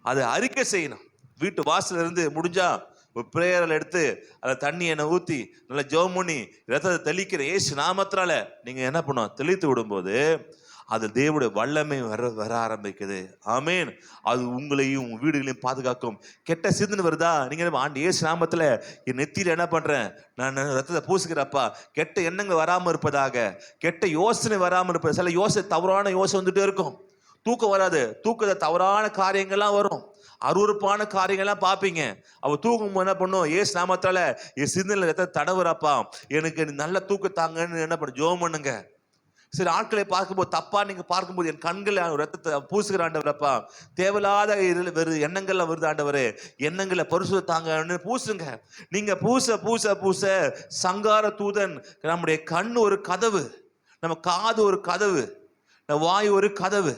அதை அறிக்கை செய்யணும். வீட்டு வாசல்ல இருந்து முடிஞ்சா ஒரு பிரேயரில் எடுத்து அதை தண்ணி என்ன ஊற்றி நல்லா ஜெபம் பண்ணி ரத்தத்தை தெளிக்கிற இயேசு நாமத்தினால நீங்க என்ன பண்ணும், தெளித்து விடும்போது அது தேவனுடைய வல்லமை வர ஆரம்பிக்குது. ஆமேன். அது உங்களையும் உங்க வீடுகளையும் பாதுகாக்கும். கெட்ட சிந்தனை வருதா, நீங்க ஆண்டு இயேசு நாமத்துல என் நெத்தியில என்ன பண்றேன், நான் ரத்தத்தை பூசுகிறப்பா, கெட்ட எண்ணங்கள் வராம இருப்பதாக, கெட்ட யோசனை வராம இருப்பது. சில யோசனை, தவறான யோசனை வந்துட்டே இருக்கும், தூக்கம் வராது, தூக்கத்தை தவறான காரியங்கள்லாம் வரும், அருவருப்பான காரியங்கள்லாம் பார்ப்பீங்க. அவ தூக்கம் என்ன பண்ணும், ஏசு நாமத்தால என் சிந்தனையில ரத்தத்தை தடவுறப்பா, எனக்கு நல்ல தூக்கத்தாங்கன்னு என்ன பண்ண ஜெபம் பண்ணுங்க. சில ஆட்களை பார்க்கும்போது தப்பா நீங்க பார்க்கும்போது என் கண்களை ரத்தத்தை பூசுகிற ஆண்டவரப்பா, தேவையில்லாத வெறு எண்ணங்கள்லாம் வருது ஆண்டவரே, எண்ணங்களை பரிசுத்தாங்கன்னு பூசுங்க. நீங்க பூச பூச பூச சங்கார தூதன், நம்முடைய கண் ஒரு கதவு, நம்ம காது ஒரு கதவு, வாய் ஒரு கதவு,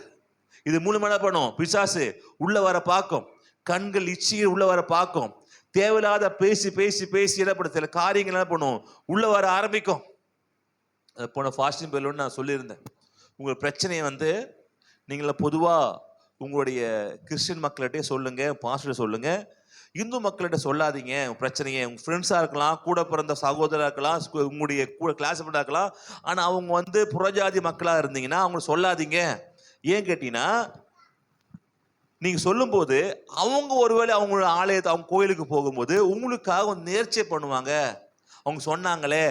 இது மூலமா என்ன பண்ணும், பிசாசு உள்ள வர பார்க்கும், கண்கள் இச்சையை உள்ள வர பார்க்கும், தேவையில்லாத பேசி பேசி பேசி என்ன பண்ண சில காரியங்கள் என்ன பண்ணும், உள்ள வர ஆரம்பிக்கும். போன ஃபாஸ்டிங் பெல்லோன்னு நான் சொல்லியிருந்தேன், உங்கள் பிரச்சனையை நீங்கள பொதுவாக உங்களுடைய கிறிஸ்டின் மக்கள்கிட்டே சொல்லுங்க, பாஸ்டர் சொல்லுங்க, இந்து மக்கள்கிட்ட சொல்லாதீங்க பிரச்சனையை. உங்கள் ஃப்ரெண்ட்ஸாக இருக்கலாம், கூட பிறந்த சகோதரராக இருக்கலாம், உங்களுடைய கூட கிளாஸ்மேட்டாக இருக்கலாம், ஆனால் அவங்க புறஜாதி மக்களாக இருந்தீங்கன்னா அவங்க சொல்லாதீங்க. ஏன் கேட்டீங்கன்னா, நீங்கள் சொல்லும்போது அவங்க ஒருவேளை அவங்களோட ஆலயத்தை, அவங்க கோயிலுக்கு போகும்போது உங்களுக்காக நேர்ச்சை பண்ணுவாங்க. அவங்க சொன்னாங்களே,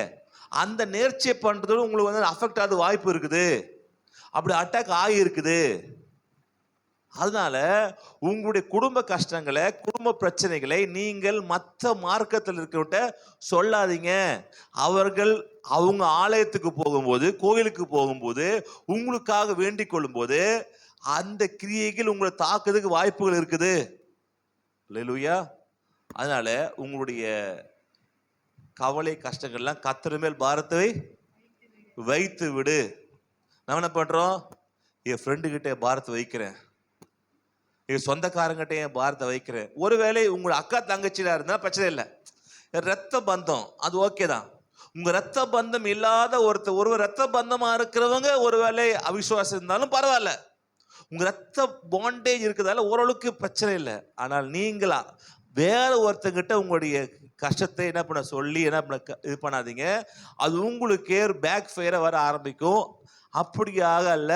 அந்த நேர்ச்சை பண்ணுறது உங்களுக்கு அஃபெக்ட் ஆகுது வாய்ப்பு இருக்குது, அப்படி அட்டாக் ஆகி இருக்குது. அதனால உங்களுடைய குடும்ப கஷ்டங்களை, குடும்ப பிரச்சனைகளை நீங்கள் மற்ற மார்க்கத்தில் இருக்கிறவட்ட சொல்லாதீங்க. அவர்கள் அவங்க ஆலயத்துக்கு போகும்போது, கோயிலுக்கு போகும்போது உங்களுக்காக வேண்டிக் கொள்ளும் போது அந்த கிரியைகள் உங்களை தாக்குறதுக்கு வாய்ப்புகள் இருக்குது. அல்லேலூயா. அதனால உங்களுடைய கவலை கஷ்டங்கள்லாம் கர்த்தர் மேல் பாரத்தை வைத்து விடு. நம்ம என்ன பண்றோம், என் ஃப்ரெண்டு கிட்ட பாரத்தை வைக்கிறேன், என் சொந்தக்காரங்கிட்ட என் பாரத்தை வைக்கிறேன். ஒருவேளை உங்களோட அக்கா தங்கச்சியா இருந்தா பிரச்சனை இல்லை, ரத்த பந்தம் அது ஓகே தான். உங்க ரத்த பந்தம் இல்லாத ஒருவர் ரத்த பந்தமா இருக்கிறவங்க ஒருவேளை அவிசுவாசம் இருந்தாலும் பரவாயில்ல, உங்க ரத்த பாண்டேஜ் இருக்கிறதால ஓரளவுக்கு பிரச்சனை இல்லை. ஆனால் நீங்களா வேற ஒருத்தங்கிட்ட உங்களுடைய கஷ்டத்தை என்ன பண்ண சொல்லி என்ன பண்ண இது பண்ணாதீங்க, அது உங்களுக்கே பேக் ஃபயரை வர ஆரம்பிக்கும். அப்படியாக அல்ல,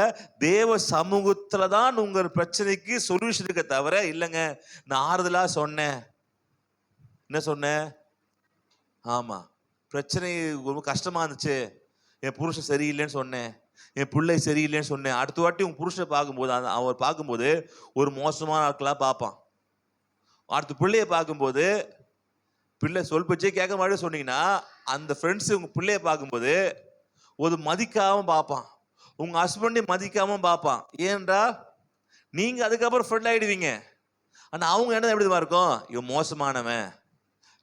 தேவ சமூகத்துல தான் உங்க பிரச்சனைக்கு சொல்யூஷன் இருக்க தவிர இல்லைங்க நான் ஆறுதலா சொன்னேன். என்ன சொன்னேன், ஆமா பிரச்சனை ரொம்ப கஷ்டமா இருந்துச்சு, என் புருஷன் சரியில்லைன்னு சொன்னேன், என் பிள்ளை சரியில்லைன்னு சொன்னேன். அடுத்த வாட்டி உங்க புருஷனை பார்க்கும்போது அவர் பார்க்கும்போது ஒரு மோசமான ஆட்களாக பார்ப்பான். அடுத்த பிள்ளைய பார்க்கும்போது பிள்ளை சொல் பேச்சே கேட்க மாதிரி சொன்னீங்கன்னா அந்த ஃப்ரெண்ட்ஸ் உங்க பிள்ளைய பார்க்கும்போது ஒரு மதிக்காம பார்ப்பான், உங்க ஹஸ்பண்டையும் மதிக்காம பார்ப்பான். ஏன்றா நீங்க அதுக்கப்புறம் ஃப்ரெண்ட் ஆயிடுவீங்க. ஆனா அவங்க என்ன எப்படி இருக்கும், இவன் மோசமானவன்,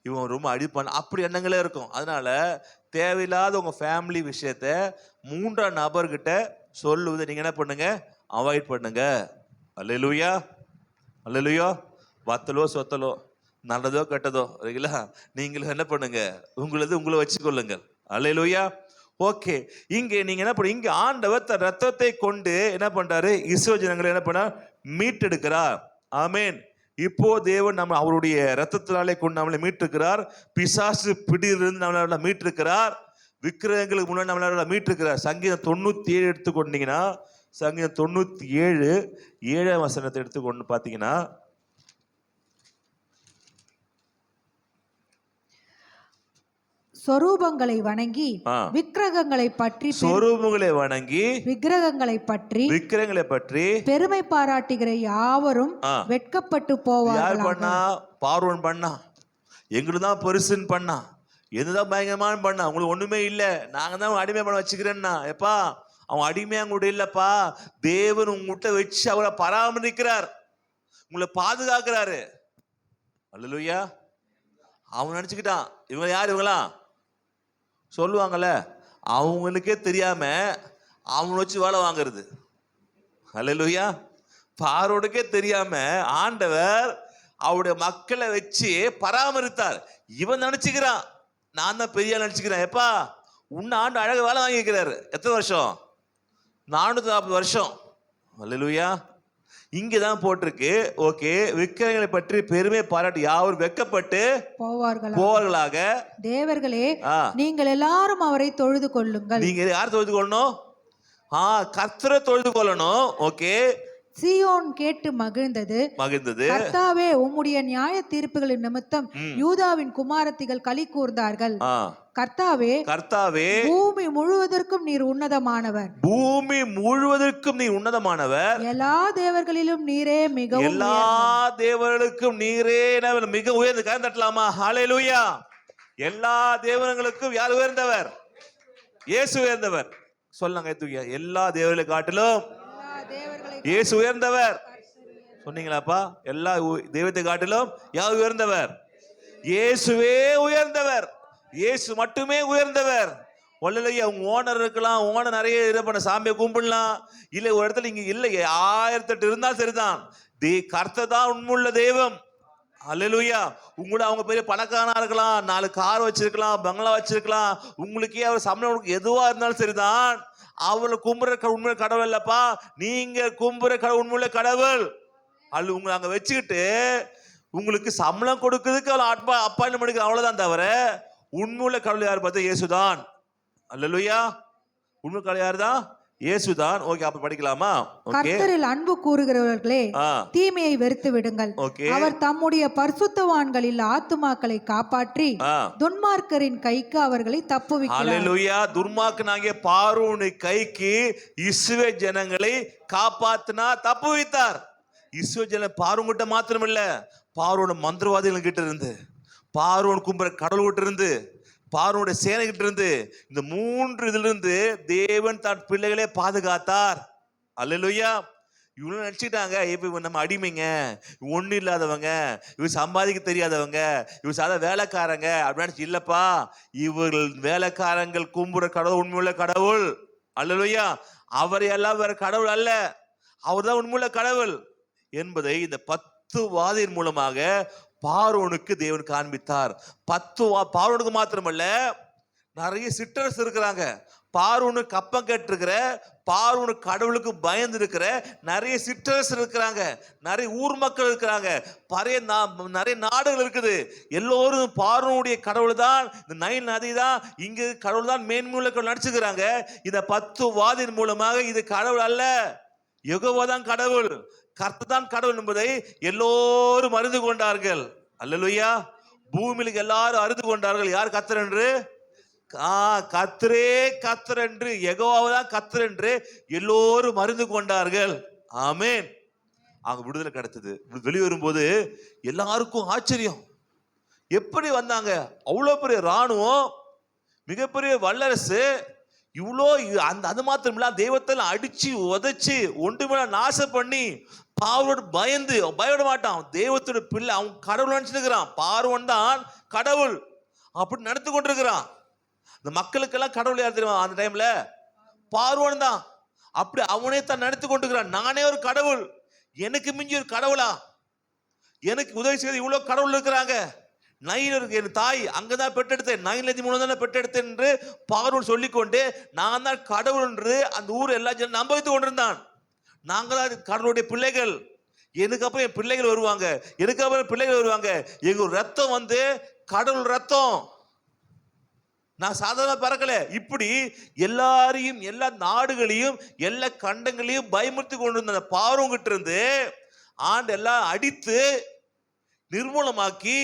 இவன் ரொம்ப அடிப்பான், அப்படி எண்ணங்களே இருக்கும். அதனால தேவையில்லாத உங்க ஃபேமிலி விஷயத்த மூன்றாம் நபர்கிட்ட சொல்லுவதை நீங்க என்ன பண்ணுங்க, அவாய்ட் பண்ணுங்க. அல்லேலூயா, அல்லேலூயா. வத்தலோ சொத்தலோ, நல்லதோ கெட்டதோ சரிங்களா, நீங்களும் என்ன பண்ணுங்க, உங்களை வச்சுக்கொள்ளுங்கள். அல்லேலூயா. ஓகே, இங்கே நீங்க என்ன பண்ண, இங்க ஆண்டவர் தன் ரத்தத்தை கொண்டு என்ன பண்றாரு, இஸ்ரவேல் ஜனங்களை என்ன பண்ண மீட்டெடுக்கிறார். ஆமேன். இப்போ தேவன் நம்ம அவருடைய ரத்தத்தினாலே கொண்டு நம்மளை மீட்டிருக்கிறார். பிசாசு பிடியிலிருந்து நம்மளை மீட்டிருக்கிறார். விக்கிரகங்களுக்கு முன்னாடி நம்மளை மீட்டிருக்கிறார். சங்கீதம் 97 எடுத்துக்கொண்டீங்கன்னா, சங்கீதம் 97 7ஆம் வசனத்தை எடுத்துக்கொண்டு பார்த்தீங்கன்னா, சொரூபங்களை வணங்கி விக்கிரகங்களை பற்றி, சொரூபங்களை வணங்கி விக்கிரகங்களை பற்றி பெருமை பாராட்டுகிற யாவரும் வெட்கப்பட்டு போவார்கள். யார் பண்ணா, பார்வோன் பண்ணா, எங்களுக்கு தான் பெருசுன்னு பண்ணா, எதுதான் பயங்கரமான பண்ண உங்களுக்கு ஒண்ணுமே இல்லை, நாங்க தான் அடிமை பண்ண வச்சுக்கிறேன்னா, எப்பா அவன் அடிமையா கூட இல்லப்பா, தேவன் உங்ககிட்ட வச்சு அவரை பராமரிக்கிறார், உங்களை பாதுகாக்கிறாரு. அல்லேலூயா. அவன் நினைச்சுக்கிட்டான் இவங்க யார், இவங்களாம் சொல்லுவாங்கல்ல, அவங்களுக்கே தெரியாம அவனை வச்சு வேலை வாங்குறது. அல்லேலூயா. பார்வோனுக்கே தெரியாம ஆண்டவர் அவருடைய மக்களை வச்சு பராமரித்தார். இவன் நினைச்சுக்கிறான் நான் தான் பெரிய நினைச்சுக்கிறேன். எப்பா உன்னை ஆண்டு அழக வேலை வாங்கிக்கிறாரு. எத்தனை வருஷம்? 440 வருஷம். அல்லேலூயா. இங்கதான் போட்டிருக்கு. ஓகே, விக்கிரகங்களை பற்றி பெருமை பாராட்டி யாவரும் வெட்கப்பட்டு போவார்களாக. தேவர்களே, நீங்கள் எல்லாரும் அவரை தொழுது கொள்ளுங்கள். நீங்க யார் தொழுது கொள்ளணும்? கர்த்தரை தொழுது கொள்ளணும். ஓகே. சீயோன் கேட்டு மகிழ்ந்தது. கர்த்தாவே, உம்முடைய நியாய தீர்ப்புகளின் நிமித்தம் யூதாவின் குமாரத்திகள் களி கூர்ந்தார்கள். கர்த்தாவே, பூமி முழுவதற்கும் நீர் உன்னதமானவர். பூமி முழுவதற்கும் நீர் உன்னதமானவர். எல்லா தேவர்களிலும் நீரே மிகவும் எல்லா தேவர்களுக்கும் நீரே மிக உயர்ந்த. கரம் தட்டலாமா? ஹல்லேலூயா. எல்லா தேவர்களுக்கும் யார் உயர்ந்தவர்? இயேசு உயர்ந்தவர். சொல்லுங்க தூக்கியா. எல்லா தேவர்களை காட்டிலும் இயேசு உயர்ந்தவர். சொன்னீங்களாப்பா? எல்லா தெய்வத்தை காட்டிலும் யார் உயர்ந்தவர்? இயேசுவே உயர்ந்தவர். இயேசு மட்டுமே உயர்ந்தவர். ஒல்லையா உங்க ஓனர் இருக்கலாம், ஓனர் நிறைய இது பண்ண சாமியை கும்பிடலாம், இல்ல ஒரு இடத்துல இங்க இல்லை 1008 இருந்தால் சரிதான். கர்த்தர் தான் உண்மையுள்ள தெய்வம். அல்லேலூயா. உங்களோட அவங்க பெரிய பணக்காரனா இருக்கலாம், 4 கார் வச்சிருக்கலாம், பங்களா வச்சிருக்கலாம், உங்களுக்கே அவர் சம்பளம் எதுவா இருந்தாலும் சரிதான். அவளை கும்புற உண்மையுள்ள கடவுள் இல்லப்பா, நீங்க கும்புற கடவுள் உண்மையுள்ள கடவுள். அது உங்களை அங்க வச்சுக்கிட்டு உங்களுக்கு சம்பளம் கொடுக்கிறதுக்கு அவள் அப்பாயின்மெண்ட் பண்ணிக்கிற, அவ்வளவுதான். தவிர உண்மையுள்ள கடவுள் யார் பார்த்தா இயேசுதான். அல்லேலூயா. உண்மை கடவுள் யார் தான்? இயேசுதான். ஓகே, அப்ப படிக்கலாமா? கர்த்தரில் அன்பு கூறுகிறவர்களே, தீமையை வெறுத்து விடுங்கள். அவர் தம்முடைய பரிசுத்தவான்களில் ஆத்துமாக்களை காப்பாற்றி துன்மார்க்கரின் கைக்கு அவர்களை தப்புவிக்கிறார். அல்லேலூயா. துன்மார்க்கனாகிய பார்வோனின் கைக்கு இஸ்ரவேல் ஜனங்களை காப்பாத்தினா தப்புவித்தார். இஸ்ரவேல் ஜன பார்வோன்கிட்ட மாத்திரம் இல்ல, பார்வோன் மந்திரவாதிகள் கிட்ட இருந்து, பார்வோன் கும்புற கடவுள் கிட்ட இருந்து, பார்வோனுடைய சேனை கிட்ட இருந்து, இந்த 3 இதுல இருந்து தேவன் தன் பிள்ளைகளே பாதுகாத்தார். அல்லேலூயா. இவங்க நினைச்சுட்டாங்க இப்ப நம்ம அடிமைங்க, ஒண்ணு இல்லாதவங்க, இவர் சம்பாதிக்க தெரியாதவங்க, இவர் சாதா வேலைக்காரங்க அப்படின்னு. இல்லப்பா, இவர்கள் வேலைக்காரங்கள் கும்புற கடவுள் உண்மையுள்ள கடவுள். அல்லேலூயா. அவரை எல்லாம் வேற கடவுள் அல்ல, அவர் தான் உண்மையுள்ள கடவுள் என்பதை இந்த 10 வாதியின் மூலமாக பார்வோனுக்கு தேவன் காண்பித்தார். 10 பார்வோனுக்கு மாத்திரமல்ல, நிறைய சிற்றரசு இருக்கிறாங்க. பார்வோனுக்கு கப்பம் கேட்டிருக்கிற, பார்வோனுக்கு கடவுளுக்கு பயந்து இருக்கிற நிறைய சிற்றரசு இருக்கிறாங்க, நிறைய ஊர் மக்கள் இருக்கிறாங்க, நிறைய நாடுகள் இருக்குது. எல்லோரும் பார்வோனுடைய கடவுள் தான், இந்த நைல் நதி தான், இங்கு கடவுள் தான் மேன்மையுள்ள நடிச்சுக்கிறாங்க. இந்த 10 வாதியின் மூலமாக இது கடவுள் அல்ல, யெகோவா தான் கடவுள், கர்த்தர் தான் கடவுள் என்பதை எல்லோரும் அறிந்து கொண்டார்கள். அல்லேலூயா. பூமியில் எல்லாரும் அறிந்து கொண்டார்கள் யார் கர்த்தர் என்று. கர்த்தரே கர்த்தர் என்று, யெகோவா தான் கர்த்தர் என்று எல்லோரும் அறிந்து கொண்டார்கள். ஆமென். அவங்க விடுதலை கிடைத்தது. வெளியே வரும்போது எல்லாருக்கும் ஆச்சரியம். எப்படி வந்தாங்க? அவ்வளவு பெரிய ராணுவம், மிகப்பெரிய வல்லரசு, இவ்வளோ அது மாத்திரம் இல்ல, தெய்வத்தில் அடிச்சு உதைச்சு ஒன்றுமே நாசம் பண்ணி பார்வோடு பயந்து பயப்பட மாட்டான். தெய்வத்தோட பிள்ளை, அவன் கடவுள் நினைச்சுக்கிறான். பார்வன் தான் கடவுள் அப்படி நடத்து கொண்டிருக்கிறான். இந்த மக்களுக்கெல்லாம் கடவுள் யார் தெரியுமா? அந்த டைம்ல பார்வன் தான். அப்படி அவனே தான் நடத்தி கொண்டிருக்கிறான். நானே ஒரு கடவுள், எனக்கு மிஞ்சி ஒரு கடவுளா, எனக்கு உதவி செய்து இவ்வளவு கடவுள் இருக்கிறாங்க. நைல் இருக்கு, என் தாய் அங்கதான் பெற்றெடுத்தேன், நைல் நதி மூலம் தான் பெற்றெடுத்தேன் என்று பார்வோன் சொல்லிக்கொண்டு நான் தான் கடவுள் என்று அந்த ஊர் எல்லா ஜனம் நம்ப வைத்துக் கொண்டிருந்தான். நாங்கள் கடவுளுடைய பிள்ளைகள், எனக்கு அப்புறம் என் பிள்ளைகள் வருவாங்க, எனக்கு அப்புறம் பிள்ளைகள் வருவாங்க, எங்க ரத்தம் வந்து கடவுள் ரத்தம், நான் சாதாரண பறக்கல. இப்படி எல்லாரையும், எல்லா நாடுகளையும், எல்லா கண்டங்களையும் பயமுறுத்தி கொண்டிருந்த அந்த பார்வோன் கிட்ட இருந்து ஆண்டு எல்லாம் அடித்து நிர்மூலமாக்கி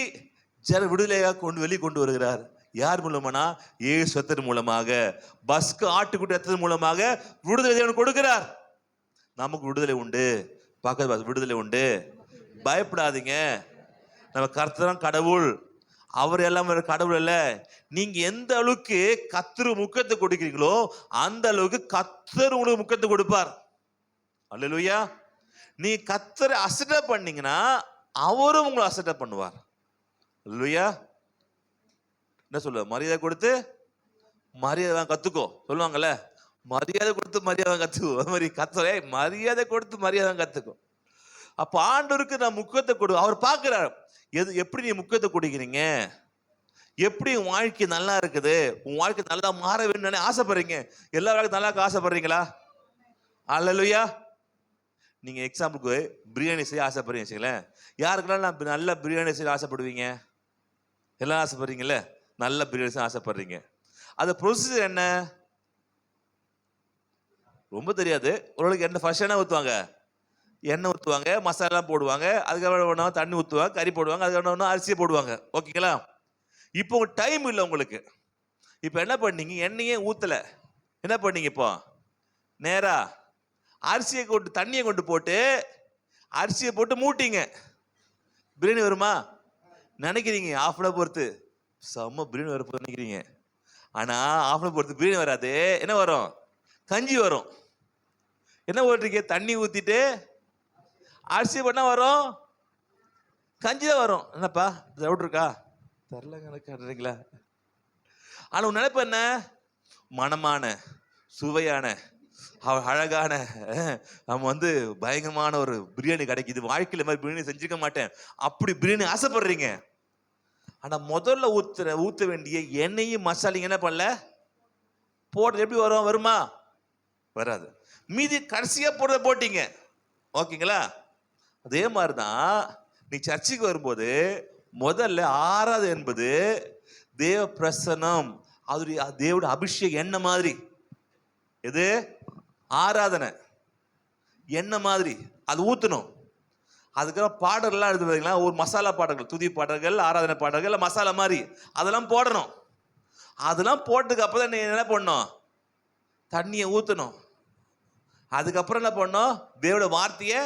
ஜன விடுதலையாக வெளியே கொண்டு வருகிறார். யார் மூலமானா? இயேசு ரத்தத்தின் மூலமாக, பஸ்கு ஆட்டுக்குட்டி ரத்தத்தின் மூலமாக விடுதலை தேவன் கொடுக்கிறார். நமக்கு விடுதலை உண்டு, பக்கத்து விடுதலை உண்டு. பயப்படாதீங்க, நம்ம கர்த்தர் கடவுள், அவர் எல்லாம் ஒரு கடவுள் அல்ல. நீங்க எந்த அளவுக்கு கர்த்தர் முக்கியத்தை கொடுக்கிறீங்களோ அந்த அளவுக்கு கர்த்தர் உங்களுக்கு முக்கியத்தை கொடுப்பார். அல்லேலூயா. நீ கர்த்தரை அசட்டை பண்ணீங்கன்னா அவரும் உங்களை அசட்டை பண்ணுவார். அல்லேலூயா. என்ன சொல்ல, மரியாதை கொடுத்து மரியாதை கத்துக்கோ சொல்லுவாங்கல்ல, மரியாதை கொடுத்து மரியாதை கத்துக்கோ. அது மாதிரி கர்த்தரே மரியாதை கொடுத்து மரியாதை கத்துக்கோ. அப்ப ஆண்டவருக்கு நான் முக்கியத்தை கொடு. அவர் பார்க்கிறார் எப்படி நீ முக்கியத்தை கொடுக்கிறீங்க, எப்படி உன் வாழ்க்கை நல்லா இருக்குது, உன் வாழ்க்கை நல்லா மாற வேணும்னு ஆசைப்படுறீங்க. எல்லா வாழ்க்கை நல்லா ஆசைப்படுறீங்களா? அல்லேலூயா. நீங்க எக்ஸாம்பிளுக்கு பிரியாணி செய்ய ஆசைப்படுறீங்க வச்சுங்களேன். யாருக்கெல்லாம் நான் நல்ல பிரியாணி செய்ய ஆசைப்படுவீங்க? எல்லாம் ஆசைப்படுறீங்கல்ல, நல்ல பிரியாணி செய்ய ஆசைப்படுறீங்க. அது ப்ரொசீஜர் என்ன ரொம்ப தெரியாது. ஓரளவுக்கு எண்ணெய் ஃபர்ஸ்ட் என்ன ஊற்றுவாங்க, எண்ணெய் ஊற்றுவாங்க, மசாலா போடுவாங்க, அதுக்கப்புறம் தண்ணி ஊற்றுவாங்க, கறி போடுவாங்க, அதுக்கப்புறம் அரிசியை போடுவாங்க. ஓகேங்களா? இப்போ டைம் இல்லை உங்களுக்கு. இப்போ என்ன பண்ணீங்க, எண்ணெயே ஊற்றலை, என்ன பண்ணீங்க, இப்போ நேரா அரிசியை கொண்டு தண்ணியை கொண்டு போட்டு அரிசியை போட்டு மூட்டிங்க. பிரியாணி வருமா நினைக்கிறீங்க? ஆஃப் அன் பொறுத்து செம்ம பிரியாணி வரப்போ நினைக்கிறீங்க. ஆனால் ஆஃப் அன் பொறுத்து பிரியாணி வராது. என்ன வரும்? கஞ்சி வரும். என்ன போட்டிருக்கீங்க? தண்ணி ஊற்றிட்டு அரிசி பண்ணா வரும், கஞ்சி தான் வரும். என்னப்பா டவுட் இருக்கா? தெரில கணக்குறீங்களா? ஆனால் உன் நினைப்பு என்ன? மனமான சுவையான அழகான நம்ம பயங்கரமான ஒரு பிரியாணி கிடைக்குது. வாழ்க்கையில் மாதிரி பிரியாணி செஞ்சுக்க மாட்டேன் அப்படி பிரியாணி ஆசைப்படுறீங்க. ஆனால் முதல்ல ஊற்ற வேண்டிய எண்ணெயும் மசாலையும் என்ன பண்ணல போடுறது எப்படி வரும்? வருமா? வராது. மீதி கடைசியா போடுறத போட்டீங்க. ஓகேங்களா? அதே மாதிரிதான் நீ சர்ச்சுக்கு வரும்போது முதல்ல ஆராதனை என்பது தேவ பிரசன்னம், அது தேவோட அபிஷேகம் எண்ணெய் மாதிரி. எது? ஆராதனை எண்ணெய் மாதிரி அது ஊற்றணும். அதுக்கப்புறம் பாடல்கள்லாம் எடுத்து பார்த்தீங்கன்னா ஒரு மசாலா பாடல்கள், துதி பாடல்கள், ஆராதனை பாடல்கள், மசாலா மாதிரி அதெல்லாம் போடணும். அதெல்லாம் போட்டதுக்கு அப்புறம் தான் நீ என்ன பண்ணணும்? தண்ணியை ஊற்றணும். அதுக்கப்புறம் என்ன பண்ணணும்? தேவோட வார்த்தையை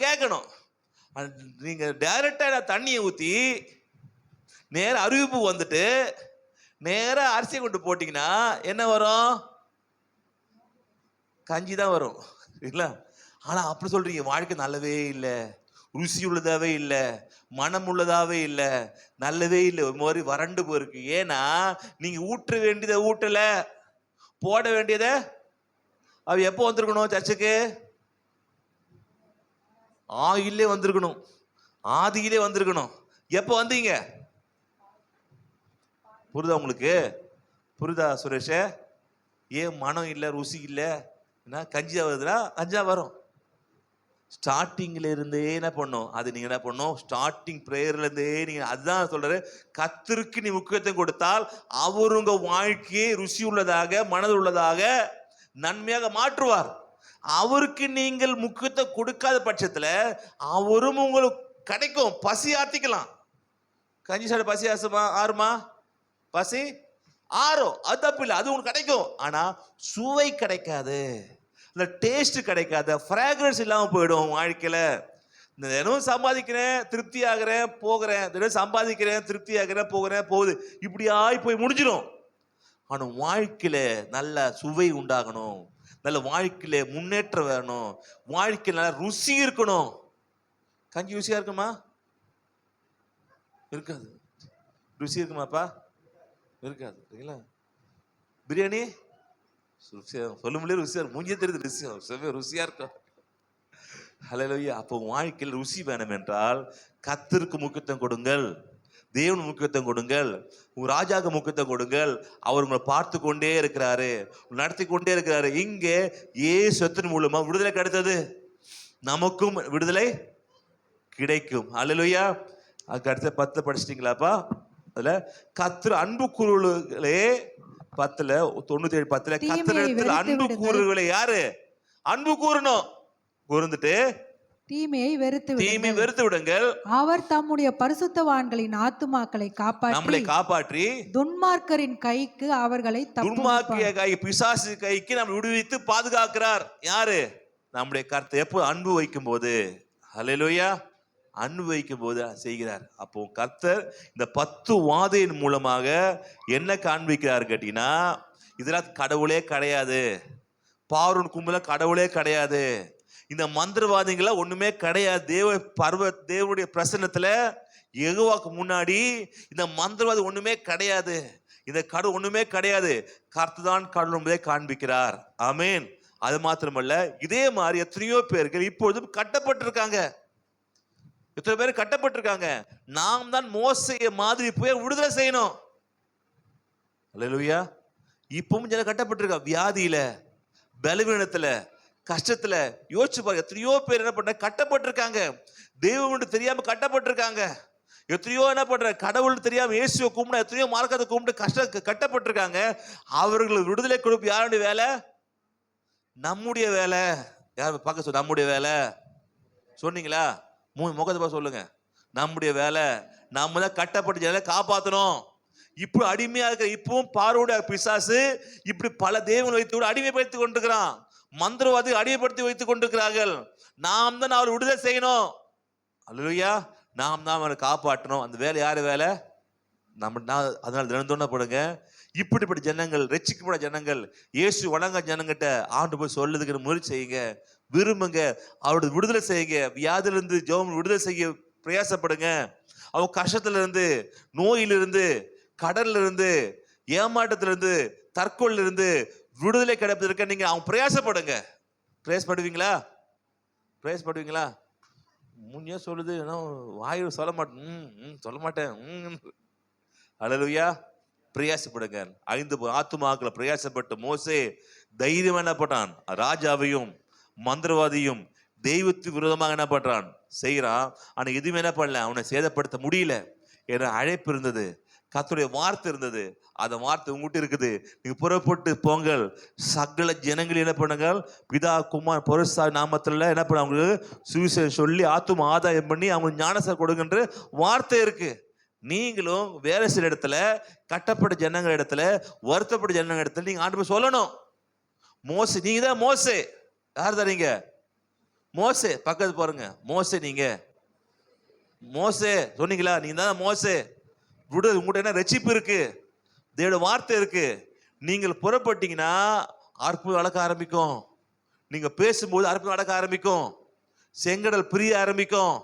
கேட்கணும். நீங்க டைரக்டா தண்ணியை ஊற்றி நேர அறிவிப்பு வந்துட்டு நேர அரிசியை கொண்டு போட்டீங்கன்னா என்ன வரும்? கஞ்சி தான் வரும் இல்ல? ஆனா அப்படி சொல்றீங்க வாழ்க்கை நல்லவே இல்லை, ருசி உள்ளதாவே இல்லை, மனம் உள்ளதாவே இல்லை, நல்லவே இல்லை, ஒரு மாதிரி வறண்டு போயிருக்கு. ஏன்னா நீங்க ஊற்ற வேண்டியதை ஊட்டல, போட வேண்டியதை அவ எப்போ வந்திருக்கணும்? சர்ச்சுக்கு ஆயிலே வந்திருக்கணும், ஆதியிலே வந்திருக்கணும். எப்போ வந்தீங்க? புரியுதா உங்களுக்கு? புரியுதா சுரேஷ? ஏன் மனம் இல்லை, ருசி இல்லை, கஞ்சியா வருதுன்னா கஞ்சா வரும். ஸ்டார்டிங்ல இருந்தே என்ன பண்ணும்? அது நீங்க என்ன பண்ணும்? ஸ்டார்டிங் பிரேயர்ல இருந்தே நீங்க அதுதான் சொல்றாரு, கர்த்தருக்கு நீ முக்கியத்துவம் கொடுத்தால் அவர் உங்க வாழ்க்கையை ருசி உள்ளதாக, மனது உள்ளதாக, நன்மையாக மாற்றுவார். அவருக்கு நீங்கள் முக்கியத்துவம் கொடுக்காத பட்சத்துல அவரும் உங்களுக்கு கிடைக்கும், பசி ஆத்திக்கலாம். கஞ்சி சாப்பிட பசி ஆறுமா? பசி ஆறும், அது தப்பு இல்லை, அது உங்களுக்கு கிடைக்கும். ஆனா சுவை கிடைக்காது, இந்த டேஸ்ட் கிடைக்காது, ஃப்ராக்ரன்ஸ் இல்லாம போயிடும் வாழ்க்கையில. தினம் சம்பாதிக்கிறேன், திருப்தி ஆகிறேன், போகிறேன், தினம் சம்பாதிக்கிறேன், திருப்தி ஆகிறேன், போகிறேன், போகுது, இப்படி ஆகி போய் முடிஞ்சிடும். ஆனா வாழ்க்கையில நல்ல சுவை உண்டாகணும், நல்ல வாழ்க்கையில முன்னேற்றம் வேணும், வாழ்க்கையில நல்ல ருசி இருக்கணும். கஞ்சி ருசியா இருக்குமா? இருக்காது. ருசி இருக்குமாப்பா? இருக்காது. பிரியாணி சொல்ல முடியாது, ருசியா மூஞ்சியே தெரியுது, ருசியா இருக்கும். ஹல்லேலூயா. அப்போ வாழ்க்கையில் ருசி வேணும் என்றால் கர்த்தருக்கு முக்கியத்துவம் கொடுங்கள், தேவனுக்கு முக்கியத்துவம் கொடுங்கள், உங்க ராஜாவுக்கு முக்கியத்துவம் கொடுங்கள். அவர் உங்களை பார்த்து கொண்டே இருக்கிறாரு, நடத்தி கொண்டே இருக்கிறாரு. இங்கே இயேசுவின் மூலமா விடுதலை கிடைத்தது, நமக்கும் விடுதலை கிடைக்கும். ஹல்லேலூயா. அதுக்கு அடுத்த 10 படிச்சிட்டீங்களாப்பா? அதுல கர்த்தர் அன்பு கூறுகளே 10ல 97 10ல கர்த்தரிடத்தில் அன்பு கூறுகளை யாரு அன்பு கூறணும்? கூர்ந்துட்டு தீமையை வெறுத்து விடுங்கள். அவர் தம்முடைய பரிசுத்தவான்களின் ஆத்துமாக்களை காப்பாற்றி துன்மார்க்கரின் கைக்கு அவர்களை துன்மார்க்கிய கை, பிசாசு கைக்கு நம்ம விடுவித்து பாதுகாக்கிறார். யாரு? நம்முடைய கர்த்தர். எப்போ? அன்பு வைக்கும் போது. ஹல்லேலூயா. அனுபவிக்கும் போது செய்கிறார். அப்போ கர்த்தர் இந்த 10 வாதையின் மூலமாக என்ன காண்பிக்கிறார் கேட்டீங்கன்னா, இதெல்லாம் கடவுளே கிடையாது, பார்வோன் கும்பல கடவுளே கிடையாது, இந்த மந்திரவாதிகள ஒண்ணுமே கிடையாது. தேவனுடைய பிரசன்னத்துல யெகோவாக்கு முன்னாடி இந்த மந்திரவாதி ஒண்ணுமே கிடையாது, இந்த கடவுள் ஒண்ணுமே கிடையாது, கர்த்தர் தான் கடவுள் என்பதை காண்பிக்கிறார். ஆமென். அது மாத்திரமல்ல, இதே மாதிரி எத்தனையோ பேர்கள் இப்பொழுதும் கட்டப்பட்டிருக்காங்க. எத்தனை பேர் கட்டப்பட்டிருக்காங்க. நாம் தான் மோசேயை மாதிரி போய் விடுதலை செய்யணும். அல்லேலூயா. இப்பவும் ஜன கட்டப்பட்டிருக்கா, வியாதியில, பலவீனத்துல, கஷ்டத்துல. யோசிச்சு பாருங்க, எத்தனையோ பேர் என்ன பண்ற கட்டப்பட்டிருக்காங்க. தெய்வம் தெரியாம கட்டப்பட்டிருக்காங்க. எத்தனையோ என்ன பண்ற கடவுள் தெரியாம இயேசுவை கும்பிட எத்தனையோ மார்க்கத்தை கும்பிட்டு கட்டப்பட்டிருக்காங்க. அவர்கள் விடுதலை கொடுப்பு யாருடைய வேலை? நம்முடைய வேலை. யார் பார்க்க சொல்ல? நம்முடைய வேலை. சொன்னீங்களா? முகத்தை பார்த்து சொல்லுங்க. நம்முடைய வேலை. நம்ம தான் கட்டப்பட்ட ஜனங்களை காப்பாற்றணும். இப்போ அடிமையா இருக்கிற இப்பவும் பார்வோட பிசாசு இப்படி பல தேவங்களை வைத்து கூட அடிமைப்படுத்தி கொண்டிருக்கிறான். மந்திரவாதி அடிமைப்படுத்தி வைத்துக் கொண்டிருக்கிறார்கள். நாம் தான் அவர் விடுதலை செய்யணும். அல்லேலூயா. நாம் தான் அவரை காப்பாற்றணும். அந்த வேலை யாரு வேலை? அதனால தினந்தோணப்படுங்க. இப்படிப்பட்ட ஜனங்கள், ரட்சிக்கப்பட்ட ஜனங்கள், இயேசு வணங்க ஜனங்கிட்ட ஆண்டு போய் சொல்லுதுக்கு முயற்சி செய்யுங்க, விரும்புங்க, அவருடைய விடுதலை செய்யுங்க. வியாதிலிருந்து ஜெபம் விடுதலை செய்ய பிரயாசப்படுங்க. அவங்க கஷ்டத்துல இருந்து, நோயிலிருந்து, கடல்ல இருந்து, ஏமாற்றத்திலிருந்து, தற்கொலையில இருந்து விடுதலை கிடைப்பதற்கு நீங்க அவங்க பிரயாசப்படுங்க. பிரயாசப்படுவீங்களா? பிரயாசப்படுவீங்களா? முன்னே சொல்லுது, வாயு சொல்ல மாட்டேன், சொல்ல மாட்டேன். அல்லேலூயா. பிரயாசப்படுங்க. 5 ஆத்துமாக்களை பிரயாசப்பட்டு மோசே தைரியம் என்ன பண்றான்? ராஜாவையும் மந்திரவாதியும் தெய்வத்துக்கு விரோதமாக என்ன பண்றான்? செய்யறான். ஆனா எதுவுமே என்ன பண்ணல, அவனை சேதப்படுத்த முடியல. ஏன்னா அழைப்பு இருந்தது, கர்த்தருடைய வார்த்தை இருந்தது. அந்த வார்த்தை உங்ககிட்ட இருக்குது. நீங்க புறப்பட்டு போங்கள், சகல ஜனங்கள் என்ன பண்ணுங்கள், பிதா குமார் பரிசுத்த நாமத்துல என்ன பண்ண அவங்களுக்கு சுவிசேஷம் சொல்லி ஆத்தும ஆதாயம் பண்ணி அவங்க ஞானஸ்நானம் கொடுங்கன்ற வார்த்தை இருக்கு. நீங்களும் வேற சில இடத்துல, கட்டப்பட்ட ஜனங்கள் இடத்துல, வருத்தப்பட்ட ஜனங்கள் இடத்துல நீங்க ஆண்டு போய் சொல்லணும். மோசே, நீங்க தான் மோசே. யார் தரீங்க? மோசே. பக்கத்து பாருங்க, மோசே. நீங்க மோசே சொன்னீங்களா? நீங்க தான் மோசே. விடு, உங்கள்கிட்ட என்ன ரட்சிப்பு இருக்கு, தேவனுடைய வார்த்தை இருக்கு. நீங்கள் புறப்பட்டீங்கன்னா அற்புதம் நடக்க ஆரம்பிக்கும். நீங்க பேசும்போது அற்புதம் நடக்க ஆரம்பிக்கும். செங்கடல் பிரிய ஆரம்பிக்கும்.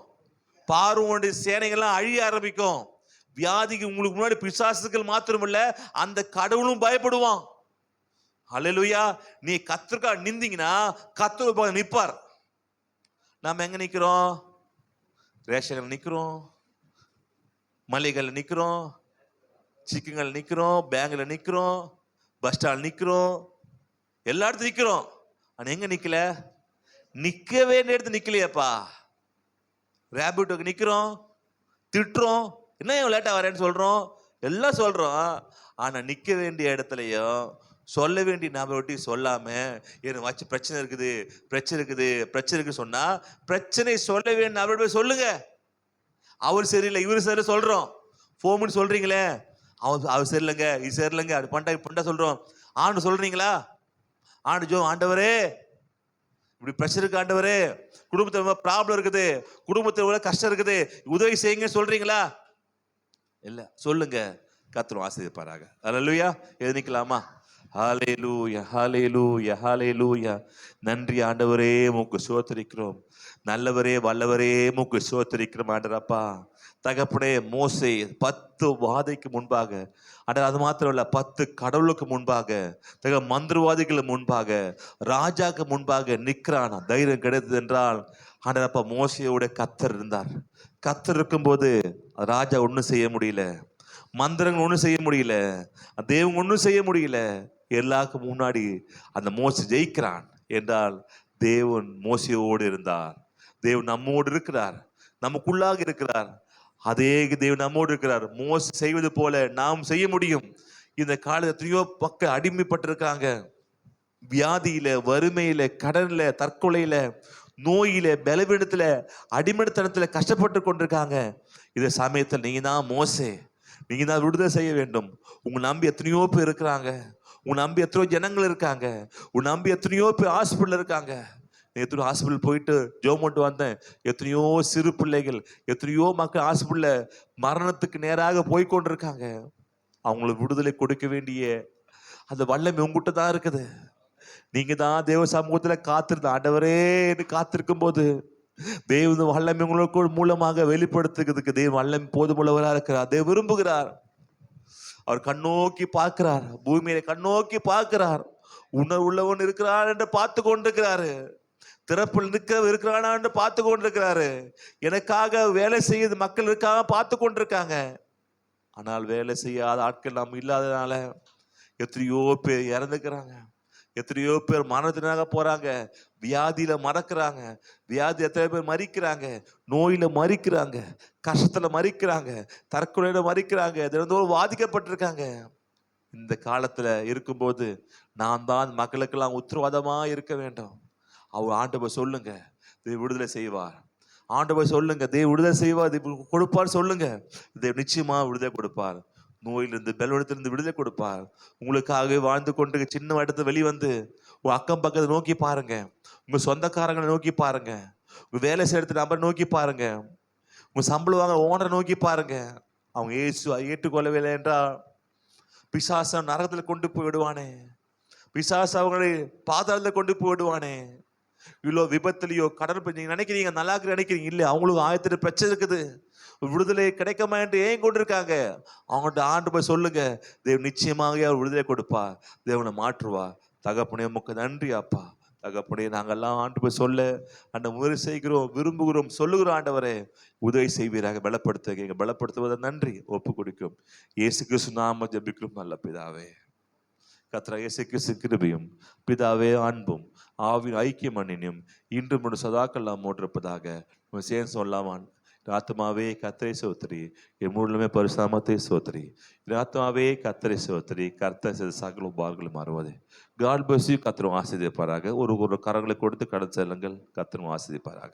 பார்வோனுடைய சேனைகள்லாம் அழிய ஆரம்பிக்கும். வியாதிக்கு உங்களுக்கு முன்னாடி பிசாசுகள் மாத்திரமில்ல, அந்த கடவுளும் பயப்படுவான். அல்லேலூயா. நீ கர்த்தருக்கா நிந்தீங்கன்னா கர்த்தர் நிற்பார். நாம எங்க நிக்கிறோம்? ரேஷன்கள் நிக்கிறோம், மளிகைகள் நிக்கிறோம், சிக்கங்கள் நிக்கிறோம், பேங்க்ல நிக்கிறோம், பஸ் ஸ்டாண்ட் நிக்கிறோம், எல்லா இடத்துல நிக்கிறோம். ஆனா எங்க நிக்கல? நிக்க வேண்டிய இடத்துல நிக்கலையப்பா. ரேபிட்டோக்கு நிக்கிறோம், திட்டுறோம், என்ன லேட்டா வரேன்னு சொல்றோம், எல்லாம் சொல்றோம். ஆனா நிக்க வேண்டிய இடத்துலயும் சொல்ல வேண்டிய நபர்கிட்ட சொல்லாம எனக்கு வச்சு பிரச்சனை இருக்குது, பிரச்சனை இருக்குது, பிரச்சனை இருக்கு சொன்னா பிரச்சனை சொல்ல வேண்டிய நபர்கிட்ட போய் சொல்லுங்க. அவர் சரியில்லை, இவரு சரி சொல்றோம். ஃபோன் பண்ணி சொல்றீங்களே, அவர் சரியில்லைங்க, இது சரியில்லைங்க, அது பண்ண சொல்றோம். ஆண்டு சொல்றீங்களா? ஆண்டவரே இப்படி பிரச்சனை இருக்கு, ஆண்டவரே குடும்பத்துல ப்ராப்ளம் இருக்குது, குடும்பத்துல கஷ்டம் இருக்குது, உதவி செய்யுங்க சொல்றீங்களா? இல்ல, சொல்லுங்க. கர்த்தர் ஆசீர்வதிப்பாராக. அல்லேலூயா. எழுந்திக்கலாமா? ஹல்லேலூயா, ஹல்லேலூயா, ஹல்லேலூயா. நன்றி ஆண்டவரே, உமக்கு ஸ்தோத்திரிக்கிறோம். நல்லவரே, வல்லவரே, உமக்கு ஸ்தோத்திரிக்கிறோம் ஆண்டவரப்பா. தகப்பனே, மோசே 10 வாதைக்கு முன்பாக, அது மாத்திரம் இல்ல, 10 கடவுளுக்கு முன்பாக, மந்திரவாதிகள் முன்பாக, ராஜாக்கு முன்பாக நிற்கிறான். தைரியம் கிடைத்தது என்றால் ஆண்டவரப்பா மோசையோட கர்த்தர் இருந்தார். கர்த்தர் இருக்கும்போது ராஜா ஒன்றும் செய்ய முடியல, மந்திரங்கள் ஒன்றும் செய்ய முடியல, தேவன் ஒன்றும் செய்ய முடியல. எல்லாருக்கும் முன்னாடி அந்த மோசே ஜெயிக்கிறான் என்றால் தேவன் மோசையோடு இருந்தார். தேவன் நம்மோடு இருக்கிறார், நமக்குள்ளாக இருக்கிறார். அதே தேவன் நம்மோடு இருக்கிறார். மோசே செய்வது போல நாம் செய்ய முடியும். இந்த காலத்துல எத்தனையோ பக்கம் அடிமைப்பட்டிருக்காங்க. வியாதியில, வறுமையில, கடன்ல, தற்கொலையில, நோயில, பலவீனத்துல, அடிமைத்தனத்துல கஷ்டப்பட்டு கொண்டிருக்காங்க. இந்த சமயத்தில் நீங்க தான் மோசே, நீங்க தான் விடுதலை செய்ய வேண்டும். உங்க நம்பி எத்தனையோ பேர் இருக்கிறாங்க, உங்க நம்பி எத்தனையோ ஜனங்கள் இருக்காங்க, உங்க நம்பி எத்தனையோ பேர் ஹாஸ்பிட்டல் இருக்காங்க. எத்தனையோ ஹாஸ்பிட்டல் போயிட்டு ஜெபம் பண்ணிட்டு வந்தேன். எத்தனையோ சிறு பிள்ளைகள், எத்தனையோ மக்கள் ஹாஸ்பிட்டல்ல மரணத்துக்கு நேராக போய் கொண்டிருக்காங்க. அவங்களுக்கு விடுதலை கொடுக்க வேண்டிய அந்த வல்லமை உங்ககிட்ட தான் இருக்குது. நீங்க தான் தேவ சமூகத்துல காத்திருந்த ஆண்டவரே என்று காத்திருக்கும் போது தேவ வல்லமை உங்களுக்கு மூலமாக வெளிப்படுத்துறதுக்கு தேவ வல்லமை போதுமுள்ளவராக இருக்கிறார். தேவ விரும்புகிறார். அவர் கண்ணோக்கி பார்க்கிறார், பூமியில கண்ணோக்கி பார்க்கிறார். உணர்வுள்ளவன் இருக்கிறார் என்று பார்த்து கொண்டிருக்கிறாரு. திறப்பில் நிற்க இருக்கிறானா என்று பார்த்து கொண்டிருக்கிறாரு. எனக்காக வேலை செய்ய மக்கள் இருக்காக பார்த்து கொண்டிருக்காங்க. ஆனால் வேலை செய்யாத ஆட்கள் நம்ம இல்லாதனால எத்தனையோ பேர் இறந்துக்கிறாங்க. எத்தனையோ பேர் மரணத்தினாக போறாங்க. வியாதியில மறக்கிறாங்க. வியாதி எத்தனை பேர் மறிக்கிறாங்க. நோயில மறிக்கிறாங்க. கஷ்டத்துல மறிக்கிறாங்க. தற்கொலையில மறிக்கிறாங்க. தினந்தோறும் பாதிக்கப்பட்டிருக்காங்க. இந்த காலத்துல இருக்கும்போது நான் தான் மக்களுக்கெல்லாம் உத்தரவாதமா இருக்க வேண்டும். அவர் ஆண்டவர் சொல்லுங்க, தேவ விடுதலை செய்வார். ஆண்டவர் சொல்லுங்க, தேவ விடுதலை செய்வார், கொடுப்பார். சொல்லுங்க, தேவ நிச்சயமா விடுதலை கொடுப்பார். நோயிலிருந்து பலவீனத்திலிருந்து விடுதலை கொடுப்பார். உங்களுக்காகவே வாழ்ந்து கொண்டு சின்ன இடத்துல வெளிவந்து உங்க அக்கம் பக்கத்தை நோக்கி பாருங்க. உங்க சொந்தக்காரங்களை நோக்கி பாருங்க. உங்க வேலை செய்யறது நபரை நோக்கி பாருங்க. உங்க சம்பளம் வாங்க ஓனரை நோக்கி பாருங்க. அவங்க ஏற்றுக்கொள்ளவில்லை என்றால் பிசாசம் நரகத்துல கொண்டு போய் விடுவானே. பிசாசு அவங்களை பாதாளத்துல கொண்டு போய் விடுவானே. இவ்வளோ விபத்துலையோ கடல் நீங்க நினைக்கிறீங்க நல்லா நினைக்கிறீங்க. இல்லை, அவங்களுக்கு ஆயிரத்தி பிரச்சனை இருக்குது. விடுதலை கிடைக்காம என்று ஏன் கொண்டிருக்காங்க. அவங்கள்ட்ட ஆண்டு போய் சொல்லுங்க, தேவன் நிச்சயமாக அவர் விடுதலை கொடுப்பா, தேவனை மாற்றுவா. தகப்பனே உமக்கு நன்றி அப்பா. தகப்பனே நாங்கெல்லாம் ஆண்டு போய் சொல்ல அந்த முறை செய்கிறோம், விரும்புகிறோம், சொல்லுகிறோம். ஆண்டவரே உதவி செய்வீராக, பலப்படுத்த பலப்படுத்துவதை நன்றி ஒப்பு கொடுக்கும். இயேசு கிறிஸ்து நாம ஜெபிக்கிறோம் நல்ல பிதாவே. கர்த்தராகிய இயேசு கிறிஸ்து கிருபையும் பிதாவே அன்பும் ஆவின் ஐக்கியம் அன்னியும் இன்று முன் சதாக்கள் நாம் இருப்பதாக சேர்ந்து சொல்லாமான். ஆத்மாவே கர்த்தரை சோத்திரி, என் முழுமே பரிசுத்தமாத்தை சோத்திரி. ஆத்மாவே கர்த்தரை சோத்திரி, கர்த்தர் செய்த சகல உபகாரங்களும் மாறுவது. God bless you. கர்த்தரும் ஆசீர்வதிப்பாராக. ஒரு கரங்களை கொடுத்து கடந்து செல்லுங்கள். கர்த்தரும் ஆசீர்வதிப்பாராக.